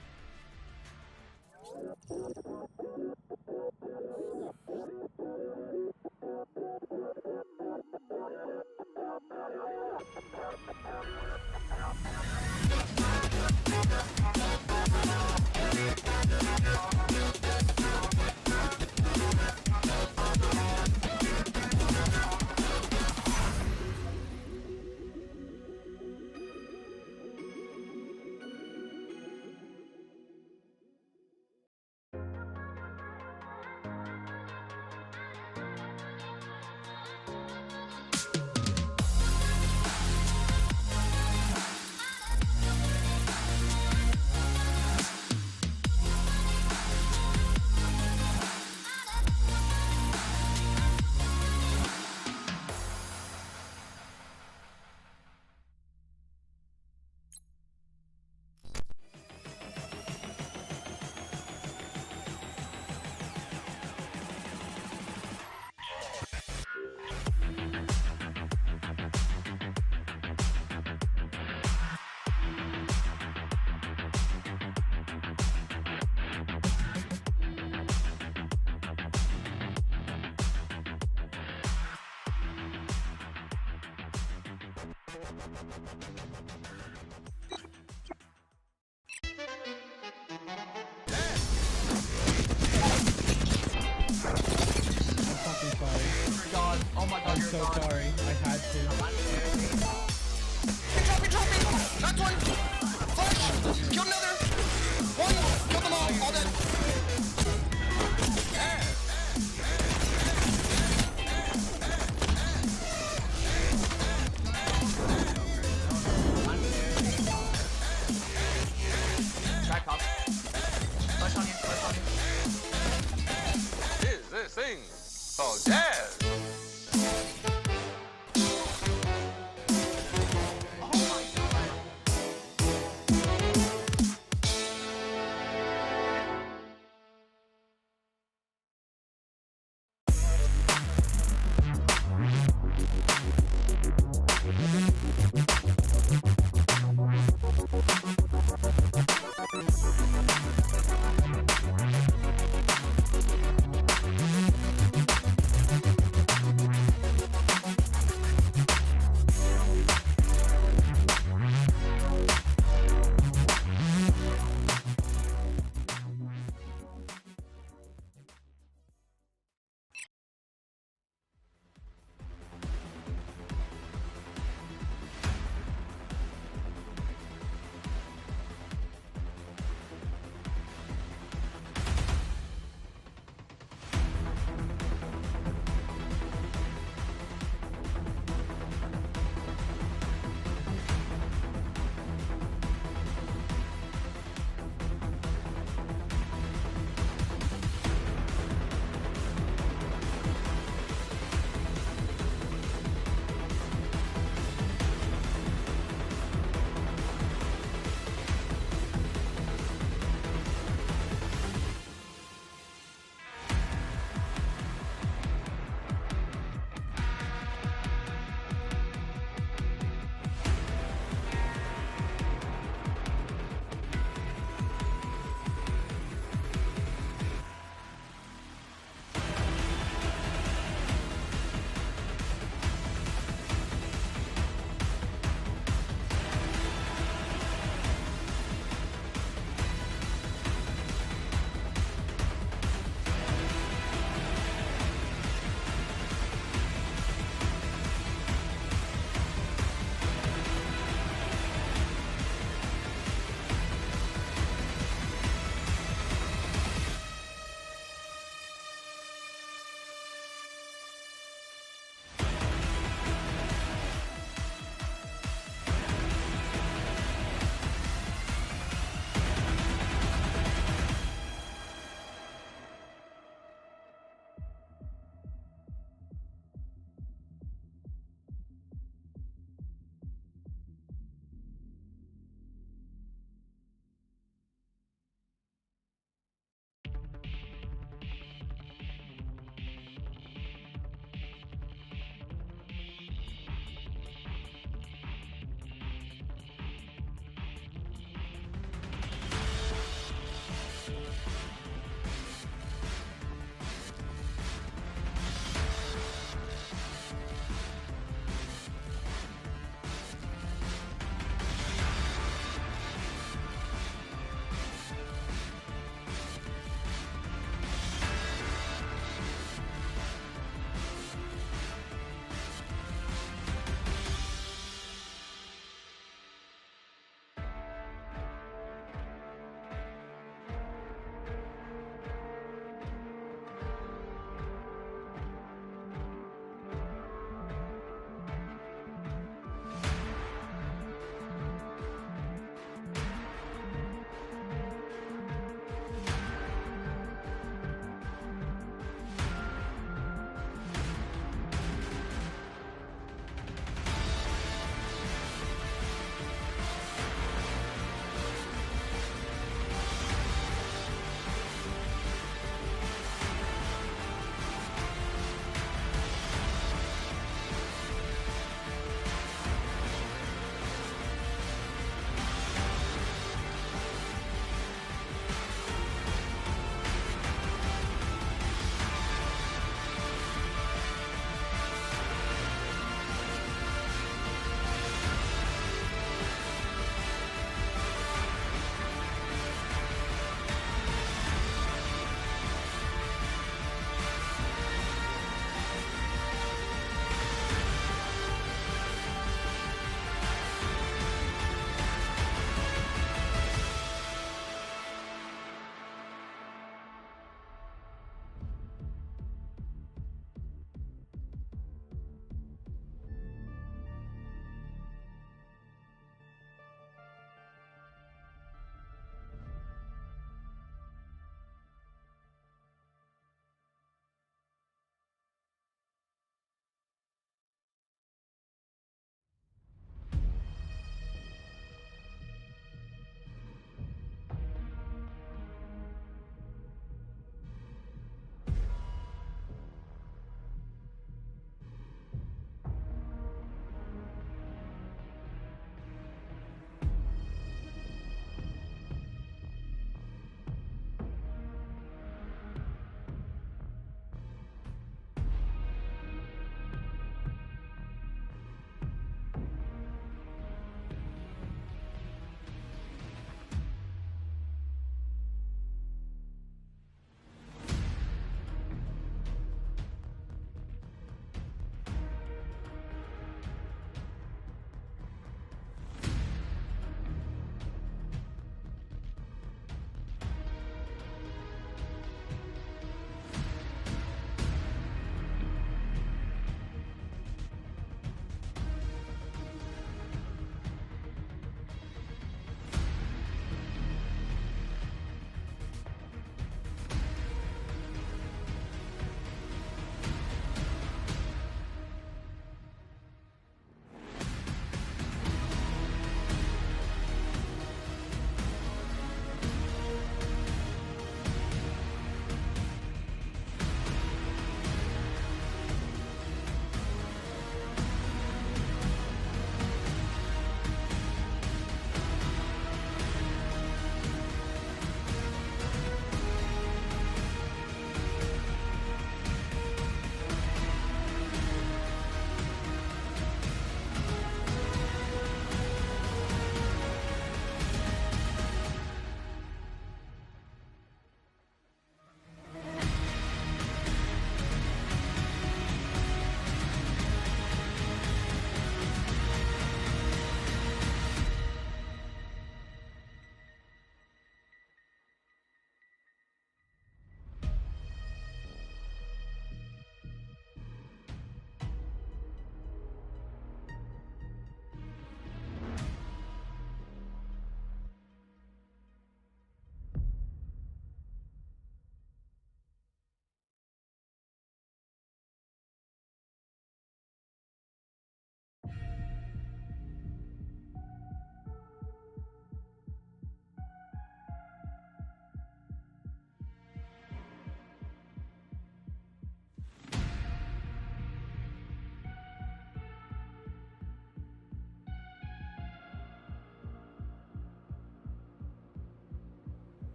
fucking sorry. God. Oh my God, I'm you're so gone. sorry. I had to. Drop me! That's one! Flash! Kill another! One! Kill them all dead! Back up. Flash on you, flash on you. Is this thing called jazz?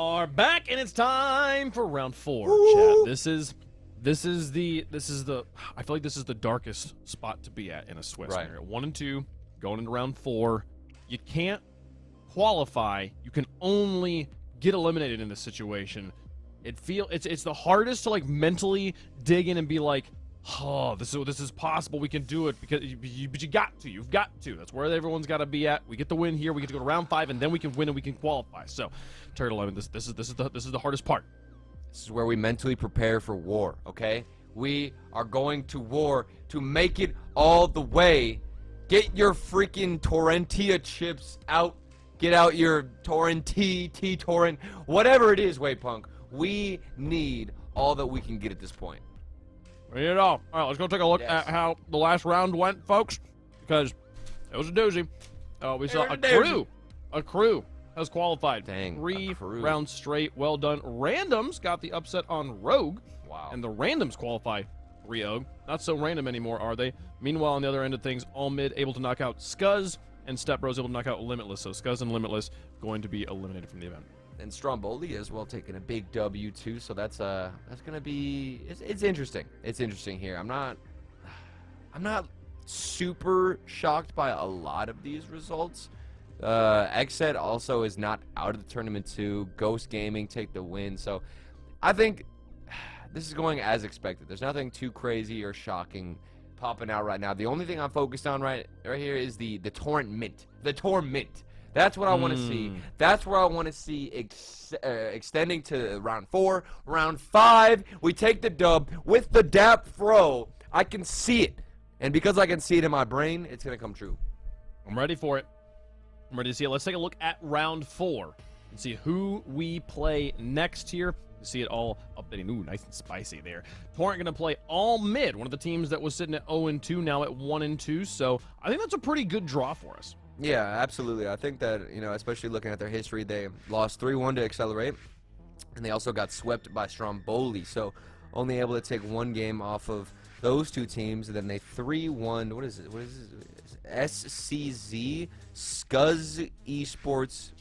are back, and it's time for round 4. Chat. This is the I feel like this is the darkest spot to be at in a Swiss. Right. 1 and 2, going into round 4. You can't qualify. You can only get eliminated in this situation. It's the hardest to like mentally dig in and be like, oh, this is possible. We can do it but you've got to. That's where everyone's got to be at. We get the win here. We get to go to round 5, and then we can win and we can qualify. So, Turtle, I mean, this is the hardest part. This is where we mentally prepare for war. Okay, we are going to war to make it all the way. Get your freaking Torrentia chips out. Get out your Torrent Torrent, whatever it is, Waypunk. We need all that we can get at this point. We need it all. All right, let's go take a look at how the last round went, folks, because it was a doozy. We saw a crew has qualified. Dang, 3 a crew. rounds straight. Well done. Randoms got the upset on Rogue. Wow. And the Randoms qualify 3-0. Not so random anymore, are they? Meanwhile, on the other end of things, All Mid able to knock out Scuzz, and Step Bros able to knock out Limitless. So Scuzz and Limitless going to be eliminated from the event. And Stromboli as well taking a big W too, so that's gonna be it's interesting. It's interesting here. I'm not super shocked by a lot of these results. Xset also is not out of the tournament too. Ghost Gaming take the win, so I think this is going as expected. There's nothing too crazy or shocking popping out right now. The only thing I'm focused on right here is the Torrent Mint. The Torrent Mint. That's what I want to see. That's where I want to see extending to round 4, round 5. We take the dub with the DAP Fro. I can see it. And because I can see it in my brain, it's going to come true. I'm ready for it. I'm ready to see it. Let's take a look at round 4 and see who we play next here. You see it all updating. Ooh, nice and spicy there. Torrent going to play All Mid, one of the teams that was sitting at 0-2, now at 1-2. So I think that's a pretty good draw for us. Yeah, absolutely. I think that, especially looking at their history, they lost 3-1 to Accelerate, and they also got swept by Stromboli, so only able to take 1 game off of those 2 teams, and then they 3-1, what is it? SCZ, Scuzz Esports.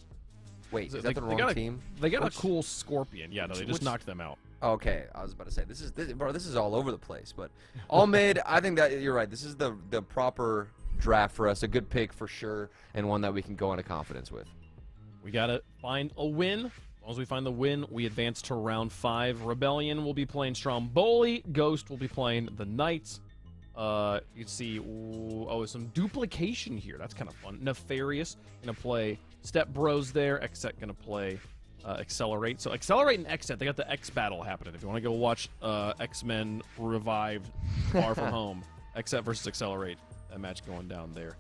Wait, is that the wrong team? They got a cool Scorpion. Yeah, no, they just knocked them out. Okay, I was about to say, this is all over the place, but All Mid, I think that you're right. This is the proper draft for us, a good pick for sure, and one that we can go into confidence with. We gotta find a win. As long as we find the win, we advance to round 5. Rebellion will be playing Stromboli. Ghost will be playing the Knights. You can see, there's some duplication here. That's kind of fun. Nefarious gonna play Step Bros there. Xset gonna play Accelerate. So Accelerate and Xset, they got the X battle happening. If you want to go watch X-Men Revived Far From Home, Xset versus Accelerate. That match going down there.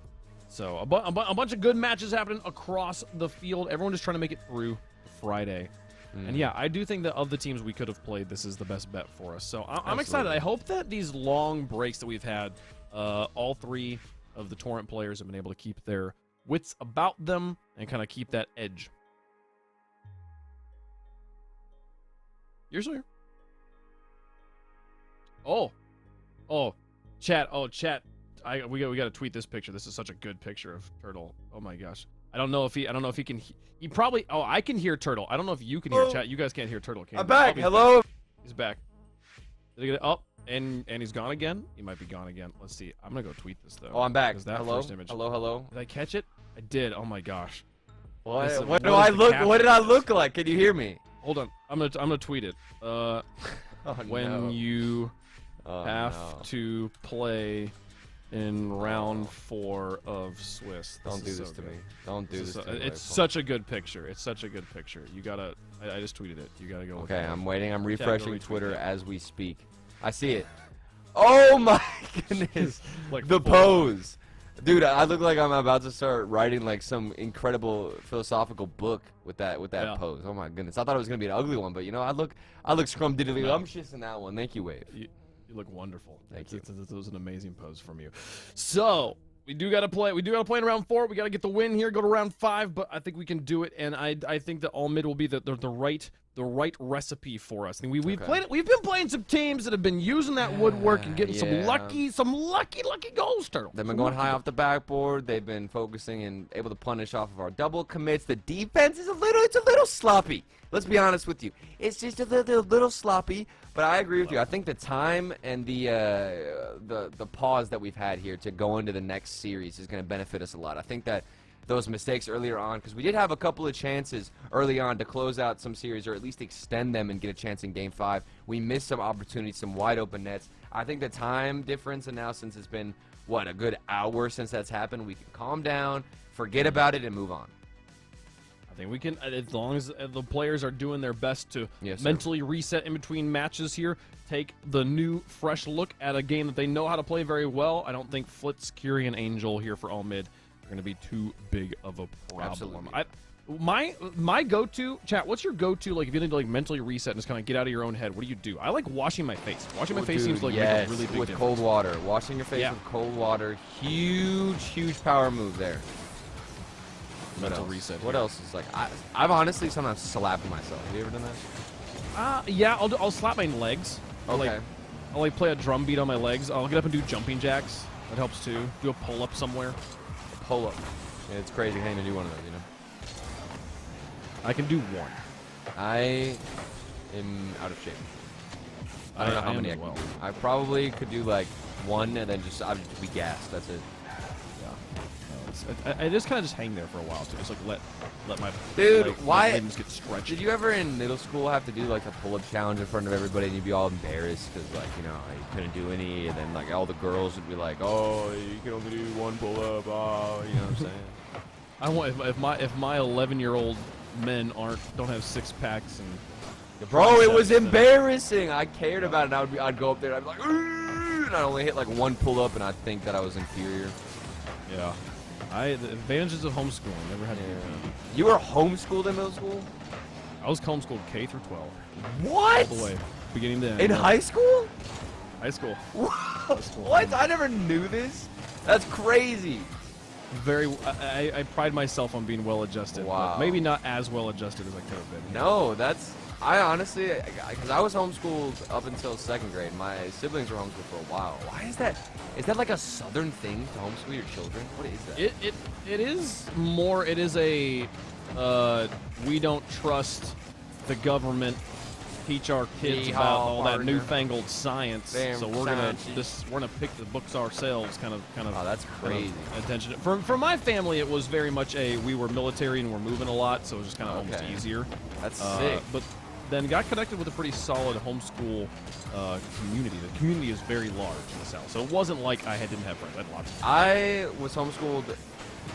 So a bunch of good matches happening across the field. Everyone just trying to make it through Friday. And yeah, I do think that of the teams we could have played, this is the best bet for us. So I'm excited. I hope that these long breaks that we've had, all 3 of the Torrent players have been able to keep their wits about them and kind of keep that edge. You're still here. Oh, chat. We got to tweet this picture. This is such a good picture of Turtle. Oh my gosh. I don't know if he can. He probably. Oh, I can hear Turtle. I don't know if you can hear chat. You guys can't hear Turtle. Can you? I'm back. Hello. He's back. Did he get it? Oh, and he's gone again. He might be gone again. Let's see. I'm gonna go tweet this though. Oh, I'm back. That hello. First image. Hello. Did I catch it? I did. Oh my gosh. What do I look? What did I look like? Can you hear me? Hold on. I'm gonna tweet it. When you have to play in round 4 of Swiss. Don't do this to me. Don't do this to me. It's such a good picture. It's such a good picture. You gotta. I just tweeted it. You gotta go. Okay, I'm waiting. I'm refreshing Twitter as we speak. I see it. Oh my goodness! Like the pose, dude. I look like I'm about to start writing like some incredible philosophical book with that pose. Oh my goodness! I thought it was gonna be an ugly one, but I look scrumdiddlyumptious in that one. Thank you, Wave. You look wonderful. Thank you. It was an amazing pose from you. So we do gotta play. We do gotta play in round 4. We gotta get the win here. Go to round 5, but I think we can do it. And I think that All Mid will be the right the right recipe for us. I mean, we've been playing some teams that have been using that woodwork and getting some lucky goals, Turtle. They've been going high off the backboard. They've been focusing and able to punish off of our double commits. The defense is a little sloppy. Let's be honest with you. It's just a little sloppy. But I agree with you. I think the time and the pause that we've had here to go into the next series is going to benefit us a lot. I think that those mistakes earlier on, because we did have a couple of chances early on to close out some series or at least extend them and get a chance in Game 5. We missed some opportunities, some wide open nets. I think the time difference, and now since it's been, what, a good hour since that's happened, we can calm down, forget about it, and move on. I think we can, as long as the players are doing their best to mentally reset in between matches here, take the new, fresh look at a game that they know how to play very well. I don't think Flitz, Curie, and Angel here for all mid are going to be too big of a problem. Absolutely. My go-to, chat, what's your go-to, like, if you need to, like, mentally reset and just kind of get out of your own head, what do you do? I like washing my face. Washing my face seems like make a really big with difference. cold water. Washing your face with cold water. Huge power move there. Mental reset. What else is like? I've honestly sometimes slapped myself. Have you ever done that? Yeah, I'll slap my legs. Okay. I'll like play a drum beat on my legs. I'll get up and do jumping jacks. That helps too. Do a pull-up somewhere. Pull-up. Yeah, it's crazy how you do one of those, you know? I can do one. I am out of shape. I don't know how many I can do. I probably could do like one and then I'd just be gassed. That's it. I just kind of just hang there for a while too. Just like let my why limbs get stretched. Did you ever in middle school have to do like a pull-up challenge in front of everybody and you'd be all embarrassed because like you couldn't do any, and then like all the girls would be like, oh, you can only do one pull-up, oh, you know what I'm saying? I want if my 11-year-old men don't have six packs and bro, it was embarrassing. I cared about it. And I'd go up there and I'd be like, and I'd only hit like one pull-up and I'd think that I was inferior. Yeah. The advantages of homeschooling. Never had to do that. You were homeschooled in middle school? I was homeschooled K through 12. What? All the way, beginning to end. In high school? High school. What? I never knew this. That's crazy. I pride myself on being well-adjusted. Wow. Maybe not as well-adjusted as I could have been. No, I honestly, because I was homeschooled up until 2nd grade. My siblings were homeschooled for a while. Why is that? Is that like a southern thing to homeschool your children? What is that? It is more. It is a we don't trust the government. Teach our kids about all that newfangled science. So we're gonna pick the books ourselves. Kind of. Oh, that's crazy. Attention. For my family, it was very much we were military and we're moving a lot, so it was just kind of almost easier. That's sick. But then got connected with a pretty solid homeschool community. The community is very large in the South, so it wasn't like I didn't have friends. I had lots of friends. I was homeschooled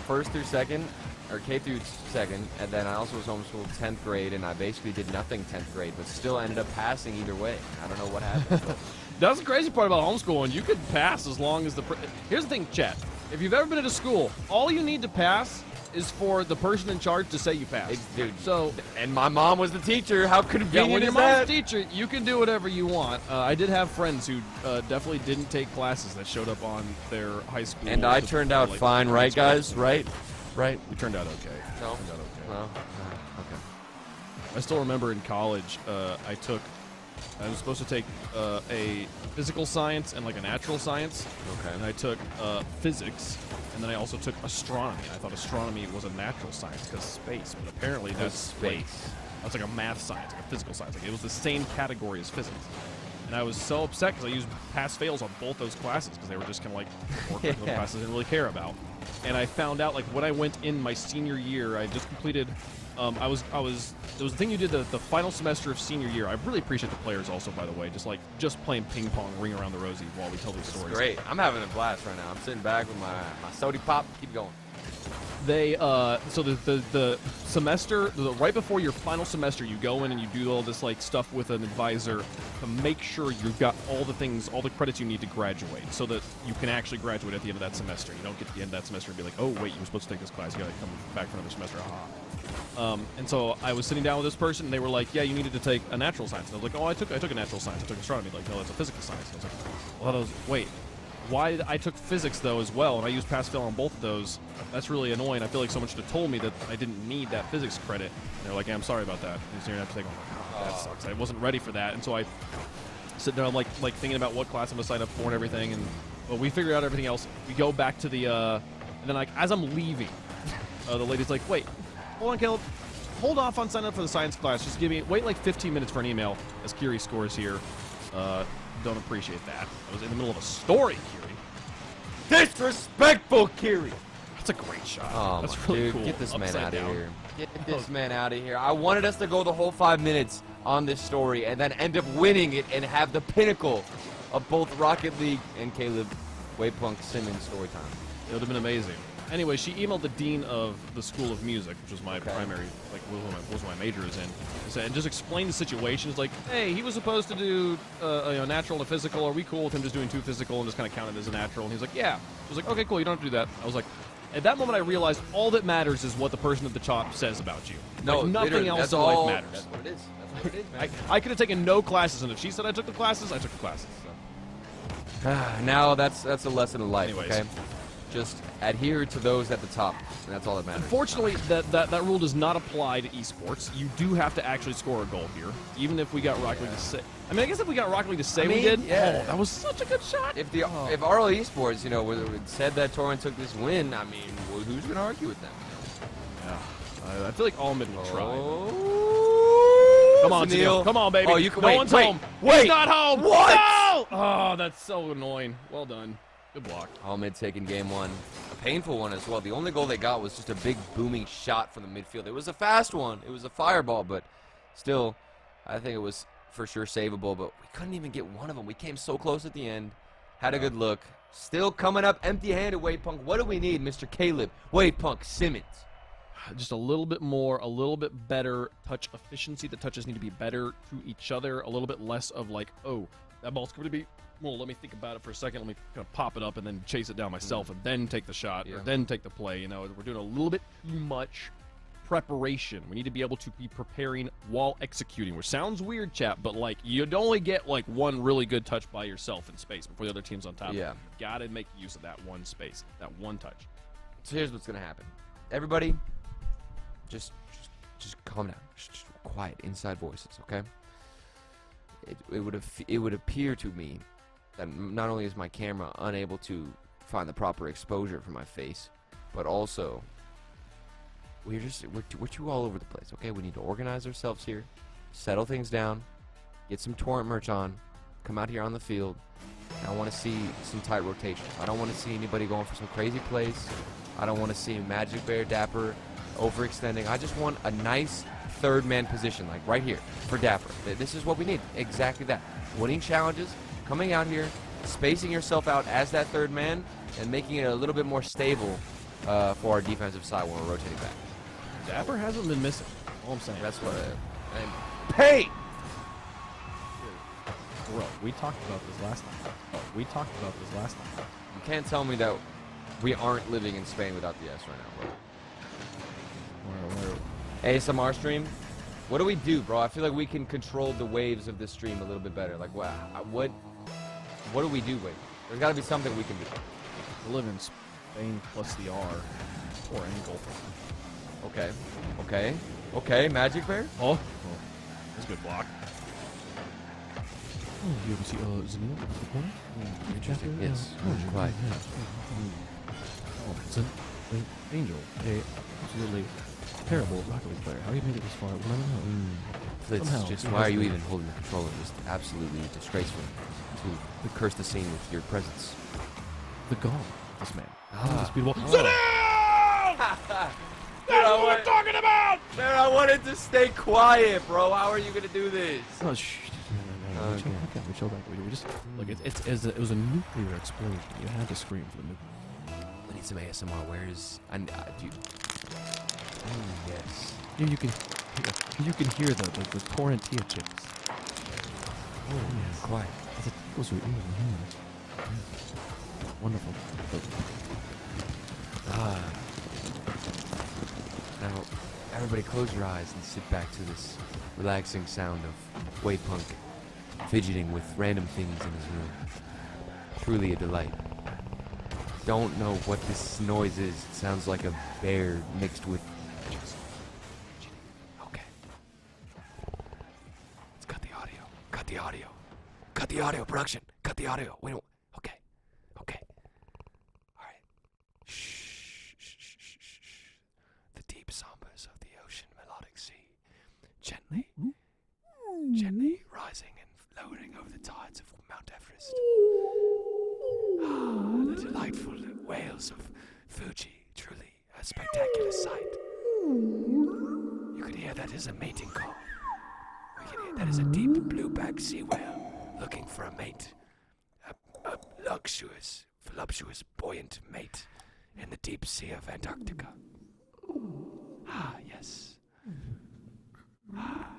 1st through 2nd, or K through 2nd, and then I also was homeschooled 10th grade, and I basically did nothing 10th grade, but still ended up passing either way. I don't know what happened. That's the crazy part about homeschooling. You could pass as long as Here's the thing, chat. If you've ever been at a school, all you need to pass is for the person in charge to say you passed. Dude, so, and my mom was the teacher. How convenient when your is mom's that? a teacher, you can do whatever you want. I did have friends who definitely didn't take classes that showed up on their high school. And I turned out fine, right, guys? Right? We turned out okay. No. Turned out okay. No. Okay. I still remember in college, I was supposed to take a physical science and like a natural science. Okay. And I took physics, and then I also took astronomy. I thought astronomy was a natural science because space, but apparently that's space. That's like a math science, like a physical science. Like it was the same category as physics. And I was so upset because I used pass-fails on both those classes because they were just kind of like classes I didn't really care about. And I found out like when I went in my senior year, I just completed. There was the thing you did the final semester of senior year. I really appreciate the players also, by the way, just playing ping pong, ring around the rosy while we tell these stories. Great. I'm having a blast right now. I'm sitting back with my sody pop. Keep going. They so the semester right before your final semester, you go in and you do all this like stuff with an advisor to make sure you've got all the credits you need to graduate, so that you can actually graduate at the end of that semester. You don't get to the end of that semester and be like, oh wait, you were supposed to take this class, you gotta come back for another semester. And so I was sitting down with this person, and they were like, yeah, you needed to take a natural science. And I was like, oh, I took a natural science. I took astronomy. Like, no, that's a physical science. And I was like, well, wait, why I took physics though as well, and I used pass fail on both of those. That's really annoying. I feel like someone should have told me that I didn't need that physics credit. And they're like, yeah, I'm sorry about that. And so you're gonna have to take, oh, that sucks. I wasn't ready for that, and so I sit there like thinking about what class I'm gonna sign up for and everything. And well, we figured out everything else. We go back to the and then like as I'm leaving, the lady's like, wait, hold on, Caleb. Hold off on signing up for the science class. Just wait like 15 minutes for an email as Kiri scores here. Don't appreciate that. I was in the middle of a story, Kiri. Disrespectful, Kiri. That's a great shot. Oh, That's my really dude, cool. get this man Upside out of down. here. Get this man out of here. I wanted us to go the whole 5 minutes on this story and then end up winning it and have the pinnacle of both Rocket League and Caleb Waypunk Simmons story time. It would have been amazing. Anyway, she emailed the dean of the School of Music, which was my primary, like, was my major is in, and just explained the situation. It's like, hey, he was supposed to do natural and physical. Are we cool with him just doing 2 physical and just kind of count it as a natural? And he's like, yeah. I was like, okay, cool. You don't have to do that. I was like, at that moment, I realized all that matters is what the person at the top says about you. No, like, nothing literally, else that's in all, life matters. That's what it is. That's what it is, man. I could have taken no classes, and if she said I took the classes, I took the classes. So. Now that's a lesson in life, Anyways. okay? Just adhere to those at the top, and that's all that matters. Unfortunately, that rule does not apply to esports. You do have to actually score a goal here, even if we got Rocket League to say. I mean, I guess if we got Rocket League to say we did, yeah. oh, that was such a good shot. If RLCS, you know, said that Torrent took this win, I mean, well, who's gonna argue with them? Yeah, I feel like Almond would try. Oh, Come on, Sunil. Come on, baby. Oh, you can no wait, one's wait, home. wait. He's not home. What? No! Oh, that's so annoying. Well done. Good block. Almid taking game 1. A painful one as well. The only goal they got was just a big booming shot from the midfield. It was a fast one. It was a fireball, but still, I think it was for sure savable, but we couldn't even get one of them. We came so close at the end. Had a good look. Still coming up empty-handed, Waypunk. What do we need, Mr. Caleb Waypunk Simmons? Just a little bit more, a little bit better touch efficiency. The touches need to be better to each other. A little bit less of like, oh, that ball's going to be, well, let me think about it for a second. Let me kind of pop it up and then chase it down myself and then take the shot or then take the play. You know, we're doing a little bit too much preparation. We need to be able to be preparing while executing, which sounds weird, chat, but like you'd only get like one really good touch by yourself in space before the other team's on top. Yeah. You got to make use of that one space, that one touch. So here's what's going to happen. Everybody, just calm down. Just quiet, inside voices, okay? It would appear to me that not only is my camera unable to find the proper exposure for my face, but also we're too all over the place, okay? We need to organize ourselves here, settle things down, get some Torrent merch on, come out here on the field. I want to see some tight rotations. I don't want to see anybody going for some crazy plays. I don't want to see Magic Bear, Dapper overextending. I just want a nice third man position, like right here for Dapper. This is what we need. Exactly that. Winning challenges, coming out here, spacing yourself out as that third man, and making it a little bit more stable for our defensive side when we're rotating back. Dapper hasn't been missing. All I'm saying. That's what I'm paid. Bro, we talked about this last time. You can't tell me that we aren't living in Spain without the S right now, bro. ASMR stream? What do we do, bro? I feel like we can control the waves of this stream a little bit better. Like, what do we do? Wait, there's got to be something we can do. We live in Spain plus the R or ankle. Okay, Magic Bear? Oh, that's a good block. Oh, you ever see Zanil in the corner? Interesting. Yes. Quiet. Oh, it's an angel. Absolutely terrible Rocket League player. How do you make it this far? It's just, why are you even holding the controller? Just absolutely disgraceful to curse the scene with your presence. The gall. This man. Undisputable. That's what we're talking about! Dude, I wanted to stay quiet, bro. How are you gonna do this? Oh, shh. No. We chill back. We just like it was a nuclear explosion. You had to scream for the nuclear. We need some ASMR. Where's dude? Yes. Yeah, you can hear the torrentilla chips. Oh yes. Quiet. As it goes through your ears and hands. Wonderful. Now, everybody close your eyes and sit back to this relaxing sound of Waypunk fidgeting with random things in his room. Truly a delight. don't know what this noise is. It sounds like a bear mixed with... Okay. Let's cut the audio. Cut the audio. Cut the audio, production. Cut the audio. We don't... Okay. Okay. All right. Shh. Shh. Shh. Shh. Shh. The deep sombers of the ocean melodic sea. Gently. Gently rising and lowering over the tides of Mount Everest. Ah, the delightful wails of Fuji, truly a spectacular sight. You can hear that is a mating call. We can hear that is a deep blueback sea whale looking for a mate. A luxurious, voluptuous, buoyant mate in the deep sea of Antarctica. Ah, yes. Ah.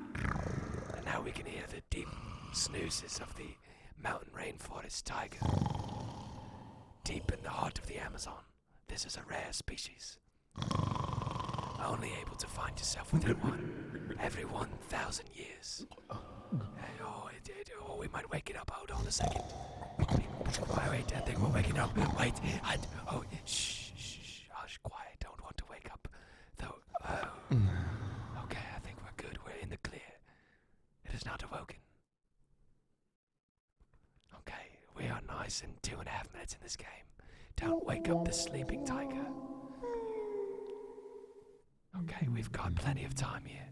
And now we can hear the deep snoozes of the mountain rainforest tiger. Deep in the heart of the Amazon, this is a rare species. Only able to find yourself within one every 1,000 years. We might wake it up. Hold on a second. Wait, I think we're waking up. Wait, shh, hush, quiet. Don't want to wake up. Though, okay, I think we're good. We're in the clear. It is not awoken. Okay, we are nice in 2.5 minutes in this game. Don't wake up the sleeping tiger. Okay, we've got plenty of time here.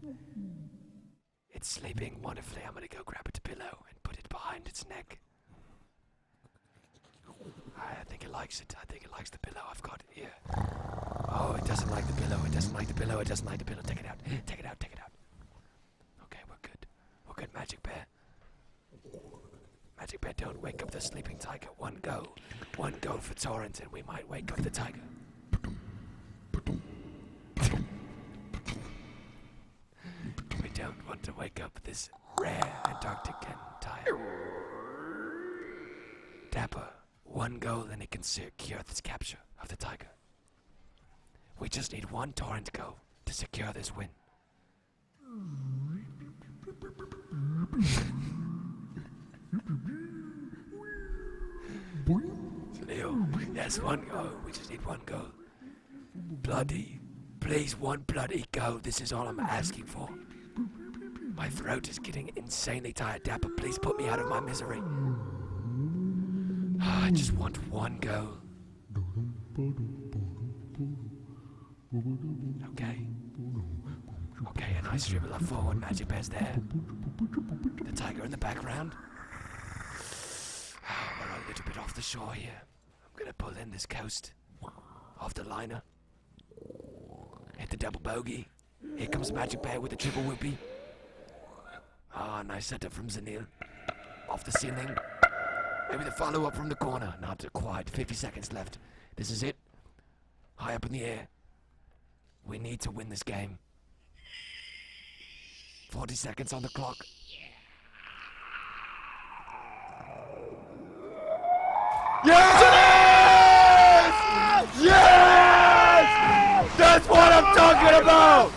It's sleeping wonderfully. I'm gonna go grab its pillow and put it behind its neck. I think it likes it. I think it likes the pillow I've got here. Oh, it doesn't like the pillow. It doesn't like the pillow. It doesn't like the pillow. Take it out. Take it out. Take it out. Okay, we're good. We're good, Magic Bear. Magic Bear, don't wake up the sleeping tiger. One go for Torrent, and we might wake up the tiger. We don't want to wake up this rare Antarctican tiger. Dapper, one goal and it can secure this capture of the tiger. We just need one Torrent go to secure this win. Leo, yes, one go. We just need one goal. Bloody. Please, one bloody go. This is all I'm asking for. My throat is getting insanely tired. Dapper, please put me out of my misery. I just want one goal. Okay. Okay, a nice dribble up forward. Magic Bear's there. The tiger in the background. We're a little bit off the shore here. I'm gonna pull in this coast. Off the liner. Hit the double bogey. Here comes Magic Bear with the triple whoopee. Ah, nice setup from Zanil. Off the ceiling. Maybe the follow-up from the corner. Not quite. 50 seconds left. This is it. High up in the air. We need to win this game. 40 seconds on the clock. Yes! Yes! That's what I'm talking about!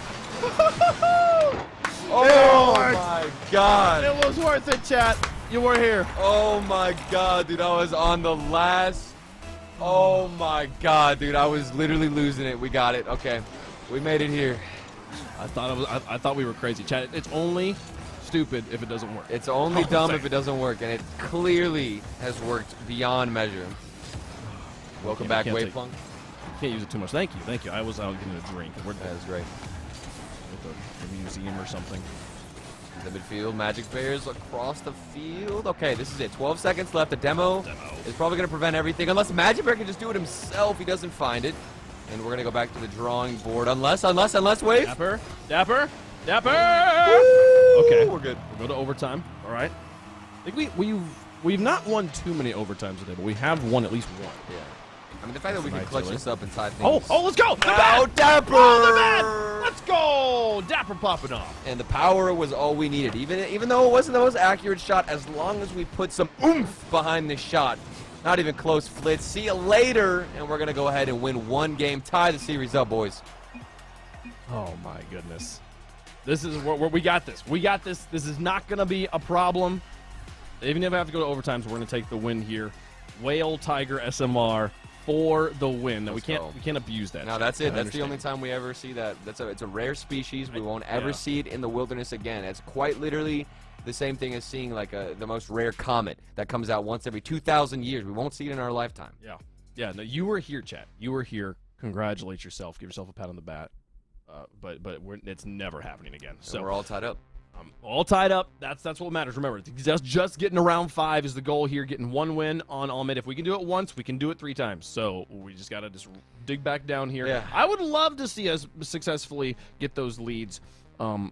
Oh my god. It was worth it, chat. You were here. Oh my god, dude. I was on the last. Oh my god, dude. I was literally losing it. We got it. Okay. We made it here. I thought we were crazy. Chat, it's only stupid if it doesn't work. It's only dumb if it doesn't work, and it clearly has worked beyond measure. Welcome back, Waveplunk. Can't use it too much. Thank you. I was out getting a drink. That is great. At the museum or something. The midfield, Magic Bears across the field. Okay, this is it. 12 seconds left. The demo is probably going to prevent everything. Unless Magic Bear can just do it himself. He doesn't find it. And we're going to go back to the drawing board. Unless, Wave. Dapper. Woo! Okay. We're good. We'll go to overtime. All right. I think we've not won too many overtimes today, but we have won at least one. Yeah. I mean, the fact that we can clutch this up and tie things. Oh, let's go! Dapper! Oh, the man! Let's go! Dapper popping off. And the power was all we needed. Even though it wasn't the most accurate shot, as long as we put some oomph behind this shot. Not even close, Flitz. See you later. And we're going to go ahead and win one game. Tie the series up, boys. Oh, my goodness. This is where we got this. We got this. This is not going to be a problem. Even if I have to go to overtime, so we're going to take the win here. Whale, Tiger, SMR, for the win. No, Let's we go. can't abuse that. No, shit. that's it. I That's the only understand. time we ever see that. It's a rare species. We won't ever yeah. see it in the wilderness again. It's quite literally the same thing as seeing like the most rare comet that comes out once every 2,000 years. We won't see it in our lifetime. Yeah. Yeah, no, you were here, chat. You were here. Congratulate yourself. Give yourself a pat on the back. But it's never happening again. So So we're all tied up. all tied up. That's what matters. Remember, just getting to round 5 is the goal here. Getting 1 win on all mid. If we can do it once, we can do it 3 times. So we just gotta just dig back down here. Yeah. I would love to see us successfully get those leads,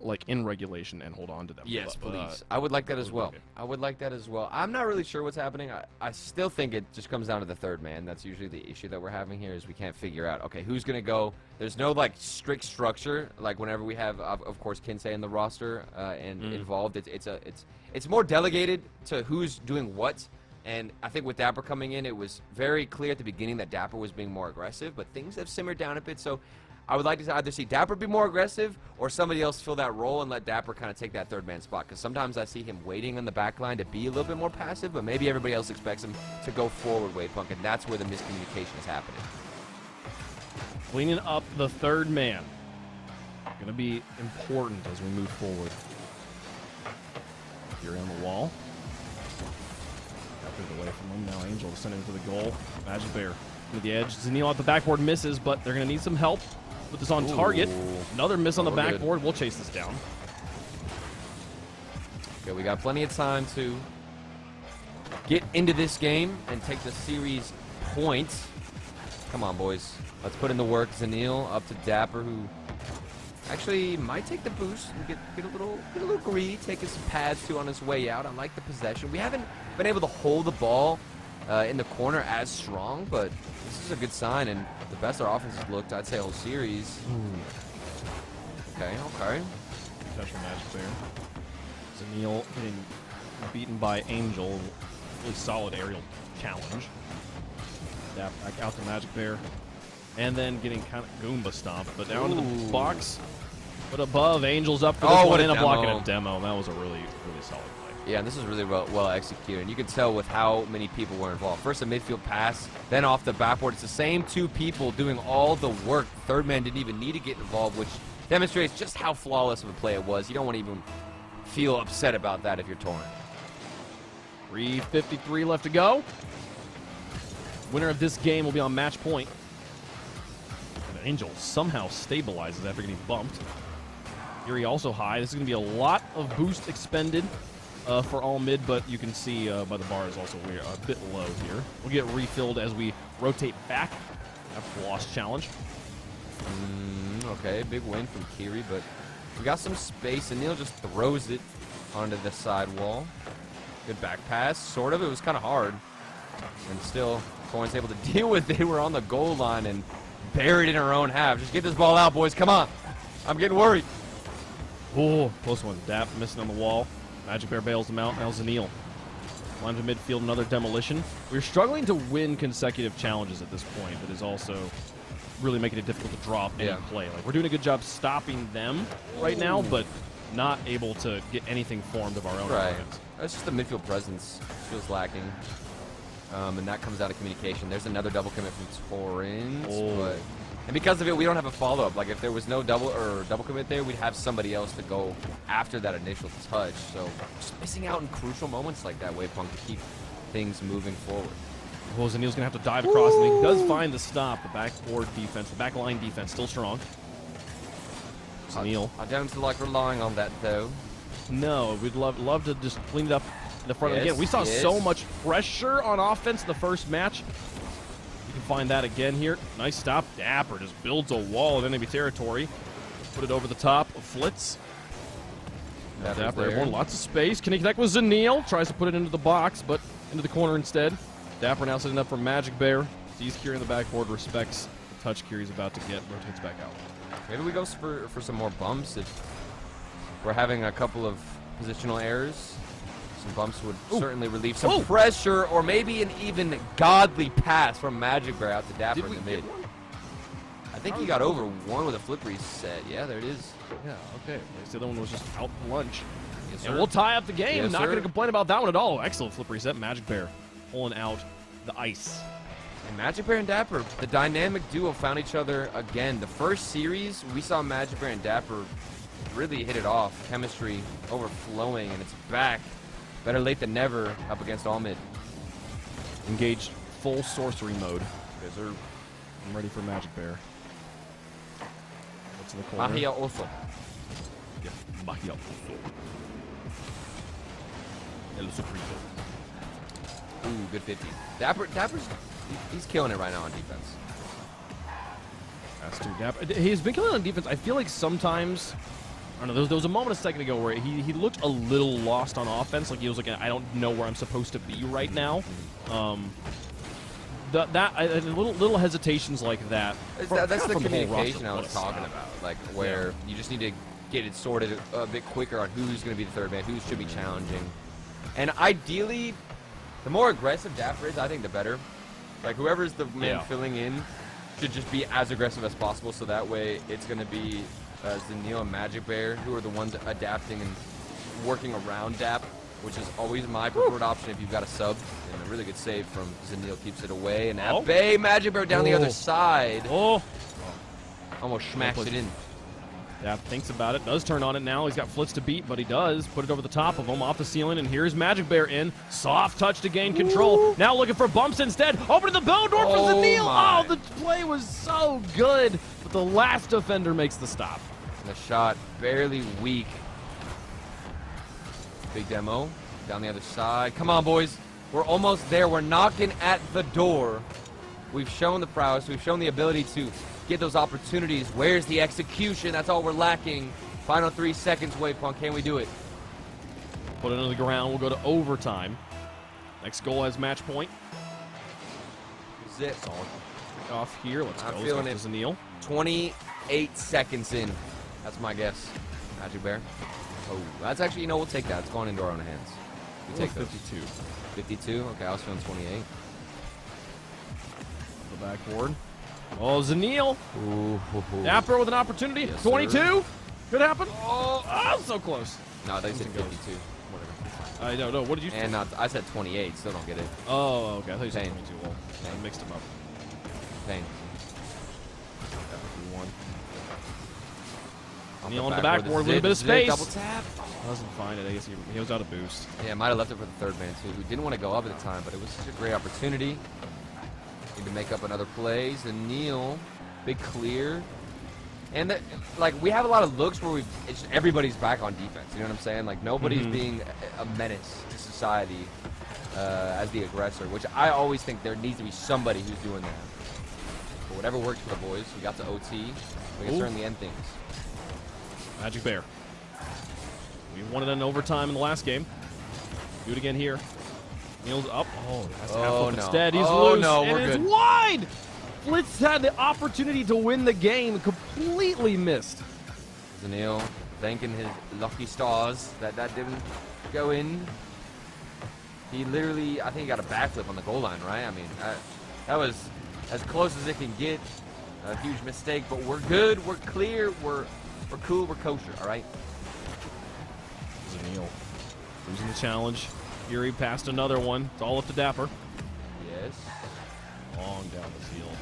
like in regulation, and hold on to them. Yes, But, please. I would like that as would well. like it. I would like that as well. I'm not really sure what's happening. I still think it just comes down to the third man. That's usually the issue that we're having here is we can't figure out, okay, who's going to go. There's no, like, strict structure. Like, whenever we have, of course, Kinsey in the roster and involved, it's more delegated to who's doing what. And I think with Dapper coming in, it was very clear at the beginning that Dapper was being more aggressive, but things have simmered down a bit. So I would like to either see Dapper be more aggressive or somebody else fill that role and let Dapper kind of take that third man spot. Because sometimes I see him waiting on the back line to be a little bit more passive, but maybe everybody else expects him to go forward, Wade Punk, and that's where the miscommunication is happening. Cleaning up the third man. Going to be important as we move forward. Here on the wall. Got it away from him. Now Angel sending him to the goal. Magic Bear to the edge. Zanil at the backboard misses, but they're going to need some help. Put this on target. Another miss on the we're good. backboard. We'll chase this down. Okay, we got plenty of time to get into this game and take the series points. Come on, boys. Let's put in the work. Zanil up to Dapper, who actually might take the boost and get a little greedy, taking some pads too on his way out. I like the possession. We haven't been able to hold the ball in the corner as strong, but this is a good sign, and the best our offense has looked, I'd say, whole series. Okay. Touch from Magic Bear. Zanil getting beaten by Angel. Really solid aerial challenge. Dap back out to Magic Bear. And then getting kind of Goomba stomped, but down to the box. But above, Angel's up for this Oh, one, what a and a block and demo. a demo. That was a really, really solid play. Yeah, and this was really well executed. And you can tell with how many people were involved. First a midfield pass, then off the backboard. It's the same 2 people doing all the work. The third man didn't even need to get involved, which demonstrates just how flawless of a play it was. You don't want to even feel upset about that if you're Torrent. 3:53 left to go. Winner of this game will be on match point. And Angel somehow stabilizes after getting bumped. Fury also high. This is going to be a lot of boost expended for all mid, but you can see by the bars also we're a bit low here. We'll get refilled as we rotate back after the lost challenge. Okay, big win from Kiri, but we got some space, and Neil just throws it onto the side wall. Good back pass, sort of. It was kind of hard, and still Torrent's able to deal with it. We're on the goal line and buried in our own half. Just get this ball out, boys. Come on. I'm getting worried. Oh, close one. Dap missing on the wall. Magic Bear bails him out. Now Zanil. Climbs to midfield, another demolition. We're struggling to win consecutive challenges at this point. That is also really making it difficult to drop any play. Like, we're doing a good job stopping them right now, but not able to get anything formed of our own Right. offense. That's just the midfield presence feels lacking. And that comes out of communication. There's another double commit from Torrent. And because of it, we don't have a follow-up. Like, if there was no double commit there, we'd have somebody else to go after that initial touch. So just missing out in crucial moments like that, Wave Punk, to keep things moving forward. Well, Zanil's going to have to dive across, and he does find the stop. The backboard defense, the backline defense, still strong. Zanil. I don't like relying on that, though. No, we'd love to just clean it up in the front. Yes, Again, we saw yes. so much pressure on offense in the first match. You can find that again here. Nice stop. Dapper just builds a wall of enemy territory. Put it over the top of Flitz. Now Dapper's Dapper there. airborne, lots of space. Can he connect with Zanil? Tries to put it into the box, but into the corner instead. Dapper now setting up for Magic Bear. Sees Kiri in the backboard, respects the touch Kiri's about to get, rotates back out. Maybe we go for some more bumps if we're having a couple of positional errors. Some bumps would certainly relieve some pressure, or maybe an even godly pass from Magic Bear out to Dapper in the mid. I think he got over one with a flip reset. Yeah, there it is. Yeah, okay. The other one was just out for lunch. Yes, And sir. we'll tie up the game. Yes, Not going to sir. complain about that one at all. Excellent flip reset. Magic Bear pulling out the ice. And Magic Bear and Dapper, the dynamic duo found each other again. The first series, we saw Magic Bear and Dapper really hit it off. Chemistry overflowing, and it's back. Better late than never up against all mid. Engaged full sorcery mode. I'm ready for Magic Bear. What's in the corner? Magia also. Yeah, Magia also. El Supremo. Ooh, good 50. Dapper's he's killing it right now on defense. That's too Dapper. He's been killing on defense. I feel like sometimes, I don't know, there was a moment a second ago where he looked a little lost on offense. Like he was like, I don't know where I'm supposed to be right now. Little hesitations like that. That's the from whole communication roster. I was talking about. Like where you just need to get it sorted a bit quicker on who's going to be the third man, who should be challenging. And ideally, the more aggressive Dapper is, I think the better. Like whoever's the man filling in should just be as aggressive as possible, so that way it's going to be Zanil and Magic Bear who are the ones adapting and working around Dap, which is always my preferred option if you've got a sub. And a really good save from Zanil keeps it away. And at bay, Magic Bear down the other side. Almost smacks it in. Yeah, thinks about it. Does turn on it now. He's got Flitz to beat, but he does put it over the top of him, off the ceiling, and here's Magic Bear in. Soft touch to gain control. Now looking for bumps instead. Opening the bone door for Zanil. Oh, the play was so good, but the last defender makes the stop. The shot barely weak. Big demo down the other side. Come on, boys. We're almost there. We're knocking at the door. We've shown the prowess. We've shown the ability to get those opportunities. Where's the execution? That's all we're lacking. Final 3 seconds, Waypunk. Can we do it? Put it on the ground. We'll go to overtime. Next goal has match point. Zip. Off here. Let's I'm go. feeling it. Zanil. 28 seconds in. That's my guess. Magic Bear. Oh, that's actually, we'll take that. It's going into our own hands. We take those. 52. 52? Okay, I was feeling 28. The backboard. Oh, Zanil. Ooh. Dapper with an opportunity. Yes, 22. sir. Could happen. Oh, so close. No, they said 52. Whatever. I don't know. What did you say? And I said 28. Still don't get it. Oh, okay. I thought you said Pain. 22. Well, I mixed them up. Pain. Zanil on the backboard with a bit of space. Double tap. Doesn't find it. I guess he was out of boost. Yeah, might have left it for the third man, too, who didn't want to go up at the time, but it was such a great opportunity. Need to make up another play. Zanil, big clear. And, we have a lot of looks where everybody's back on defense. You know what I'm saying? Like, nobody's being a menace to society as the aggressor, which I always think there needs to be somebody who's doing that. But whatever works for the boys. We got the OT. We can certainly end things. Magic Bear. We won it in overtime in the last game. Do it again here. Neil's up. Oh, has to have instead. He's loose. No, and we're it's good. wide. Flitz had the opportunity to win the game. Completely missed. Zanil thanking his lucky stars that didn't go in. He literally, I think he got a backflip on the goal line, right? I mean, that was as close as it can get. A huge mistake, but we're good. We're clear. We're cool. We're kosher, all right? Zanil losing the challenge. Fury passed another one. It's all up to Dapper. Yes. Long down the field.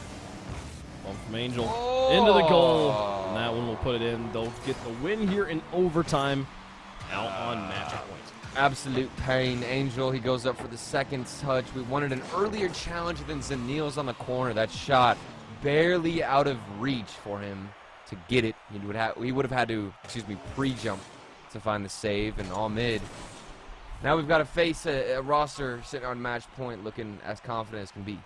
Bump from Angel. Into the goal. And that one will put it in. They'll get the win here in overtime. Out on match point. Absolute pain. Angel, he goes up for the second touch. We wanted an earlier challenge than Zanil's on the corner. That shot barely out of reach for him to get it. He would have had to, pre-jump to find the save, and all mid. Now we've got to face a roster sitting on match point looking as confident as can be.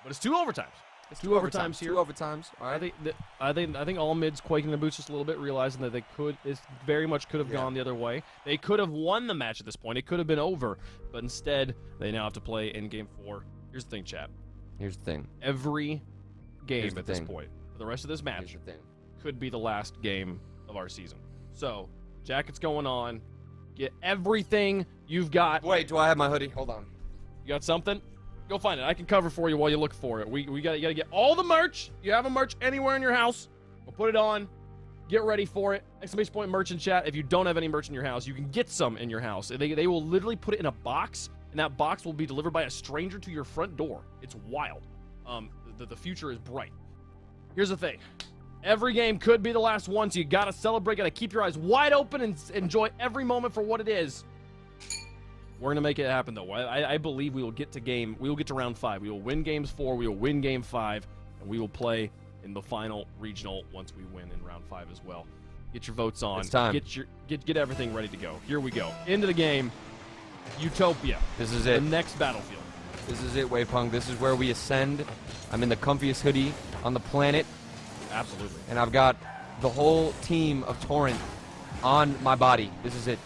But it's 2 overtimes. It's two overtimes here. 2 overtimes. All right. I think all mids quaking their boots just a little bit, realizing that it very much could have gone the other way. They could have won the match at this point. It could have been over, but instead they now have to play in Game 4. Here's the thing, chat. Here's the thing. Every game at this point, for the rest of this match, Here's the thing. could be the last game of our season. So, jackets going on. Get everything you've got. Wait, do I have my hoodie? Hold on. You got something? Go find it. I can cover for you while you look for it. You gotta get all the merch. You have a merch anywhere in your house. We'll put it on. Get ready for it. !merch in chat. If you don't have any merch in your house, you can get some in your house. They will literally put it in a box and that box will be delivered by a stranger to your front door. It's wild. The future is bright. Here's the thing. Every game could be the last one, so you gotta celebrate, gotta keep your eyes wide open and enjoy every moment for what it is. We're gonna make it happen, though. I believe we will get to round 5. We will win games 4, we will win game 5, and we will play in the final regional once we win in round 5 as well. Get your votes on. It's time. Get everything ready to go. Here we go. Into the game. Utopia. This is it. The next battlefield. This is it, Wavepunk. This is where we ascend. I'm in the comfiest hoodie on the planet. Absolutely. And I've got the whole team of Torrent on my body. This is it.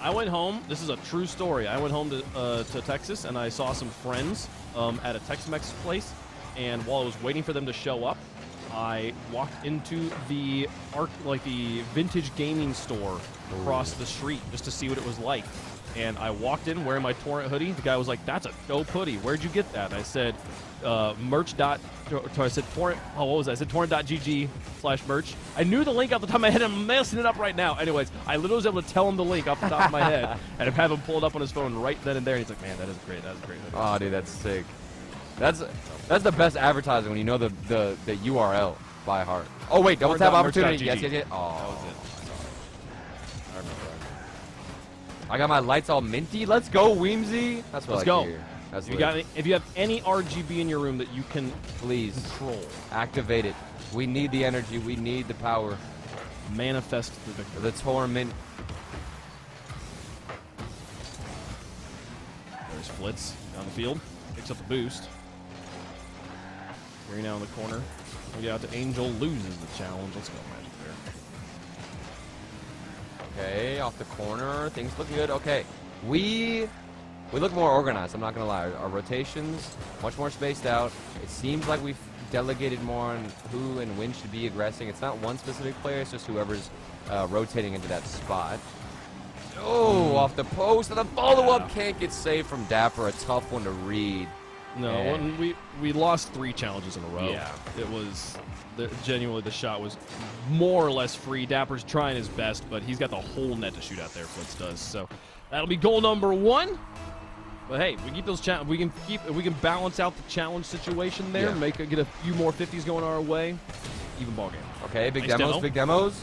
I went home. This is a true story. I went home to Texas, and I saw some friends at a Tex-Mex place. And while I was waiting for them to show up, I walked into the vintage gaming store across the street just to see what it was like. And I walked in wearing my Torrent hoodie. The guy was like, "That's a dope hoodie. Where'd you get that?" And I said, I said Torrent. Oh, what was that? I said torrent.gg/merch. I knew the link off the top of my head. I'm messing it up right now. Anyways, I literally was able to tell him the link off the top of my head and have him pulled up on his phone right then and there. And he's like, "Man, that is great. That is a great hoodie." Oh, dude, that's sick. That's the best advertising when you know the URL by heart. Oh wait, double tap opportunity. Yes. Oh, that was it. I remember. I got my lights all minty. Let's go, Weemsy. That's what Let's I go. like to hear. That's If you have any RGB in your room that you can please control, activate it. We need the energy. We need the power. Manifest the victory. The torment. There's Flitz down the field. Picks up the boost. Here now in the corner. We get out to Angel. Loses the challenge. Let's go, Magic Bear. Okay, off the corner. Things look good. Okay. We look more organized, I'm not going to lie. Our rotations, much more spaced out. It seems like we've delegated more on who and when should be aggressing. It's not one specific player, it's just whoever's rotating into that spot. Oh, off the post, and the follow-up can't get saved from Dapper. A tough one to read. No, we lost 3 challenges in a row. Yeah. It was... genuinely, the shot was more or less free. Dapper's trying his best, but he's got the whole net to shoot out there, Flitz does. So that'll be goal number 1. But hey, we keep those we can balance out the challenge situation there, get a few more 50s going our way. Even ball game. Okay, big Nice demos, demo. big demos.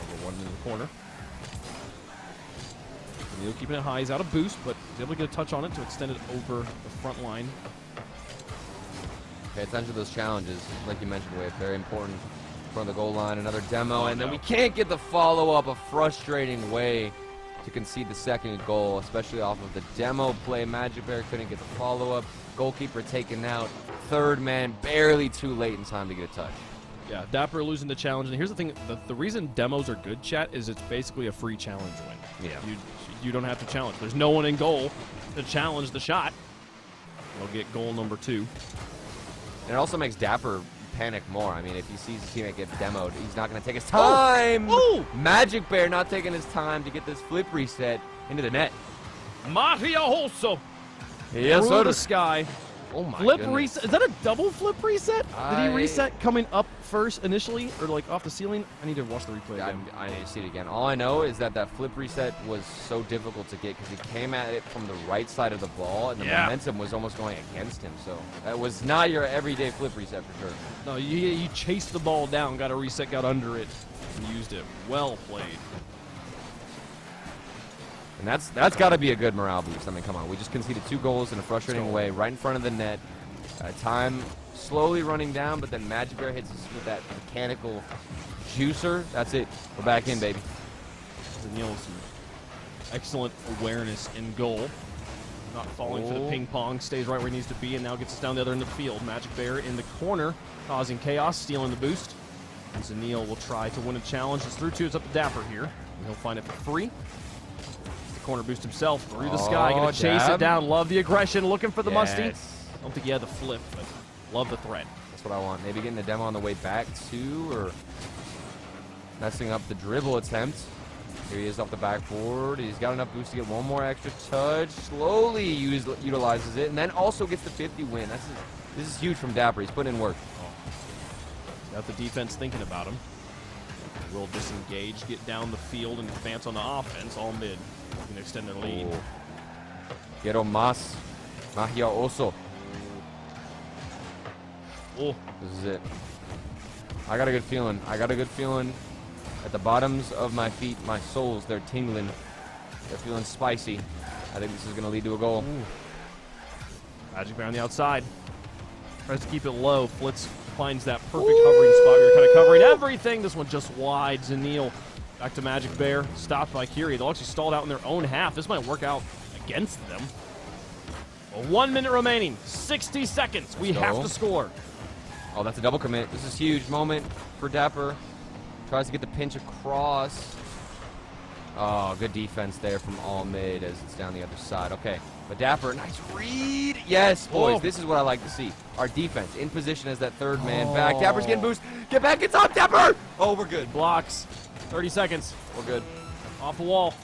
Over 1 in the corner. Neil keeping it high. He's out of boost, but he's able to get a touch on it to extend it over the front line. Pay attention to those challenges, like you mentioned, Wade. Very important. From the goal line, another demo, and then we can't get the follow-up. A frustrating way to concede the second goal, especially off of the demo play. Magic Bear couldn't get the follow-up. Goalkeeper taken out. Third man barely too late in time to get a touch. Yeah, Dapper losing the challenge. And here's the thing. The reason demos are good, chat, is it's basically a free challenge win. Yeah. You don't have to challenge. There's no one in goal to challenge the shot. We'll get goal number 2. And it also makes Dapper panic more. I mean, if he sees his teammate get demoed, he's not going to take his time. Oh! Magic Bear not taking his time to get this flip reset into the net. Maria Holso. Yes, Through the sky. Oh my Flip goodness. reset. Is that a double flip reset? Did he reset coming up first initially, or like off the ceiling? I need to watch the replay again. I need to see it again. All I know is that flip reset was so difficult to get because he came at it from the right side of the ball, and the momentum was almost going against him. So that was not your everyday flip reset for sure. No, you chased the ball down, got a reset, got under it, and used it. Well played. And that's got to be a good morale boost. I mean, come on. We just conceded 2 goals in a frustrating way right in front of the net. Time slowly running down, but then Magic Bear hits us with that mechanical juicer. That's it. We're back in, baby. Daniel with some excellent awareness in goal. Not falling for the ping pong. Stays right where he needs to be, and now gets us down the other end of the field. Magic Bear in the corner, causing chaos, stealing the boost. And Zanil will try to win a challenge. It's through 2. It's up to Dapper here. And he'll find it for free. Corner boost himself through the sky, gonna chase it down. Love the aggression, looking for the musty. I don't think he had the flip, but love the threat. That's what I want. Maybe getting the demo on the way back too, or messing up the dribble attempt. Here he is off the backboard. He's got enough boost to get one more extra touch. Slowly utilizes it, and then also gets the 50 win. This is huge from Dapper. He's putting in work. Got the defense thinking about him. will disengage, get down the field, and advance on the offense. All mid can extend their lead. Oh. Quiero más. Magia Oso. Oh, This is it. I got a good feeling. I got a good feeling at the bottoms of my feet, my soles, they're tingling. They're feeling spicy. I think this is going to lead to a goal. Magic Bear on the outside. Tries to keep it low. Flitz finds that perfect hovering spot. We were kind of covering everything. This one just wide. Zanil back to Magic Bear. Stopped by Kiri. They'll actually stalled out in their own half. This might work out against them. Well, 1 minute remaining. 60 seconds. We have to score. Oh, that's a double commit. This is a huge moment for Dapper. Tries to get the pinch across. Oh, good defense there from all mid as it's down the other side. Okay, but Dapper, nice read. Yes, boys, Oh. this is what I like to see. Our defense in position as that third man back. Dapper's getting boost. Get back, it's up, Dapper. Oh, we're good. Blocks. 30 seconds. We're good. Off the wall.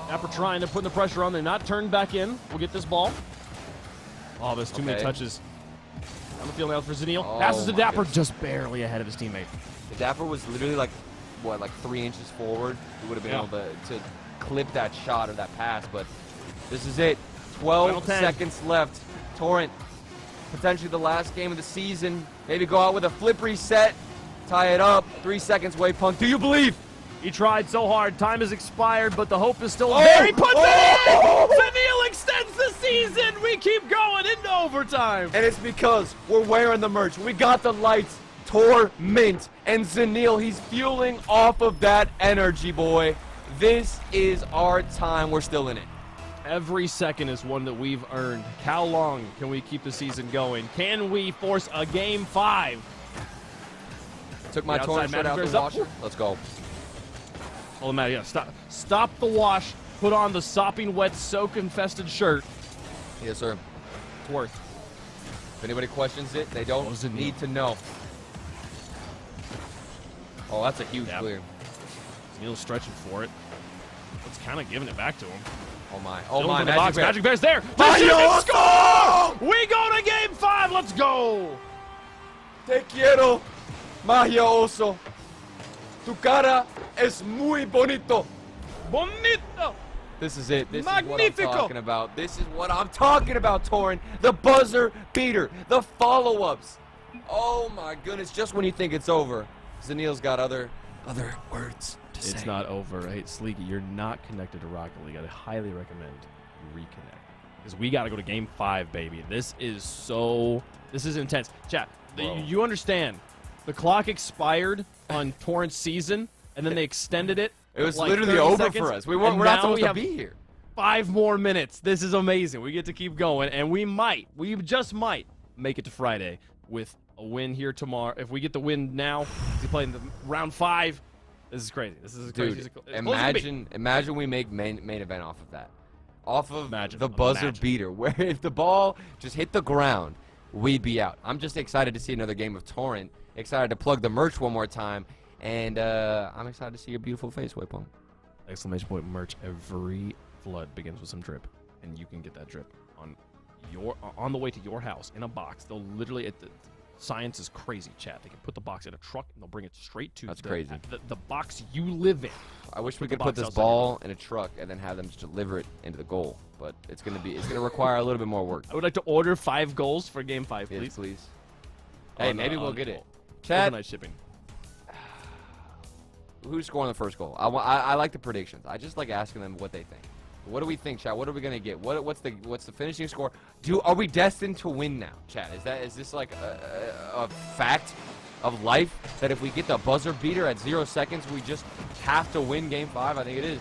Dapper trying to put the pressure on. They're not turned back in. We'll get this ball. Oh, there's too many Okay. touches. On the field now for Zanil. Oh, Passes to my Dapper, goodness. just barely ahead of his teammate. The Dapper was literally like, what, like 3 inches forward. He would have been Yeah. able to clip that shot or that pass, but this is it. Final 12 10. seconds left. Torrent, potentially the last game of the season. Maybe go out with a flip reset, tie it up. 3 seconds, Waypunk. Do you believe? He tried so hard. Time has expired, but the hope is still Oh! there. He puts Oh! it in! Zanil extends the season. We keep going into overtime. And it's because we're wearing the merch. We got the lights. Torment. And Zanil, he's fueling off of that energy, boy. This is our time. We're still in it. Every second is one that we've earned. How long can we keep the season going? Can we force a game 5? Took my The outside Torrent shirt Magic out the Bear's up. washer. Let's go. Oh, man, yeah, stop the wash. Put on the sopping wet, soak-infested shirt. Yes, sir. It's worth. If anybody questions it, they don't Wasn't need me. to know. Oh, that's a huge Yep. clear. Zanil's stretching for it. It's kind of giving it back to him. Oh my. Oh Still my. into the Magic box. Bear. Magic Bear's there. Mario They score! We go to game 5. Let's go. Te quiero, Magia Oso. Tu cara es muy bonito. Bonito. This is it. This is Magnifico. what I'm talking about. This is what I'm talking about, Torrent. The buzzer beater. The follow-ups. Oh my goodness. Just when you think it's over, Zanil's got other words to say. It's not over, right? Sleeky, you're not connected to Rocket League. I highly recommend you reconnect. Because we got to go to game 5, baby. This is intense. Chat, you understand. The clock expired on Torrent's season, and then they extended it. It was like literally 30 over seconds, for us. We're not now supposed we to have be here. 5 more minutes. This is amazing. We get to keep going, and we just might make it to Friday with a win here tomorrow. If we get the win now, we play in the round 5. This is crazy. This is crazy. Dude, imagine we make main event off of that. Off of the buzzer beater, where if the ball just hit the ground, we'd be out. I'm just excited to see another game of Torrent. Excited to plug the merch one more time. And I'm excited to see your beautiful face, Waypong. Exclamation point merch. Every flood begins with some drip, and you can get that drip on the way to your house in a box. They'll literally science is crazy, chat. They can put the box in a truck and they'll bring it straight to the box you live in. I wish we could put this ball in a truck and then have them just deliver it into the goal, but it's gonna require a little bit more work. I would like to order 5 goals for game 5, please. Yes, please. Hey, maybe we'll get it. Chat. Chat. Shipping. Who's scoring the first goal? I like the predictions. I just like asking them what they think. What do we think, chat? What are we gonna get? What's the finishing score? Are we destined to win now, chat? Is this like a fact of life that if we get the buzzer beater at 0 seconds, we just have to win game 5? I think it is.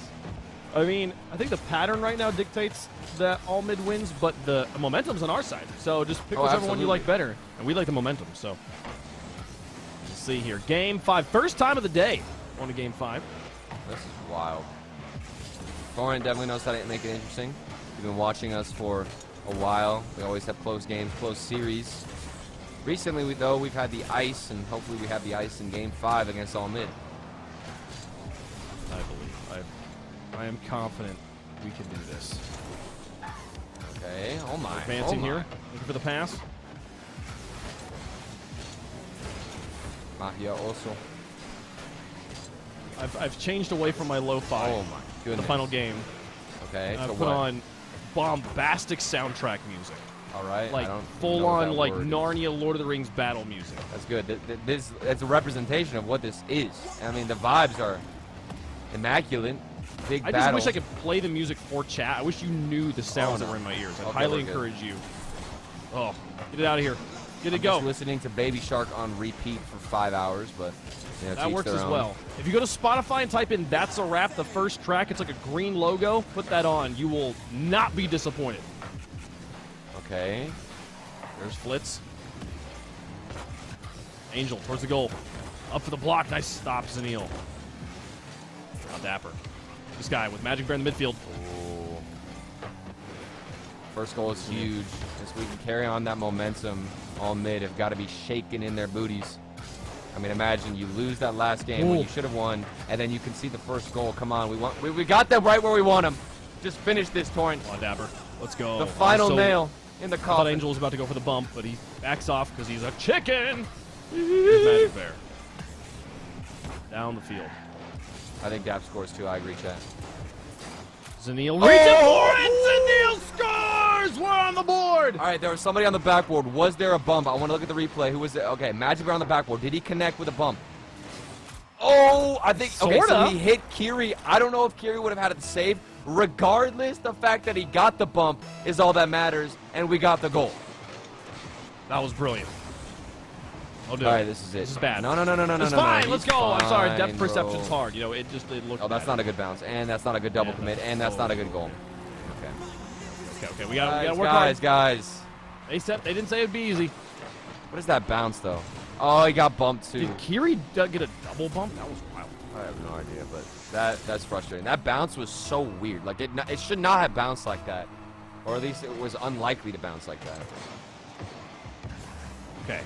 I mean, I think the pattern right now dictates that all mid wins, but the momentum's on our side. So just pick whichever one you like better, and we like the momentum. So let's see here, game 5, first time of the day on to game 5. This is wild. Torrent definitely knows how to make it interesting. You've been watching us for a while. We always have close games, close series. Recently, we've had the ice, and hopefully we have the ice in Game 5 against all mid. I believe. I am confident we can do this. Okay. Oh my. Advancing here, looking for the pass. Magia also. I've changed away from my lo-fi. Oh my The goodness. final game. Okay, I've so put what? on bombastic soundtrack music. All right. Like I don't full know what on that like word is. Narnia Lord of the Rings battle music. That's good. This it's a representation of what this is. I mean, the vibes are immaculate. Big I just battle. wish I could play the music for chat. I wish you knew the sounds no. that were in my ears. I Okay, highly we're good. encourage you. Oh, get it out of here. Get it I'm go. just listening to Baby Shark on repeat for 5 hours, but you know, That to each works their as own. well. If you go to Spotify and type in "That's a Rap," the first track, it's like a green logo. Put that on. You will not be disappointed. Okay. There's Flitz. Angel towards the goal. Up for the block. Nice stop, Zanil. Now Dapper. This guy with Magic Bear in the midfield. Ooh. First goal is huge. As we can carry on that momentum, all mid have got to be shaking in their booties. I mean, imagine you lose that last game when you should have won, and then you can see the first goal. Come on, we got them right where we want them. Just finish this, Torrent. Come on, Dapper. Let's go. The final So, nail in the I thought coffin. Angel was about to go for the bump, but he backs off because he's a chicken. Here's Magic Bear. Down the field. I think Dap scores too. I agree, chat. Zanil reaches for it. Zanil scores. We're on the board. All right, there was somebody on the backboard. Was there a bump? I want to look at the replay. Who was it? Okay, Magic Bear on the backboard. Did he connect with a bump? Oh, I think. Okay, so Sorta. he hit Kiri. I don't know if Kiri would have had it saved. Regardless, the fact that he got the bump is all that matters, and we got the goal. That was brilliant. Oh, dude. All right, this is it. This is bad. No. It's fine. Let's He's go. I'm sorry. Depth fine, perception's bro. hard. You know, it looked. Oh, that's bad. not a good bounce, and that's not a good double Yeah, commit, that's and that's so- not a good goal. Okay. Okay. We gotta work guys. hard. They didn't say it'd be easy. What is that bounce though? Oh, he got bumped too. Did Kiri get a double bump? That was wild. I have no idea, but that's frustrating. That bounce was so weird. Like it should not have bounced like that, or at least it was unlikely to bounce like that. Okay.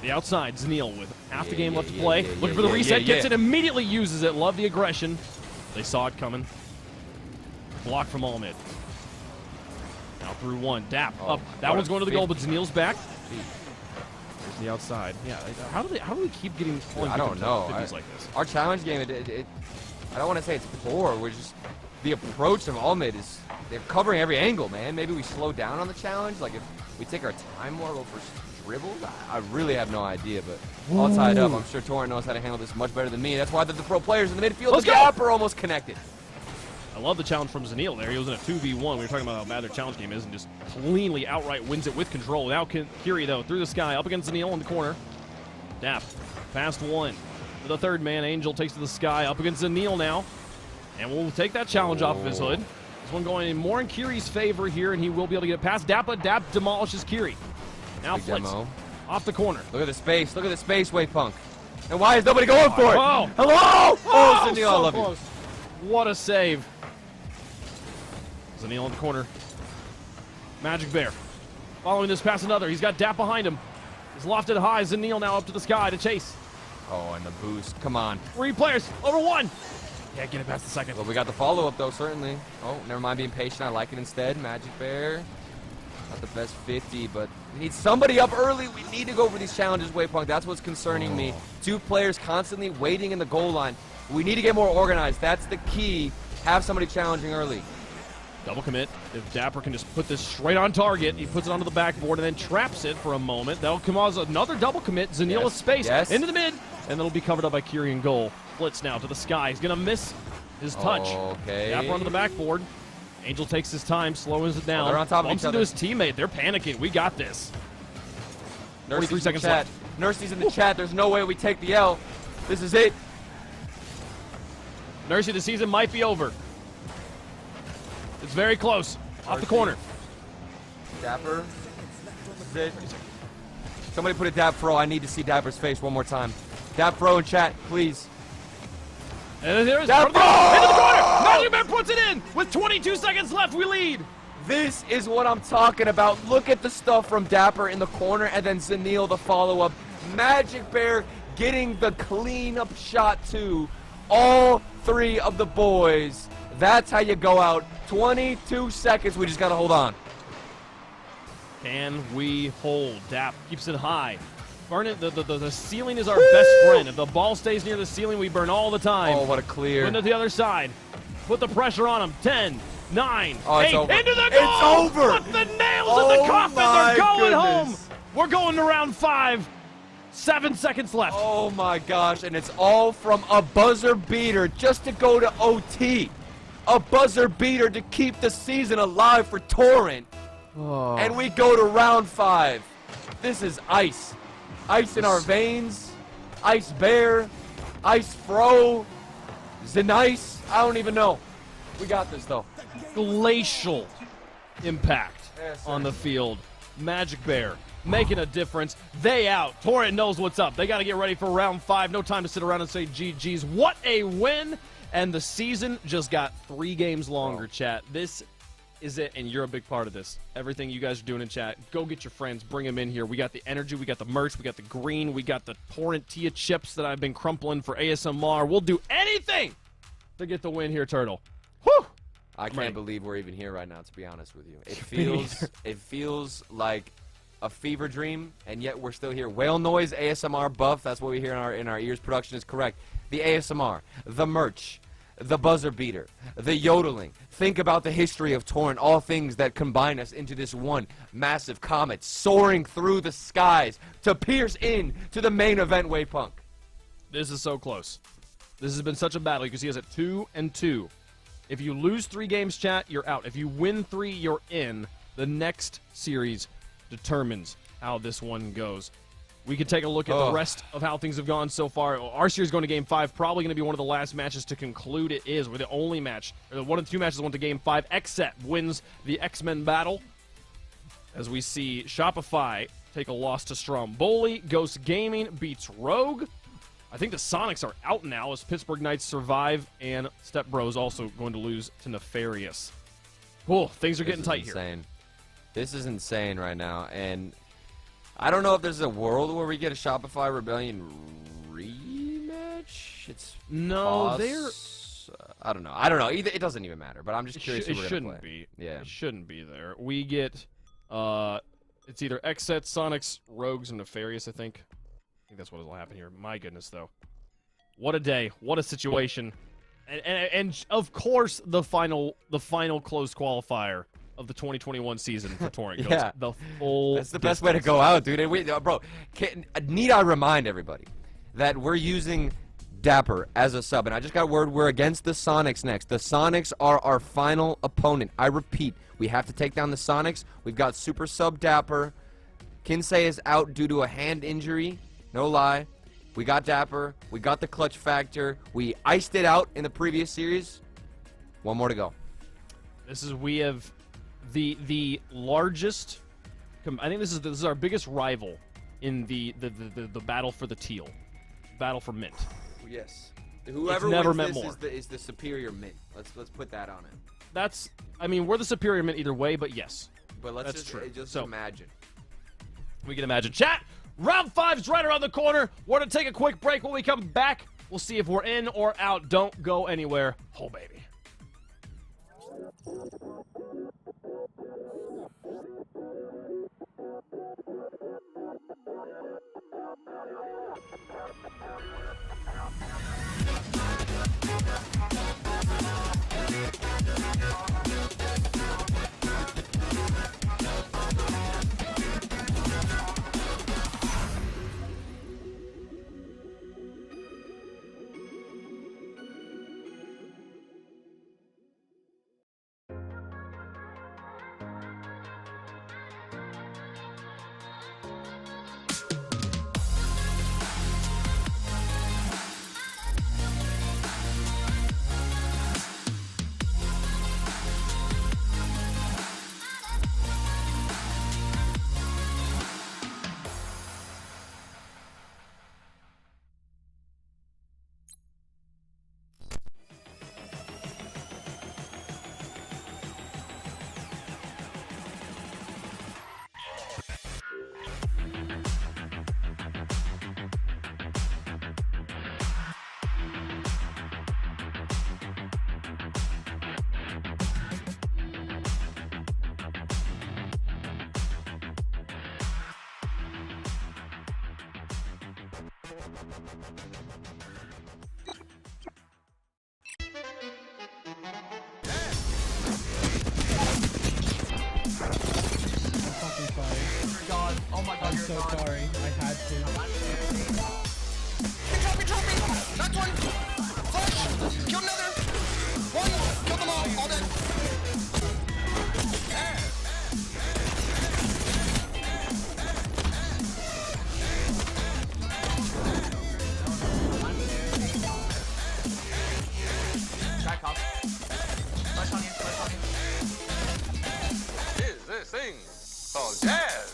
The outside, Zanil with half the Yeah, game yeah, left to yeah, play. yeah, Looking yeah, for the yeah, reset, yeah, gets yeah. it, immediately uses it. Love the aggression. They saw it coming. Block from all mid. Now through one. Dap Oh, up. That what one's a going to the goal, feat. but Zanil's back. There's the outside. Yeah. How do we keep getting pulling I don't know. 50s like this? Our challenge game, I don't want to say it's poor. We're just the approach of Almid is they're covering every angle, man. Maybe we slow down on the challenge. Like if we take our time more, go for dribbles. I really have no idea, but all tied up. I'm sure Torrent knows how to handle this much better than me. That's why the pro players in the midfield, Let's the go! gap are almost connected. I love the challenge from Zanil there. He was in a 2v1. We were talking about how bad their challenge game is and just cleanly outright wins it with control. Now Kiri, though, through the sky, up against Zanil in the corner. Dap, past one. For the third man, Angel takes to the sky, up against Zanil now. And we'll take that challenge off of his hood. This one going more in Kiri's favor here, and he will be able to get it past Dappa. Dap demolishes Kiri. Now Big Flitz demo. off the corner. Look at the space. Look at the space, Waypunk. And why is nobody going for it? Oh. Hello! Oh, Zanil, so I love close. What a save. Zanil in the corner. Magic Bear. Following this pass, another. He's got Dap behind him. He's lofted high. Zanil now up to the sky to chase. you. Oh, and the boost. Come on. 3 players over 1. Yeah, get it past the second. Well, we got the follow-up, though, certainly. Oh, never mind being patient. I like it instead. Magic Bear. Not the best 50, but we need somebody up early. We need to go for these challenges, Waypunk. That's what's concerning me. 2 players constantly waiting in the goal line. We need to get more organized. That's the key. Have somebody challenging early. Double commit. If Dapper can just put this straight on target, he puts it onto the backboard and then traps it for a moment. That'll cause another double commit. Zanil with space into the mid, and it'll be covered up by Kiri and goal. Blitz now to the sky. He's going to miss his touch. Okay. Dapper onto the backboard. Angel takes his time, slows it down. they're on top of bumps each into other. his teammate. They're panicking. We got this. 43 seconds left. Nursey's in the chat. There's no way we take the L. This is it. Nursey, the season might be over. It's very close. Off the corner. Dapper. This is it. Somebody put a Dap Fro. I need to see Dapper's face one more time. Dap Fro in chat, please. And there's Dap into the corner. Magic Bear puts it in. With 22 seconds left, we lead. This is what I'm talking about. Look at the stuff from Dapper in the corner and then Zanil the follow-up. Magic Bear getting the clean-up shot too. All 3 of the boys. That's how you go out. 22 seconds. We just got to hold on. Can we hold? Dap keeps it high. Burn it. The ceiling is our best friend. If the ball stays near the ceiling, we burn all the time. Oh, what a clear. Into the other side. Put the pressure on him. 10, 9, Oh, 8. it's over. Into the goal. It's over. Put the nails Oh in the coffin. my They're going home. goodness. We're going to round 5. 7 seconds left. Oh my gosh, and it's all from a buzzer beater just to go to OT. A buzzer beater to keep the season alive for Torrent. Oh. And we go to round 5. This is ice. Ice in our veins. Ice bear. Ice fro. Zenice. I don't even know. We got this though. Glacial impact Yes, sir. on the field. Magic Bear making a difference. They out. Torrent knows what's up. They got to get ready for round 5. No time to sit around and say GG's. What a win. And the season just got 3 games longer, chat. This is it, and you're a big part of this. Everything you guys are doing in chat, go get your friends, bring them in here. We got the energy, we got the merch, we got the green, we got the Torrentia chips that I've been crumpling for ASMR. We'll do anything to get the win here, Turtle. Whew! I can't Right. believe we're even here right now, to be honest with you. Me It feels like a fever dream, and yet we're still here. Whale noise, ASMR buff, that's what we hear in our ears. Production is correct. The ASMR, the merch, the buzzer beater, the yodeling. Think about the history of Torrent, all things that combine us into this one massive comet soaring through the skies to pierce in to the main event Waypunk. This is so close. This has been such a battle. You can see us at 2-2. If you lose 3 games, chat, you're out. If you win 3, you're in. The next series determines how this one goes. We can take a look at the rest of how things have gone so far. Our series going to Game 5, probably going to be one of the last matches to conclude. It is. We're the only match, or one of the 2 matches went to Game 5. X-Set wins the X-Men battle. As we see Shopify take a loss to Stromboli. Ghost Gaming beats Rogue. I think the Sonics are out now as Pittsburgh Knights survive, and Step Bros also going to lose to Nefarious. Cool. Things are getting tight here. Insane. This is insane right now, and I don't know if there's a world where we get a Shopify Rebellion rematch. It's No, I don't know. I don't know. Either it doesn't even matter. But I'm just curious. It who we're gonna shouldn't play. be. Yeah. It shouldn't be there. We get, it's either X-Set, Sonics, Rogues, and Nefarious, I think. I think that's what will happen here. My goodness, though. What a day. What a situation. And of course, the final closed qualifier of the 2021 season for Torrent goes Yeah. the full That's the best way to go out, dude. And bro, need I remind everybody that we're using Dapper as a sub, and I just got word we're against the Sonics next. The Sonics are our final opponent. I repeat, we have to take down the Sonics. We've got Super Sub Dapper. Kinsei is out due to a hand injury. No lie. We got Dapper. We got the clutch factor. We iced it out in the previous series. One more to go. We have the largest. I think this is our biggest rival in the battle for the teal, battle for mint. Yes. Whoever never wins meant this more. is the superior mint. Let's put that on it. We're the superior mint either way, but yes, But let's That's true. just So- imagine. we can imagine. Chat, round 5's right around the corner. We're gonna take a quick break. When we come back, we'll see if we're in or out. Don't go anywhere. Oh baby. fucking sorry. You're gone. Oh my god, I'm you're so gone. sorry. I had to. Drop me. Knocked one. Flash. Killed another. One. Killed them all dead. Track off. Flash on you, flash on you. Is this thing called jazz?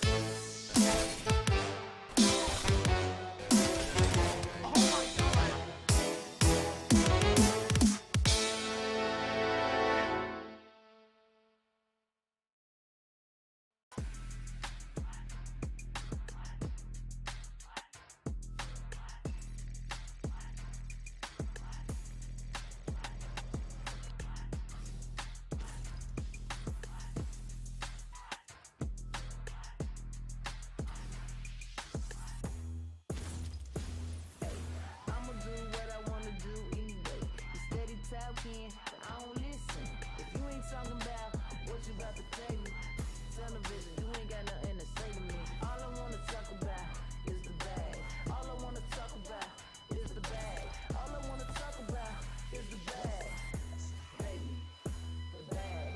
I'ma do what I wanna do anyway. You steady talking, but I don't listen. If you ain't talking about what you about to tell me, television, you ain't got nothing to say to me. All I wanna talk about is the bag. All I wanna talk about is the bag. All I wanna talk about is the bag. Baby, the bag.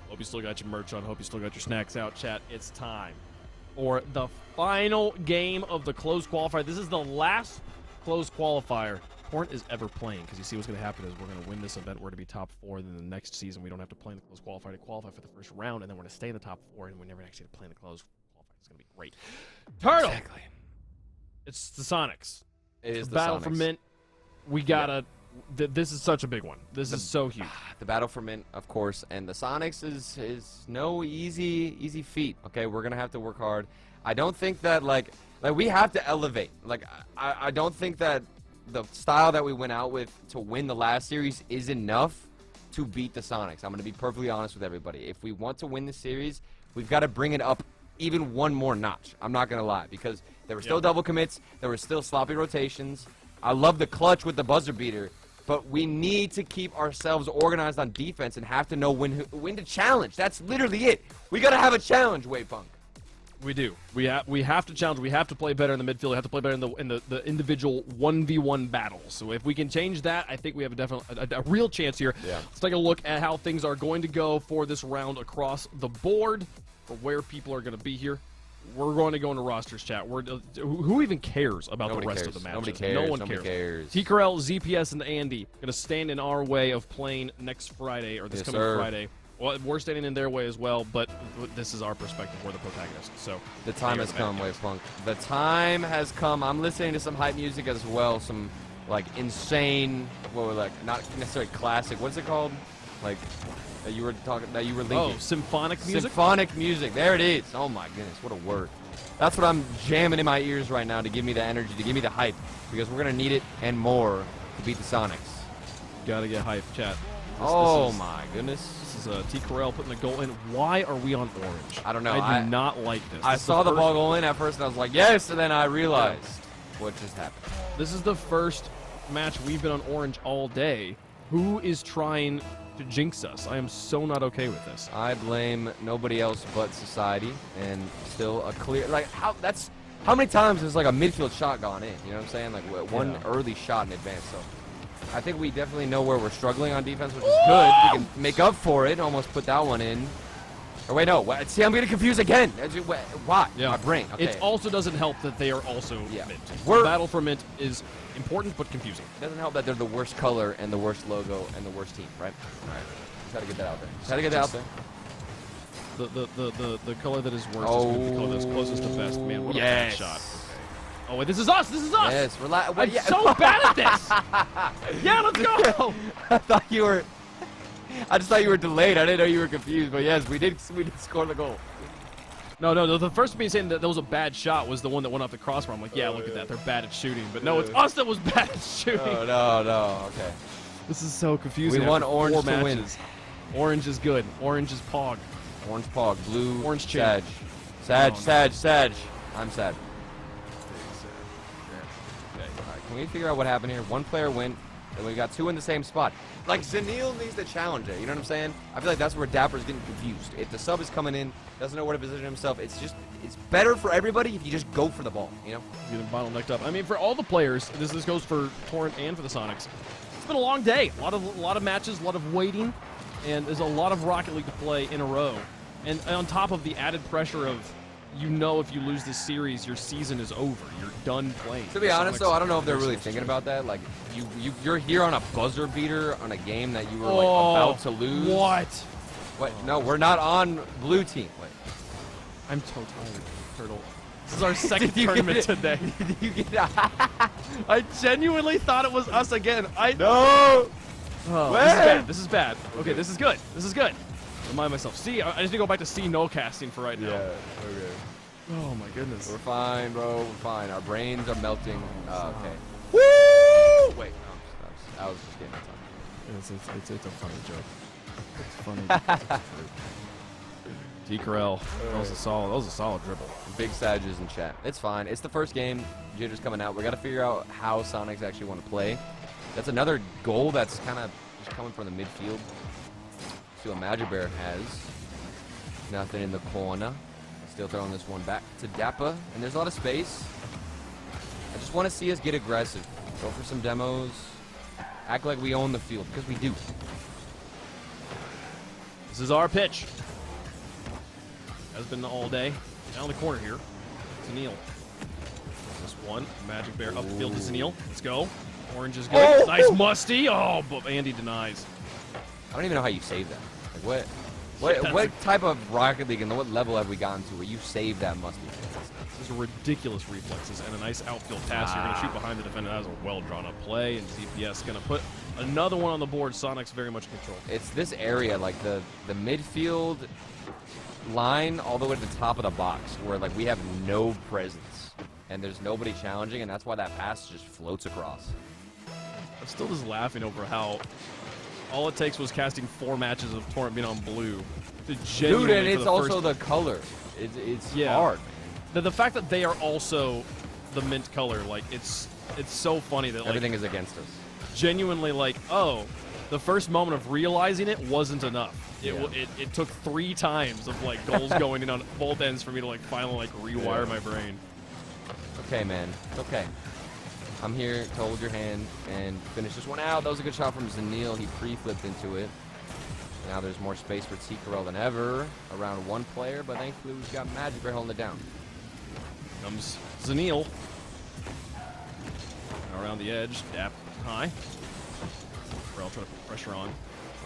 Hope you still got your merch on. Hope you still got your snacks out, chat. It's time for the final game of the closed qualifier. This is the last closed qualifier Torrent is ever playing, because you see what's going to happen is we're going to win this event. We're going to be top 4. Then the next season, we don't have to play in the closed qualifier to qualify for the first round, and then we're going to stay in the top 4, and we never actually have to play in the closed qualifier. It's going to be great. Turtle! Exactly. It's the Sonics. It is It's the battle Sonics. for Mint. We got to This is such a big one. This is so huge. The battle for Mint, of course, and the Sonics is no easy feat. Okay, we're gonna have to work hard. I don't think that like we have to elevate. Like I don't think that the style that we went out with to win the last series is enough to beat the Sonics. I'm gonna be perfectly honest with everybody. If we want to win the series, we've got to bring it up even one more notch. I'm not gonna lie, because there were still double commits, there were still sloppy rotations. I love the clutch with the buzzer beater. But we need to keep ourselves organized on defense and have to know when to challenge. That's literally it. We gotta have a challenge, Waypunk. We do. We have to challenge. We have to play better in the midfield. We have to play better in the individual 1v1 battles. So if we can change that, I think we have a real chance here. Yeah. Let's take a look at how things are going to go for this round across the board, for where people are going to be here. We're going to go into rosters chat. Who even cares about the rest of the matches? Nobody cares. No one Nobody cares. T-Corel, ZPS, and Andy going to stand in our way of playing next Friday, or this coming Friday. Well, we're standing in their way as well, but this is our perspective. We're the protagonists. So the time has come, Wavepunk. The time has come. I'm listening to some hype music as well. Some like insane, like not necessarily classic. What's it called? Like that you were linking. Oh, symphonic music. Symphonic music. There it is. Oh my goodness, what a word. That's what I'm jamming in my ears right now to give me the energy, to give me the hype, because we're gonna need it and more to beat the Sonics. Gotta get hype, chat. This my goodness. This is T-Corel putting the goal in. Why are we on orange? I don't know. I do not like this. I saw the ball go in at first, and I was like, yes, and then I realized what just happened. This is the first match we've been on orange all day. Who is trying to jinx us? I am so not okay with this. I blame nobody else but society, and still a clear, like, how many times has like a midfield shot gone in? You know what I'm saying? Like one early shot in advance. So I think we definitely know where we're struggling on defense, which is good. We can make up for it. Almost put that one in. Or wait, no. See, I'm getting confused again. Why? Yeah. My brain. Okay. It also doesn't help that they are also mint. The battle for mint is important but confusing. It doesn't help that they're the worst color and the worst logo and the worst team, right? All right. Just gotta get that out there. Just gotta get that out there. The color that is worst is the color that's closest to best. Man, what a bad shot. Oh, wait, this is us! This is us! Yes, I'm so bad at this! Yeah, let's go! I just thought you were delayed. I didn't know you were confused, but yes, we did score the goal. No, the first me saying that was a bad shot was the one that went off the crossbar. I'm like, yeah, look at that. They're bad at shooting. But no, it's us that was bad at shooting. Oh, no, okay. This is so confusing. We want orange to win. Orange is good. Orange is Pog. Orange Pog. Blue. Orange Sag. Sag. I'm sad. Can we figure out what happened here? One player went, and we got two in the same spot. Like, Zanil needs to challenge it, you know what I'm saying? I feel like that's where Dapper's getting confused. If the sub is coming in, doesn't know where to position himself, it's better for everybody if you just go for the ball, you know? Getting bottlenecked up. I mean, for all the players, this goes for Torrent and for the Sonics. It's been a long day. A lot of matches, a lot of waiting, and there's a lot of Rocket League to play in a row. And on top of the added pressure of, you know, if you lose this series, your season is over. You're done playing. To be honest, though, I don't know if they're really thinking about that. Like, you're here on a buzzer beater on a game that you were like about to lose. What? No, we're not on blue team. Wait. I'm so tired, Turtle. This is our second tournament today. Did you get it? I genuinely thought it was us again. No. Oh, this is bad. Okay, this is good. This is good. Remind myself. See, I just need to go back to C no casting for right now. Yeah. Okay. Oh my goodness. We're fine, bro. We're fine. Our brains are melting. Okay. Woo! Wait. No, I was just getting that time. It's a funny joke. It's funny. T-Corel. That was a solid dribble. Big Sages in chat. It's fine. It's the first game. Jitter's coming out. We got to figure out how Sonics actually want to play. That's another goal that's kind of just coming from the midfield. See what Magic Bear has. Nothing in the corner. Still throwing this one back to Dappa. And there's a lot of space. I just want to see us get aggressive. Go for some demos. Act like we own the field, because we do. This is our pitch. Has been all day. Down the corner here. Zanil. This one. Magic Bear up the field to Zanil. Let's go. Orange is good. Nice musty. Oh, but Andy denies. I don't even know how you save that. Like what type of Rocket League and what level have we gotten to where you save that musty? These are ridiculous reflexes and a nice outfield pass. You're going to shoot behind the defender. That was a well drawn up play, and CPS going to put Another one on the board. Sonic's very much in control. It's this area, like the midfield line all the way to the top of the box, where like we have no presence and there's nobody challenging, and that's why that pass just floats across. I'm still just laughing over how all it takes was casting 4 matches of Torrent being on blue. Dude, and it's also the color. It's hard, man. The fact that they are also the mint color, like it's so funny that everything is against us. Genuinely, like, oh, the first moment of realizing it wasn't enough. It took 3 times of like goals going in on both ends for me to like finally like rewire my brain. Okay, man. It's okay. I'm here to hold your hand and finish this one out. That was a good shot from Zanil. He pre-flipped into it. Now there's more space for T-Corel than ever around one player, but thankfully we've got Magic Bear holding it down. Comes Zanil. Around the edge, dap high. Corel trying to put pressure on.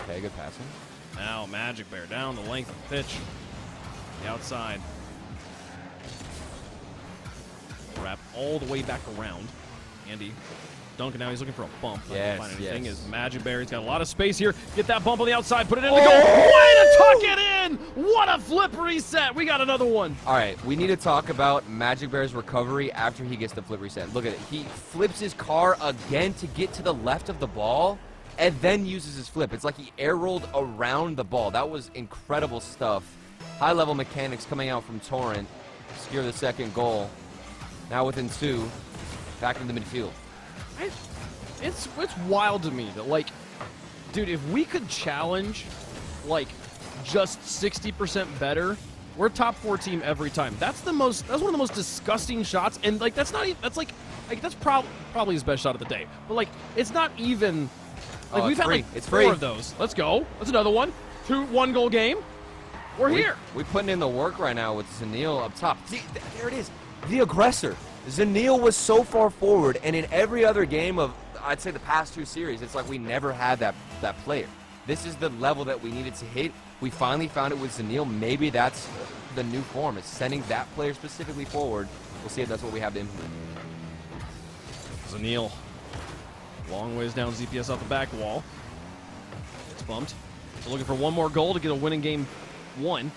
Okay, good passing. Now Magic Bear down the length of the pitch. The outside. Wrap all the way back around. Andy Duncan now, he's looking for a bump. Yes, Not anything. yes. Is Magic Bear. He's got a lot of space here. Get that bump on the outside. Put it in the goal. Way to tuck it in. What a flip reset. We got another one. All right, we need to talk about Magic Bear's recovery after he gets the flip reset. Look at it. He flips his car again to get to the left of the ball and then uses his flip. It's like he air rolled around the ball. That was incredible stuff. High-level mechanics coming out from Torrent. Secure the second goal. Now within 2. Back into the midfield. It's wild to me that, like, dude, if we could challenge, like, just 60% better, we're top 4 team every time. That's one of the most disgusting shots, and like that's not even, that's probably his best shot of the day. But like, it's not even like we've had like 4 of those. Let's go. That's another one. 2 1-goal game. We're here. We're putting in the work right now with Zanil up top. See, there it is. The aggressor. Zanil was so far forward, and in every other game of, I'd say, the past 2 series, it's like we never had that player. This is the level that we needed to hit. We finally found it with Zanil. Maybe that's the new form, is sending that player specifically forward. We'll see if that's what we have to implement. Zanil, long ways down ZPS off the back wall. It's bumped. We're looking for one more goal to get a winning game 1.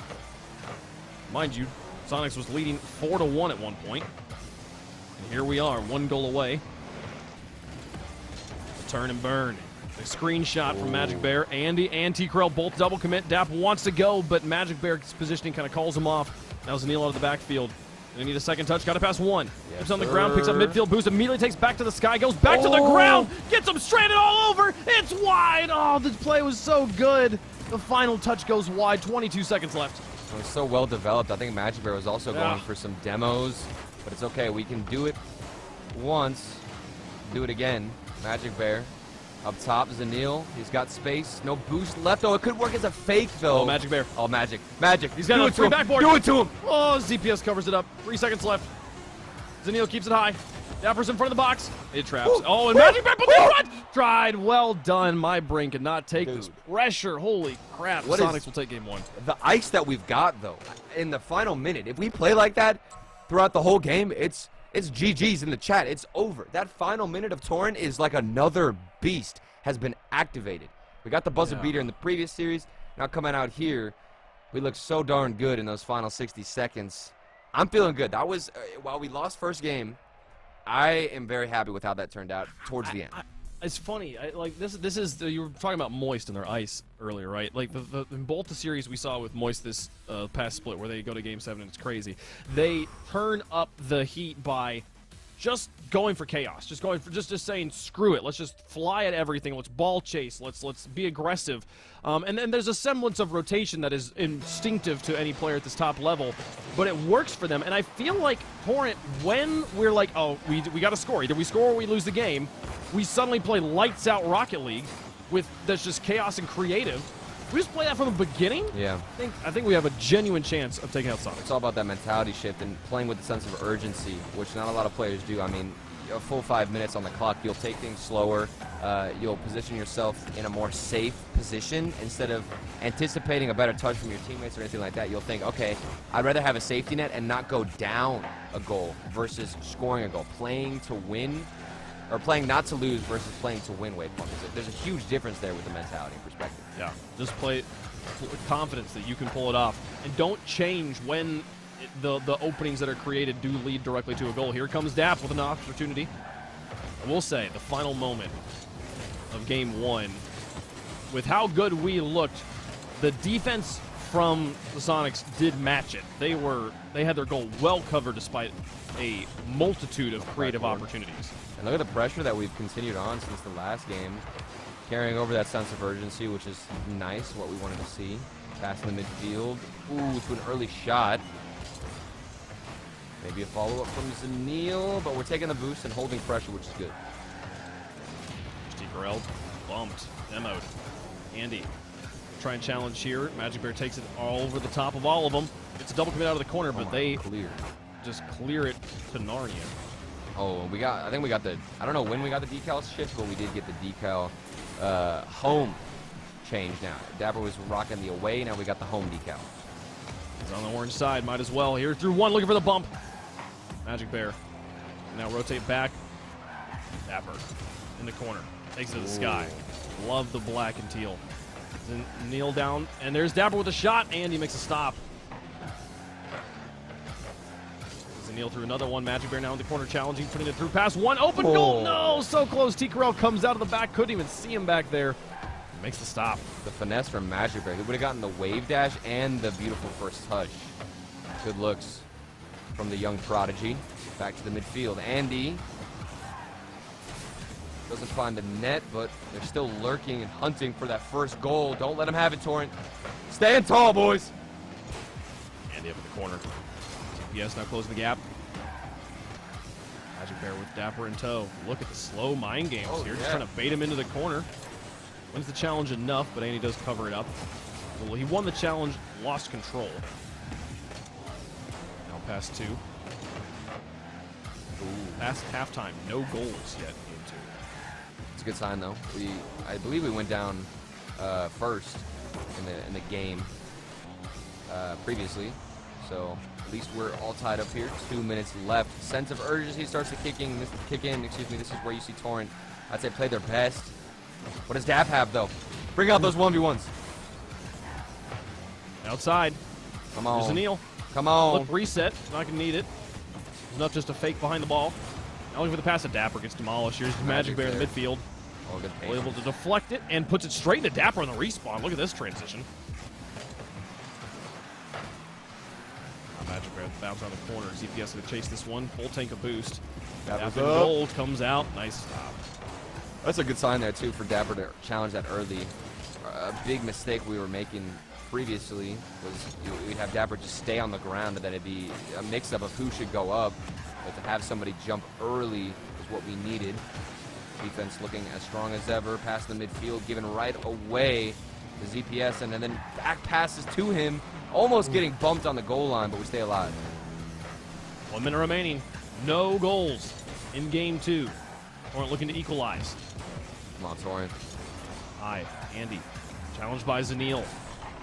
Mind you, Sonics was leading 4-1 at one point. And here we are, 1 goal away. The turn and burn. The screenshot from Magic Bear. Andy and T-Corel both double commit. Dap wants to go, but Magic Bear's positioning kind of calls him off. Now Zanil out of the backfield. They need a second touch. Got to pass 1. Keeps on the ground, picks up midfield boost, immediately takes back to the sky, goes back to the ground, gets him stranded all over. It's wide. Oh, this play was so good. The final touch goes wide. 22 seconds left. It was so well developed. I think Magic Bear was also going for some demos, but it's okay. We can do it once, do it again. Magic Bear up top, Zanil. He's got space. No boost left. Oh, it could work as a fake, though. Oh, Magic Bear. Oh, Magic. Magic. He's got a free backboard. Do it to him. Oh, ZPS covers it up. 3 seconds left. Zanil keeps it high. Dapper's in front of the box. It traps. Oh, and Magic Bear puts it in front. Tried. Well done. My brain could not take this pressure. Holy crap. Sonics will take game 1. The ice that we've got, though, in the final minute, if we play like that throughout the whole game, it's GG's in the chat. It's over. That final minute of Torrent is like another beast has been activated. We got the buzzer beater in the previous series. Now coming out here, we look so darn good in those final 60 seconds. I'm feeling good. That was, while we lost first game, I am very happy with how that turned out towards the end. It's funny. Like this is you were talking about Moist and their ice earlier, right? Like in both the series we saw with Moist this past split, where they go to Game 7 and it's crazy. They turn up the heat by just going for chaos, just saying screw it. Let's just fly at everything. Let's ball chase. Let's be aggressive. And then there's a semblance of rotation that is instinctive to any player at this top level, but it works for them. And I feel like Torrent, when we're like, oh, we got to score. Either we score or we lose the game. We suddenly play lights out Rocket League with that's just chaos and creative. We just play that from the beginning. Yeah. I think we have a genuine chance of taking out Sonic. It's all about that mentality shift and playing with the sense of urgency, which not a lot of players do. I mean, a full 5 minutes on the clock, you'll take things slower. You'll position yourself in a more safe position instead of anticipating a better touch from your teammates or anything like that. You'll think, okay, I'd rather have a safety net and not go down a goal versus scoring a goal. Playing to win or playing not to lose versus playing to win wave pump. There's a huge difference there with the mentality and perspective. Yeah, just play with confidence that you can pull it off. And don't change when the openings that are created do lead directly to a goal. Here comes Dap with an opportunity. I will say, the final moment of game 1, with how good we looked, the defense from the Sonics did match it. They had their goal well covered despite a multitude of creative opportunities. And look at the pressure that we've continued on since the last game, carrying over that sense of urgency, which is nice, what we wanted to see. Pass in the midfield. Ooh, to an early shot. Maybe a follow-up from Zanil, but we're taking the boost and holding pressure, which is good. Corel bumped, demoed. Andy, try and challenge here. Magic Bear takes it all over the top of all of them. It's a double commit out of the corner, but they just clear it to Narnia. Oh, I think we got the, I don't know when we got the decal shift, but we did get the decal home change now. Dapper was rocking the away, now we got the home decal. He's on the orange side, might as well. Here through one, looking for the bump. Magic Bear. Now rotate back. Dapper in the corner. Takes it to the sky. Love the black and teal. Then kneel down, and there's Dapper with a shot, and he makes a stop. Kneel through another one. Magic Bear now in the corner challenging, putting it through past one. Open goal! No, so close. T-Corel comes out of the back. Couldn't even see him back there. Makes the stop. The finesse from Magic Bear. He would have gotten the wave dash and the beautiful first touch. Good looks from the young prodigy. Back to the midfield. Andy doesn't find the net, but they're still lurking and hunting for that first goal. Don't let them have it, Torrent. Stand tall, boys. Andy up in the corner. TPS now closing the gap. Magic Bear with Dapper in tow. Look at the slow mind games here. Just trying to bait him into the corner. Wins the challenge enough, but Andy does cover it up. Well, he won the challenge, lost control. Now past 2. Past halftime, no goals yet in 2. It's a good sign, though. I believe we went down first in the game previously, so at least we're all tied up here. 2 minutes left. Sense of urgency starts to kick in. Excuse me. This is where you see Torrent, I'd say, play their best. What does Dap have, though? Bring out those 1v1s. Outside. Come on. There's a kneel. Come on. Flip reset. Not going to need it. Enough just to fake behind the ball. Now looking for the pass. Dapper gets demolished. Here's the Magic Bear in the midfield. Oh, good patience. Able to deflect it and puts it straight into Dapper on the respawn. Look at this transition. Magic Bear bounce around the corner. CPS going to chase this one. Full tank of boost. Dapper gold comes out. Nice stop. That's a good sign there, too, for Dapper to challenge that early. A big mistake we were making previously was we'd have Dapper just stay on the ground, and then it'd be a mix-up of who should go up. But to have somebody jump early is what we needed. Defense looking as strong as ever. Past the midfield, given right away to ZPS, and then back passes to him. Almost getting bumped on the goal line, but we stay alive. 1 minute remaining. No goals in game 2. Torrent looking to equalize. Come on, Torrent. Hi, Andy. Challenged by Zanil.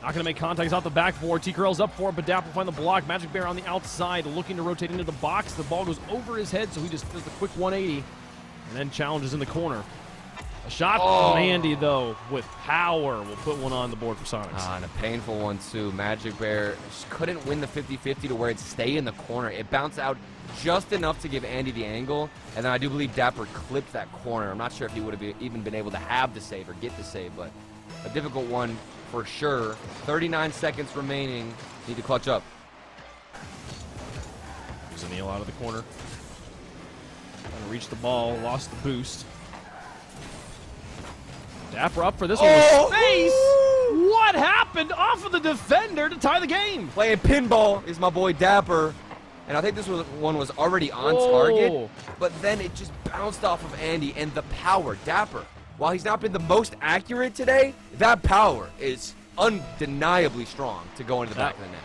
Not going to make contact. He's out the backboard. T-Corel's up for it, but Dap will find the block. Magic Bear on the outside, looking to rotate into the box. The ball goes over his head, so he just does the quick 180, and then challenges in the corner. A shot from Andy, though, with power, will put one on the board for Sonics. And a painful one, too. Magic Bear just couldn't win the 50-50 to where it stay in the corner. It bounced out just enough to give Andy the angle, and then I do believe Dapper clipped that corner. I'm not sure if he would have even been able to have the save or get the save, but a difficult one for sure. 39 seconds remaining. Need to clutch up. Zanil out of the corner. Trying to reach the ball, lost the boost. Dapper up for this one with space. What happened off of the defender to tie the game? Playing pinball is my boy Dapper. And I think this one was already on target, but then it just bounced off of Andy, and the power. Dapper, while he's not been the most accurate today, that power is undeniably strong to go into the back of the net.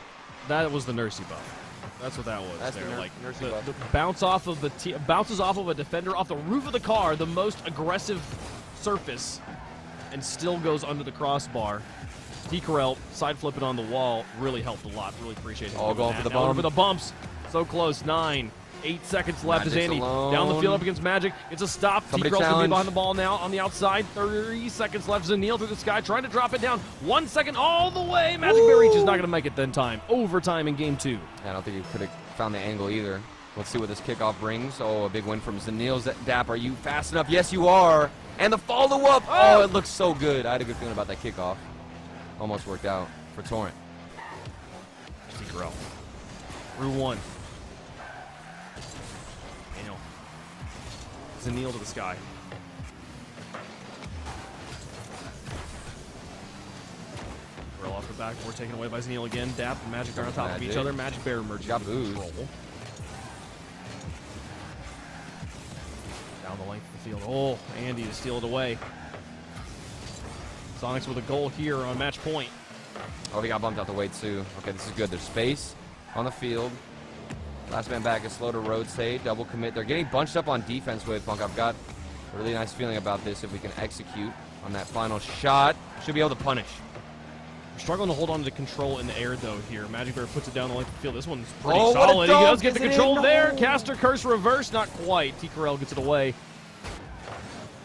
That was the Nursey buff. That's what that was. That's there. the the bounce off of bounces off of a defender off the roof of the car, the most aggressive surface, and still goes under the crossbar. T-Corel side flipping on the wall really helped a lot. Really appreciate it. All going for the bump. For the bumps. So close. 9, 8 seconds left as Magic's Andy alone. down the field up against Magic. It's a stop. Somebody T-Girl's gonna be challenge. behind the ball now on the outside. 30 seconds left. Zanil through the sky trying to drop it down. 1 second all the way. Magic Bear reaches, not gonna make it then time. Overtime in game 2. Yeah, I don't think he could have found the angle either. Let's see what this kickoff brings. Oh, a big win from Zanil. Dap, are you fast enough? Yes, you are. And the follow-up. Oh, it looks so good. I had a good feeling about that kickoff. Almost worked out for Torrent. T-Girl. Through 1. Daniel. Zanil to the sky. Girl off the back. We're taken away by Zanil again. Dap and Magic Bear on top of each other. Magic Bear emerges. Got into boozed. control. Down the length of the field. Oh, Andy to steal it away. Sonics with a goal here on match point. Oh, he got bumped out the way too. Okay, this is good. There's space on the field. Last man back is slow to rotate. Double commit. They're getting bunched up on defense, Wavepunk. I've got a really nice feeling about this if we can execute on that final shot. Should be able to punish. We're struggling to hold on to the control in the air, though, here. Magic Bear puts it down the length of the field. This one's pretty Oh, what a solid. He dunk. does get the Is it control in? there. No. Caster Curse reverse. Not quite. T-Corell gets it away.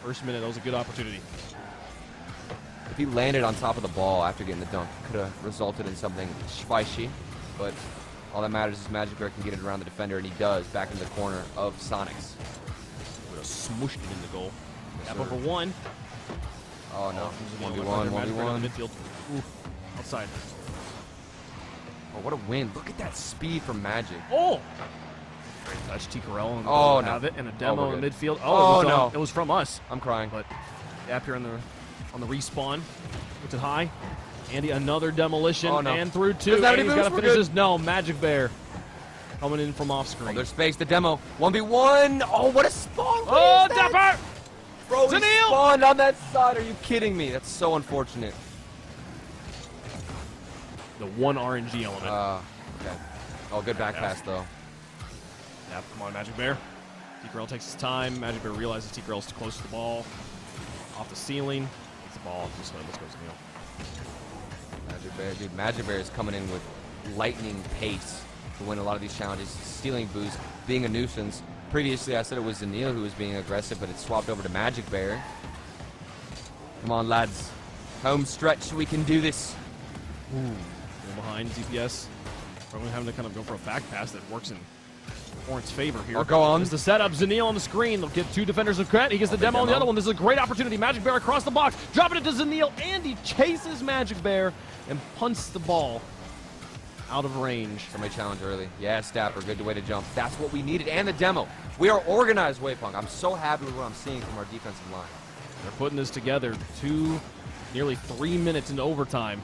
First minute, that was a good opportunity. If he landed on top of the ball after getting the dunk, it could have resulted in something spicy. But all that matters is Magic Bear can get it around the defender, and he does, back in the corner of Sonics. Would have smooshed it in the goal. Yes, Tap sir. over 1. Oh, no. Magic 1v1, Bear in 1v1. the midfield. Ooh, outside. Oh, what a win. Look at that speed from Magic. Oh! Great touch. T-Corell Oh, no. have it, and a Oh, demo we're in the good. midfield. Oh, it was no. It was from us. I'm crying. But Dap here on the respawn. Puts it high. Andy, another demolition. Oh, no. And through 2. Does that Andy's any got to boost? We're finish good. this. No, Magic Bear coming in from off screen. Oh, there's space. The demo. 1v1. Oh, what a spawn. What Oh, is that? Dapper! Bro, he Zanil! spawned on that side. Are you kidding me? That's so unfortunate. The one RNG element. Okay. Oh, good back pass, though. Yep, come on, Magic Bear. T-Corell takes his time. Magic Bear realizes T-Corell's too close to the ball. Off the ceiling. Takes the ball off the swim. Let's go, Zanil. Magic Bear. Dude, Magic Bear is coming in with lightning pace to win a lot of these challenges. Stealing boost, being a nuisance. Previously, I said it was Zanil who was being aggressive, but it swapped over to Magic Bear. Come on, lads. Home stretch. We can do this. Ooh. Go behind ZPS. Probably having to kind of go for a back pass that works in Torrent's favor here. Oh, go on. There's the setup. Zanil on the screen. They'll get 2 defenders of credit. He gets the demo on the other one. This is a great opportunity. Magic Bear across the box. Dropping it to Zanil. And he chases Magic Bear and punts the ball out of range. Somebody challenge early. Yes, Dapper. Good way to jump. That's what we needed. And the demo. We are organized, Wavepunk. I'm so happy with what I'm seeing from our defensive line. They're putting this together. Nearly 3 minutes into overtime.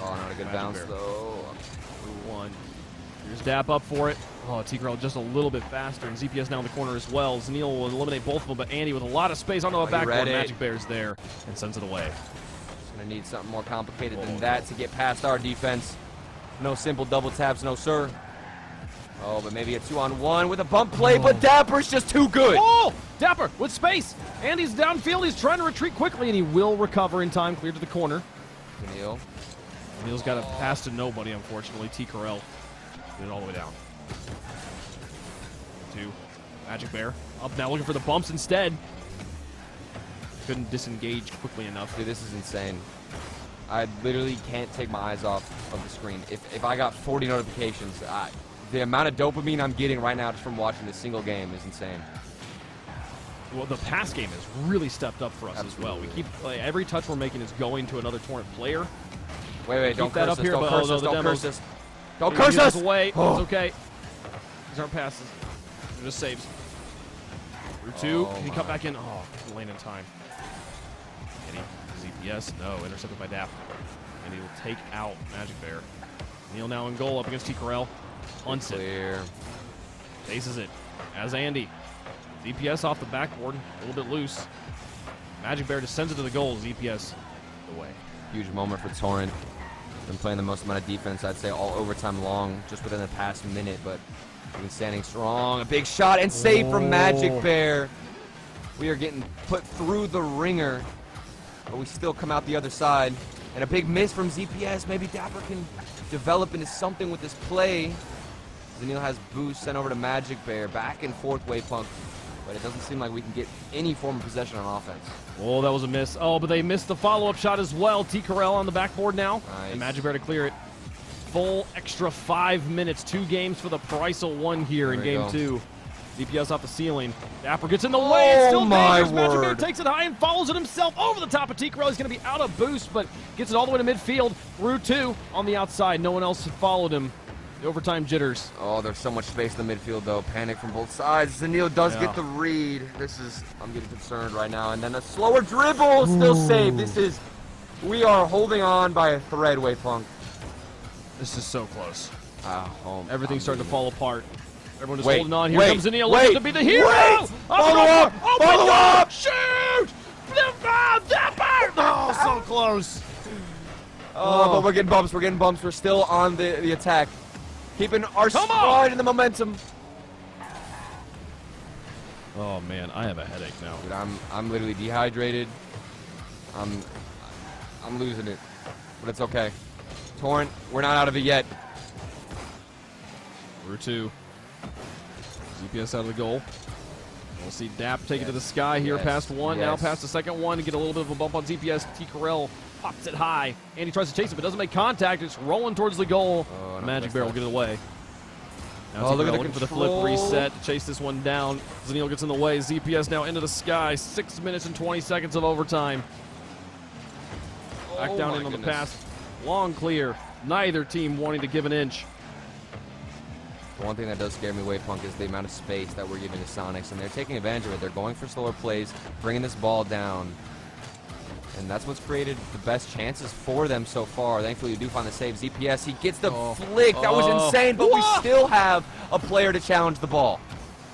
Oh, not a good Magic bounce, Bear. though. Through 1. Here's Dap up for it. Oh, T-Corell just a little bit faster, and ZPS now in the corner as well. Zanil will eliminate both of them, but Andy with a lot of space onto a he backboard. read it. Magic Bear's there and sends it away. Gonna need something more complicated than that to get past our defense. No simple double taps, no sir. Oh, but maybe a 2-on-1 with a bump play, but Dapper's just too good. Oh! Dapper with space. Andy's downfield. He's trying to retreat quickly, and he will recover in time. Clear to the corner. Zanil. Neil's got a pass to nobody, unfortunately. T-Corell did it all the way down. 2. Magic Bear up now looking for the bumps instead. Couldn't disengage quickly enough. Dude, this is insane. I literally can't take my eyes off of the screen. If I got 40 notifications, the amount of dopamine I'm getting right now just from watching this single game is insane. Well, the pass game has really stepped up for us as well. We keep every touch we're making is going to another Torrent player. Wait, don't that curse up us, here, don't but curse no, us, the don't demos- curse us. Don't He curse gets us! away. Oh. It's okay. These aren't passes. They're just saves. Through 2. Oh, Can he my. cut back in? Oh, lane in time. Andy, ZPS. No, intercepted by Dap. And he will take out Magic Bear. Neil now in goal up against T-Corell. Punts it. Clear. Chases it. As Andy. ZPS off the backboard. A little bit loose. Magic Bear just sends it to the goal. ZPS away. Huge moment for Torrent. Been playing the most amount of defense, I'd say, all overtime long, just within the past minute, but been standing strong. A big shot and save from Magic Bear. We are getting put through the ringer, but we still come out the other side. And a big miss from ZPS. Maybe Dapper can develop into something with this play. Zanil has boost sent over to Magic Bear. Back and forth Wavepunk. But it doesn't seem like we can get any form of possession on offense. Oh, that was a miss. Oh, but they missed the follow-up shot as well. T. Corell on the backboard now. Nice. And Magic Bear to clear it. Full extra 5 minutes. 2 games for the price of 1 here in game 2. DPS off the ceiling. Dapper gets in the way. It's still dangerous. Magic Bear takes it high and follows it himself over the top of T. Corell. He's going to be out of boost, but gets it all the way to midfield. Through 2 on the outside. No one else followed him. The overtime jitters. Oh, there's so much space in the midfield, though. Panic from both sides. Zanil does get the read. I'm getting concerned right now. And then a slower dribble, still saved. We are holding on by a thread, Wavepunk. This is so close. Home. Everything's starting to fall apart. Everyone is Wait, holding on. Here wait, comes Zanil, wait, looking to be the hero. wait! Follow up! Oh my Follow God! up! Shoot! Dapper! Oh, so close. Oh, but we're getting bumps. We're getting bumps. We're still on the attack. Keeping our stride in the momentum. Oh man, I have a headache now. Dude, I'm literally dehydrated. I'm losing it, but it's okay. Torrent, we're not out of it yet. Through 2. ZPS out of the goal. We'll see Dap take it to the sky here past 1. Now past the second one to get a little bit of a bump on ZPS. T. Corell pops it high. And he tries to chase it, but doesn't make contact. It's rolling towards the goal. Magic Bear will get it away. Now look at the looking for the flip reset to chase this one down. Zanil gets in the way. ZPS now into the sky. 6 minutes and 20 seconds of overtime. Back down in on the pass. Long clear. Neither team wanting to give an inch. The one thing that does scare me, Wavepunk, is the amount of space that we're giving to Sonics, and they're taking advantage of it. They're going for slower plays, bringing this ball down, and that's what's created the best chances for them so far. Thankfully, we do find the save. ZPS, he gets the flick. That was insane, but we still have a player to challenge the ball.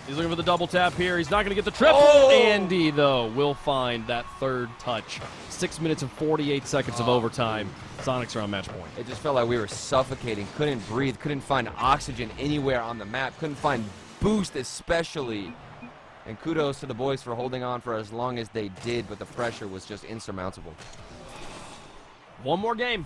He's looking for the double tap here. He's not going to get the triple. Andy, though, will find that third touch. 6 minutes and 48 seconds of overtime. Sonics are on match point. It just felt like we were suffocating, couldn't breathe, couldn't find oxygen anywhere on the map, couldn't find boost especially. And kudos to the boys for holding on for as long as they did, but the pressure was just insurmountable. One more game.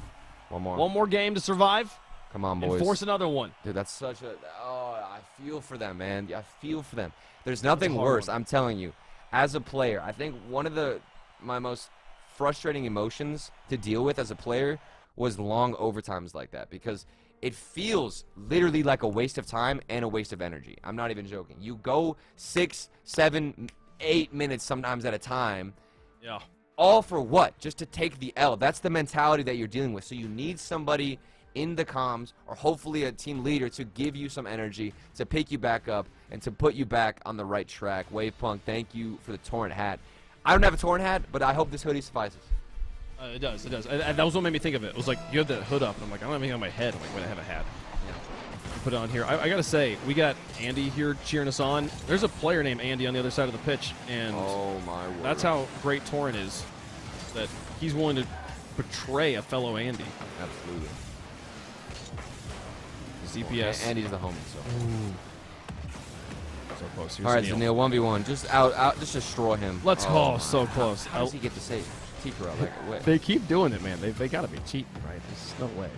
One more. One more game to survive. Come on, boys. And force another one. Dude, that's such a... Oh, I feel for them, man. I feel for them. There's nothing worse, I'm telling you. As a player, I think one of my most frustrating emotions to deal with as a player was long overtimes like that, because it feels literally like a waste of time and a waste of energy. I'm not even joking. You go 6, 7, 8 minutes sometimes at a time. Yeah. All for what? Just to take the L. That's the mentality that you're dealing with. So you need somebody in the comms, or hopefully a team leader, to give you some energy, to pick you back up, and to put you back on the right track. Wavepunk, thank you for the Torrent hat. I don't have a Torrent hat, but I hope this hoodie suffices. It does, it does. And that was what made me think of it. It was like, you have the hood up, and I'm like, I don't have anything on my head. I'm like, wait, I have a hat. Yeah. Put it on here. I got to say, we got Andy here cheering us on. There's a player named Andy on the other side of the pitch, and oh my word, that's how great Torrent is, that he's willing to betray a fellow Andy. Absolutely. ZPS. Andy's the homie, so. So close. Here's All right, Zanil. Zanil, 1v1. Just out, just destroy him. Let's go. So close. How does he get the save? T-Corell, like, they keep doing it, man. They got to be cheating, right? There's no way.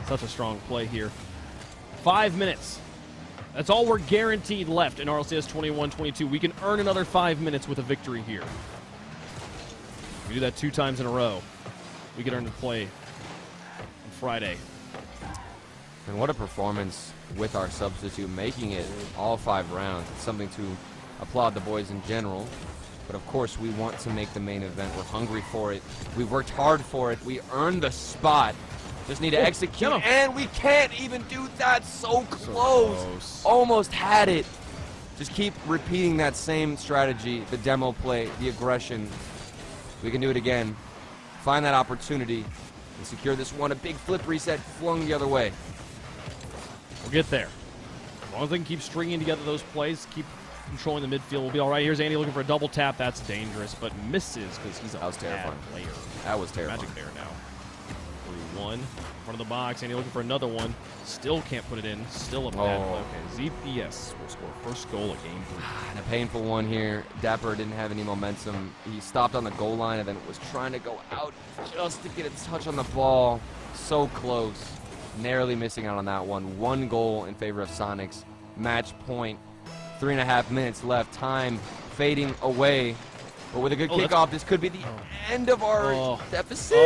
Such a strong play here. 5 minutes. That's all we're guaranteed left in RLCS 21-22. We can earn another 5 minutes with a victory here. We do that 2 times in a row. We can earn the play on Friday. And what a performance with our substitute, making it all 5 rounds. It's something to applaud the boys in general. But of course, we want to make the main event. We're hungry for it. We worked hard for it. We earned the spot. Just need to execute, and we can't even do that. So close. Almost had it. Just keep repeating that same strategy, the demo play, the aggression. We can do it again. Find that opportunity and secure this one. A big flip reset flung the other way. We'll get there. As long as they can keep stringing together those plays, keep controlling the midfield, we'll be all right. Here's Andy looking for a double tap. That's dangerous, but misses because he's a bad player. That was terrifying. Magic Bear now. 3-1. In front of the box. Andy looking for another one. Still can't put it in. Still a bad play. Okay, ZPS will score first goal of game 3. And a painful one here. Dapper didn't have any momentum. He stopped on the goal line and then was trying to go out just to get a touch on the ball. So close. narrowly missing out on that one. 1 goal in favor of Sonics. Match point. 3.5 minutes left. Time fading away. But with a good kickoff, this could be the end of our deficit.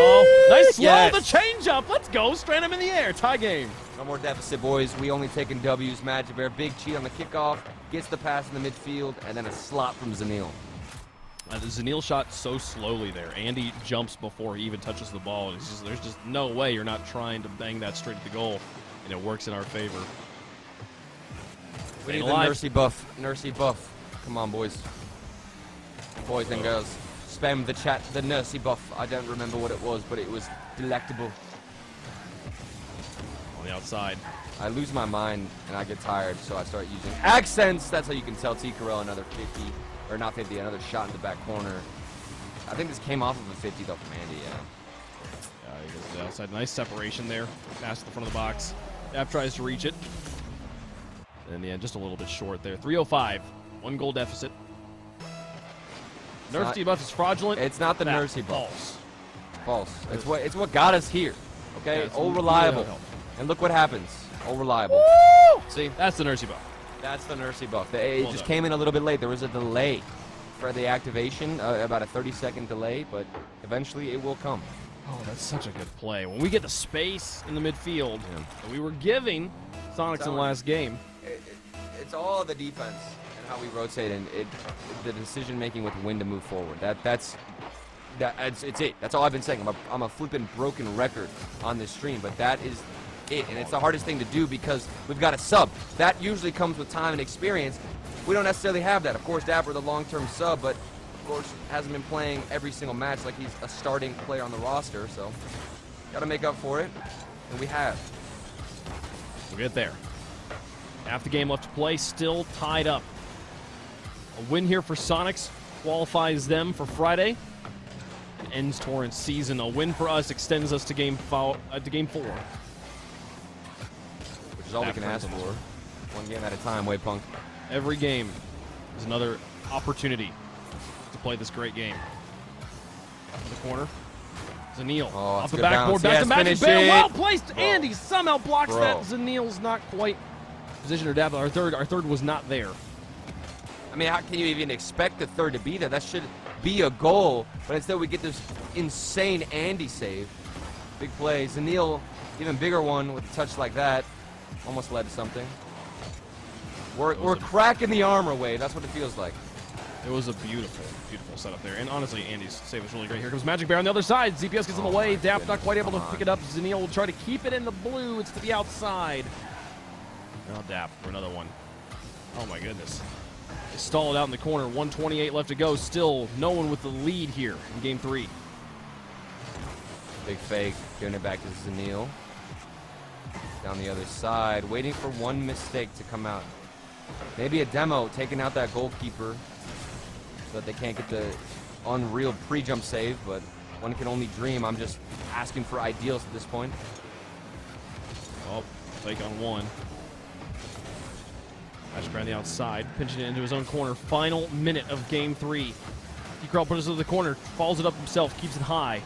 Nice slow, Yes. the change-up. Let's go. Strand him in the air. Tie game. No more deficit, boys. We only taking W's. Magic Bear, big cheat on the kickoff. Gets the pass in the midfield, and then a slot from Zanil. Zanil shot so slowly there. Andy jumps before he even touches the ball. There's just no way you're not trying to bang that straight at the goal, and it works in our favor. We need the Nursey buff. Nursey buff. Come on, boys. Boys and girls. Spam the chat, the Nursey buff. I don't remember what it was, but it was delectable. On the outside. I lose my mind, and I get tired, so I start using accents. That's how you can tell T. Carell another 50. Or not 50, another shot in the back corner. I think this came off of a 50, though, from Andy, Yeah, he goes to the outside. Nice separation there. Pass to the front of the box. Dap tries to reach it. And in the end, just a little bit short there. 3:05. 1 goal deficit. Nursey buff is fraudulent. It's not the That's Nursey buff. False. False. It's what got us here. Okay? Yeah, All reliable. really And look what happens. All reliable. Woo! See? That's the Nursey buff. That's the Nursey buff. It Well just done. came in a little bit late. There was a delay for the activation, about a 30-second delay, but eventually it will come. Oh, that's such a good play. When we get the space in the midfield that we were giving Sonics in the last game. It's all the defense and how we rotate and the decision making with when to move forward. It's it. That's all I've been saying. I'm a flippin' broken record on this stream, but that is it. And it's the hardest thing to do because we've got a sub. That usually comes with time and experience. We don't necessarily have that. Of course, Dapper, the long-term sub, but of course hasn't been playing every single match like he's a starting player on the roster. So got to make up for it, and we have. We'll get there. Half the game left to play, still tied up. A win here for Sonics qualifies them for Friday. It ends Torrent's season. A win for us extends us to game 4. Which is all we can ask for. One game at a time, Waypunk. Every game is another opportunity to play this great game. Up in the corner. Zanil off the backboard, back to Magic Bear. Well placed. Andy somehow blocks that. Zanil's not quite positioned or dab. Our third was not there. I mean, how can you even expect the third to be there? That should be a goal, but instead we get this insane Andy save. Big play. Zanil, even bigger one with a touch like that. Almost led to something. We're cracking the armor wave. That's what it feels like. It was a beautiful, beautiful setup there. And honestly, Andy's save was really great. Here comes Magic Bear on the other side. ZPS gets in the way. Dap not quite able to pick it up. Zanil will try to keep it in the blue. It's to the outside. Now Dap for another one. Oh my goodness. They stall it out in the corner. 1:28 left to go. Still no one with the lead here in game 3. Big fake. Giving it back to Zanil. Down the other side. Waiting for one mistake to come out. Maybe a demo taking out that goalkeeper so that they can't get the unreal pre-jump save, but one can only dream. I'm just asking for ideals at this point. Oh, fake on one. Magic Bear on the outside, pinching it into his own corner. Final minute of game 3. T-Carl puts it to the corner, follows it up himself, keeps it high.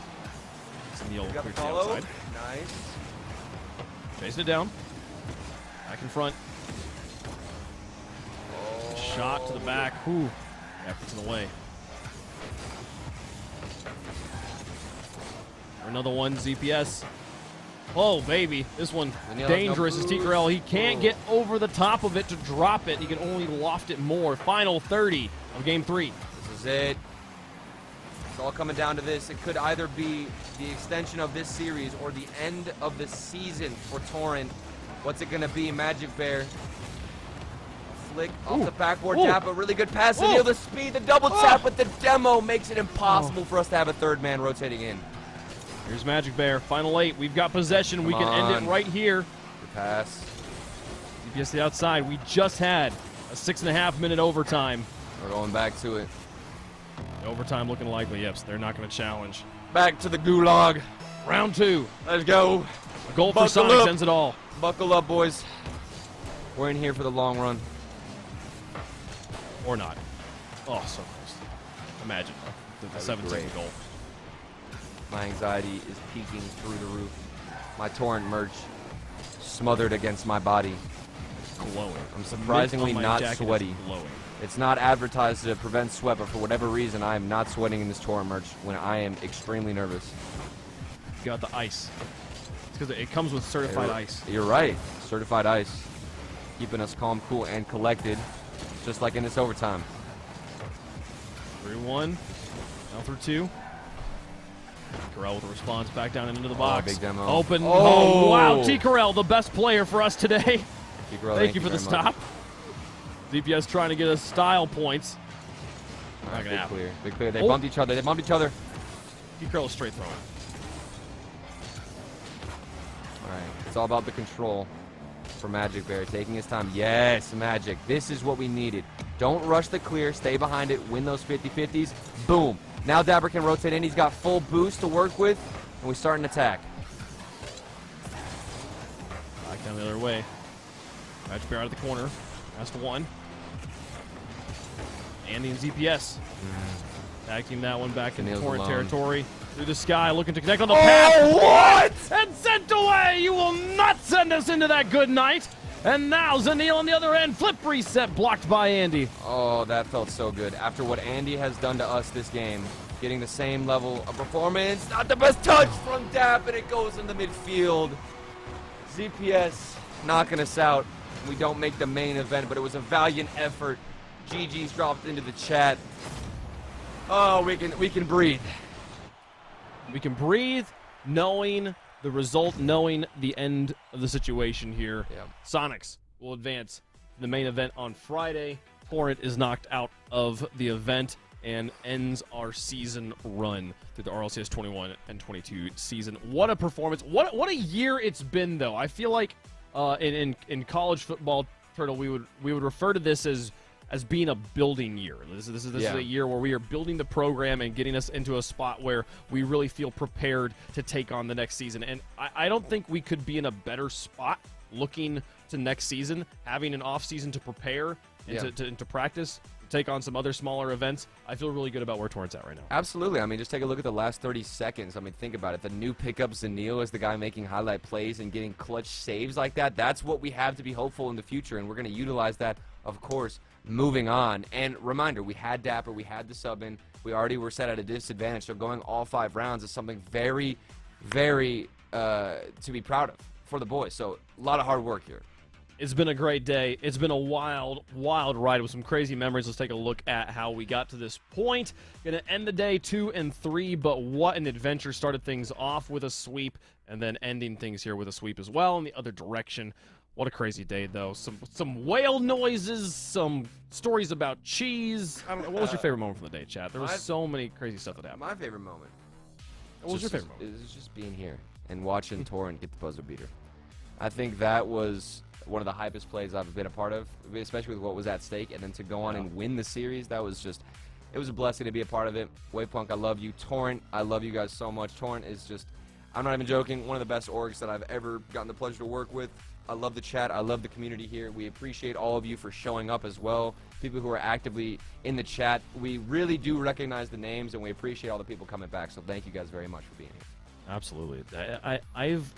Zanil clear to the outside. Nice. Chasing it down. Back in front. Shot to the back. Whew. Yeah, puts it away. Another one, ZPS. Oh, baby. This one dangerous as T-Carell. He can't get over the top of it to drop it. He can only loft it more. Final 30 of game 3. This is it. It's all coming down to this. It could either be the extension of this series or the end of the season for Torrent. What's it going to be? Magic Bear. Flick off the backboard tap, a really good pass to Neil. The speed, the double tap with the demo makes it impossible for us to have a third man rotating in. Here's Magic Bear, final 8. We've got possession. We can end it right here. Good pass. DPS to the outside. We just had a 6.5 minute overtime. We're going back to it. Overtime looking likely. Yes, they're not going to challenge. Back to the gulag. Round 2. Let's go. A goal for Sonics ends it all. Buckle up, boys. We're in here for the long run. Or not. Oh, so close. Imagine the 17th goal. My anxiety is peaking through the roof. My Torrent merch smothered against my body. Glowing. I'm surprisingly My not jacket is sweaty. glowing. It's not advertised to prevent sweat, but for whatever reason, I am not sweating in this Torrent merch when I am extremely nervous. You got the ice. It's because it comes with certified ice. You're right. Certified ice. Keeping us calm, cool, and collected, just like in this overtime. 3-1. Now through 2. Corral with a response back down into the box. Big demo. Open. Oh, wow. T. Corral, the best player for us today. T. Corral, Thank you for the very much. stop. DPS trying to get us style points. Not Big gonna happen. clear. Big clear. They bumped each other. They bumped each other. T. Corral is straight throwing. All right. It's all about the control for Magic Bear. Taking his time. Yes, Magic. This is what we needed. Don't rush the clear. Stay behind it. Win those 50-50s. Boom. Now Dapper can rotate in. He's got full boost to work with. And we start an attack. Back down the other way. Magic Bear out of the corner. Last one. Andy and ZPS. Tag team that one back into Nails Torrent alone. territory. Through the sky, looking to connect on the path. What? And sent away! You will not send us into that good night. And now Zanil on the other end. Flip reset blocked by Andy. Oh, that felt so good. After what Andy has done to us this game, getting the same level of performance. Not the best touch from Dap, and it goes into midfield. ZPS knocking us out. We don't make the main event, but it was a valiant effort. GG's dropped into the chat. Oh, we can breathe. We can breathe knowing the result, knowing the end of the situation here. Yep. Sonics will advance the main event on Friday. Torrent is knocked out of the event and ends our season run through the RLCS 21 and 22 season. What a performance. What a year it's been, though. I feel like in college football, Turtle, we would refer to this as being a building year. This is a year where we are building the program and getting us into a spot where we really feel prepared to take on the next season. And I don't think we could be in a better spot looking to next season, having an off season to prepare and to practice, take on some other smaller events. I feel really good about where Torrent's at right now. Absolutely. I mean, just take a look at the last 30 seconds. I mean, think about it. The new pickup, Zanil, is the guy making highlight plays and getting clutch saves like that. That's what we have to be hopeful in the future, and we're going to utilize that, of course, moving on. And reminder, we had Dapper, we had the sub-in. We already were set at a disadvantage, so going all 5 rounds is something very, very to be proud of for the boys. So a lot of hard work here. It's been a great day. It's been a wild, wild ride with some crazy memories. Let's take a look at how we got to this point. Going to end the day 2-3, but what an adventure. Started things off with a sweep and then ending things here with a sweep as well in the other direction. What a crazy day, though. Some whale noises, some stories about cheese. I don't know. What was your favorite moment from the day, chat? There was so many crazy stuff that happened. My favorite moment. What was your favorite moment? It was just being here and watching Torrent get the buzzer beater. I think that was one of the hypest plays I've been a part of, especially with what was at stake. And then to go on and win the series, that was just, it was a blessing to be a part of it. Wavepunk, I love you. Torrent, I love you guys so much. Torrent is just, I'm not even joking, one of the best orgs that I've ever gotten the pleasure to work with. I love the chat. I love the community here. We appreciate all of you for showing up as well. People who are actively in the chat. We really do recognize the names, and we appreciate all the people coming back. So thank you guys very much for being here. Absolutely.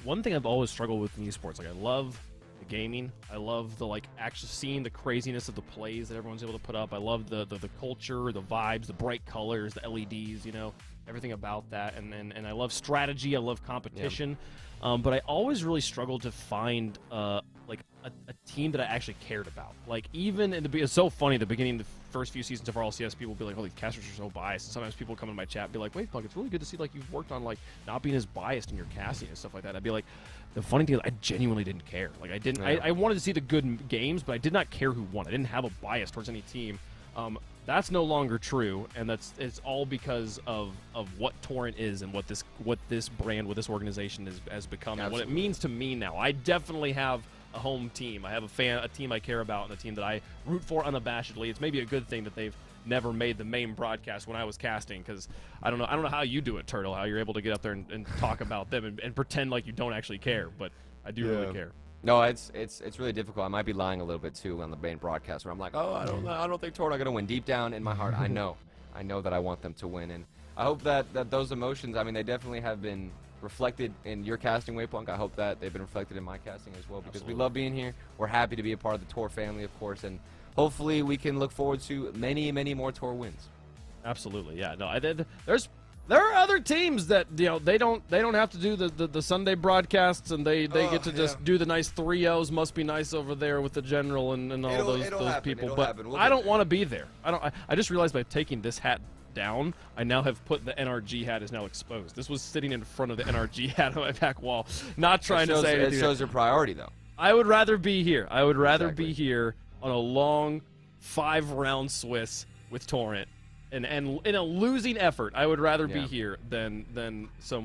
One thing I've always struggled with in esports. Like, I love the gaming. I love the actually seeing the craziness of the plays that everyone's able to put up. I love the culture, the vibes, the bright colors, the LEDs. You know, everything about that. And I love strategy. I love competition. Yeah. But I always really struggled to find a team that I actually cared about. Like, even it's so funny, the beginning, the first few seasons of RLCS, people will be like, oh, these casters are so biased. And sometimes people come in my chat and be like, wait, Punk, it's really good to see you've worked on not being as biased in your casting and stuff like that. I'd be like, the funny thing is I genuinely didn't care. I wanted to see the good games, but I did not care who won. I didn't have a bias towards any team. That's no longer true, and it's all because of what Torrent is and what this brand, what this organization has become, and what it means to me now. I definitely have a home team. I have a team I care about, and a team that I root for unabashedly. It's maybe a good thing that they've never made the main broadcast when I was casting, because I don't know how you do it, Turtle, how you're able to get up there and talk about them and pretend like you don't actually care, but I do really care. No, it's really difficult. I might be lying a little bit too on the main broadcast where I'm like, oh, I don't think Torrent are gonna win. Deep down in my heart, I know that I want them to win, and I hope that those emotions, I mean, they definitely have been reflected in your casting, Waypunk. I hope that they've been reflected in my casting as well, because we love being here. We're happy to be a part of the Tor family, of course, and hopefully we can look forward to many, many more Tor wins. Absolutely, yeah. No, there are other teams that they don't have to do the Sunday broadcasts, and they get to just do the nice 3-0s. Must be nice over there with the general and all those people. But I don't want to be there. I just realized by taking this hat down, I now have put the NRG hat is now exposed. This was sitting in front of the NRG hat on my back wall. Not trying to say anything. It shows your priority, though. I would rather be here. I would rather be here on a long 5-round Swiss with Torrent. And in a losing effort, I would rather be here than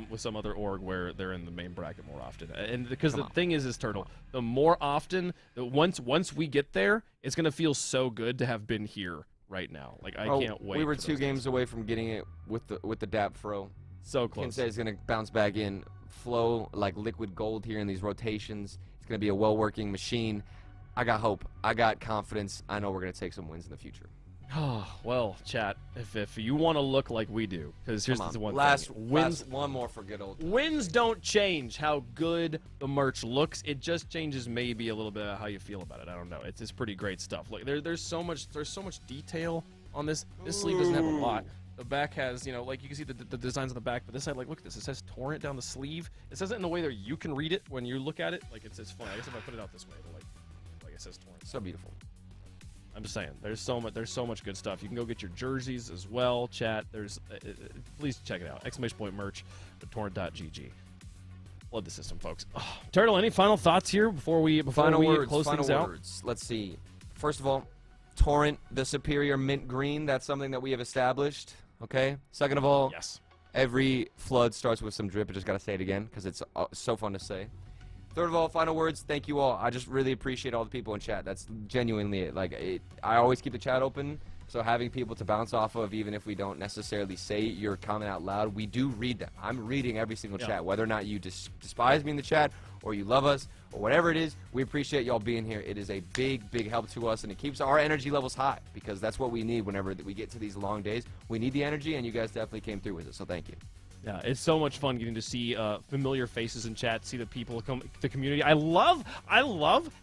with some other org where they're in the main bracket more often. And because the thing is Turtle, the more often, once we get there, it's gonna feel so good to have been here right now. Like I can't wait. We were 2 games away from getting it with the DAP Fro. So close. Kinsey is gonna bounce back in, flow like liquid gold here in these rotations. It's gonna be a well-working machine. I got hope. I got confidence. I know we're gonna take some wins in the future. Oh, well, chat, if you want to look like we do, because here's the one thing. Last one more for good old. Wins don't change how good the merch looks. It just changes maybe a little bit of how you feel about it. I don't know. It's pretty great stuff. Like there's so much detail on this. This sleeve doesn't have a lot. The back has, like you can see the designs on the back, but this side, like, look at this. It says Torrent down the sleeve. It says it in a way that you can read it when you look at it. Like, it says funny. I guess if I put it out this way, it'll like it says Torrent. So beautiful. I'm just saying, there's so much good stuff. You can go get your jerseys as well, chat. Please check it out. ! merch at torrent.gg. Love the system, folks. Oh, Turtle, any final thoughts here before we close things out? Let's see. First of all, Torrent, the superior mint green. That's something that we have established. Okay. Second of all, yes. Every flood starts with some drip. I just gotta say it again because it's so fun to say. Third of all, final words, thank you all. I just really appreciate all the people in chat. That's genuinely it. I always keep the chat open, so having people to bounce off of, even if we don't necessarily say your comment out loud, we do read them. I'm reading every single chat, whether or not you despise me in the chat or you love us or whatever it is. We appreciate y'all being here. It is a big, big help to us, and it keeps our energy levels high because that's what we need whenever we get to these long days. We need the energy, and you guys definitely came through with it, so thank you. Yeah, it's so much fun getting to see familiar faces in chat, see the people, the community. I love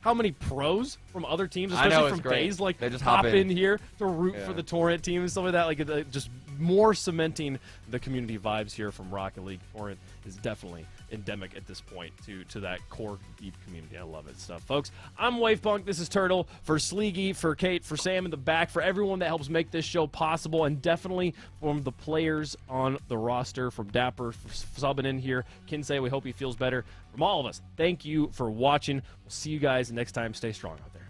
how many pros from other teams, especially from FaZe, like they just hop in here to root for the Torrent team and stuff like that. Like just more cementing the community vibes here from Rocket League. Torrent is definitely endemic at this point to that core deep community. I love it stuff, folks. I'm Wavepunk. This is Turtle for Sleegy, for Kate, for Sam in the back, for everyone that helps make this show possible, and definitely from the players on the roster, from Dapper for subbing in here. Kinsey, we hope he feels better. From all of us, thank you for watching. We'll see you guys next time. Stay strong out there.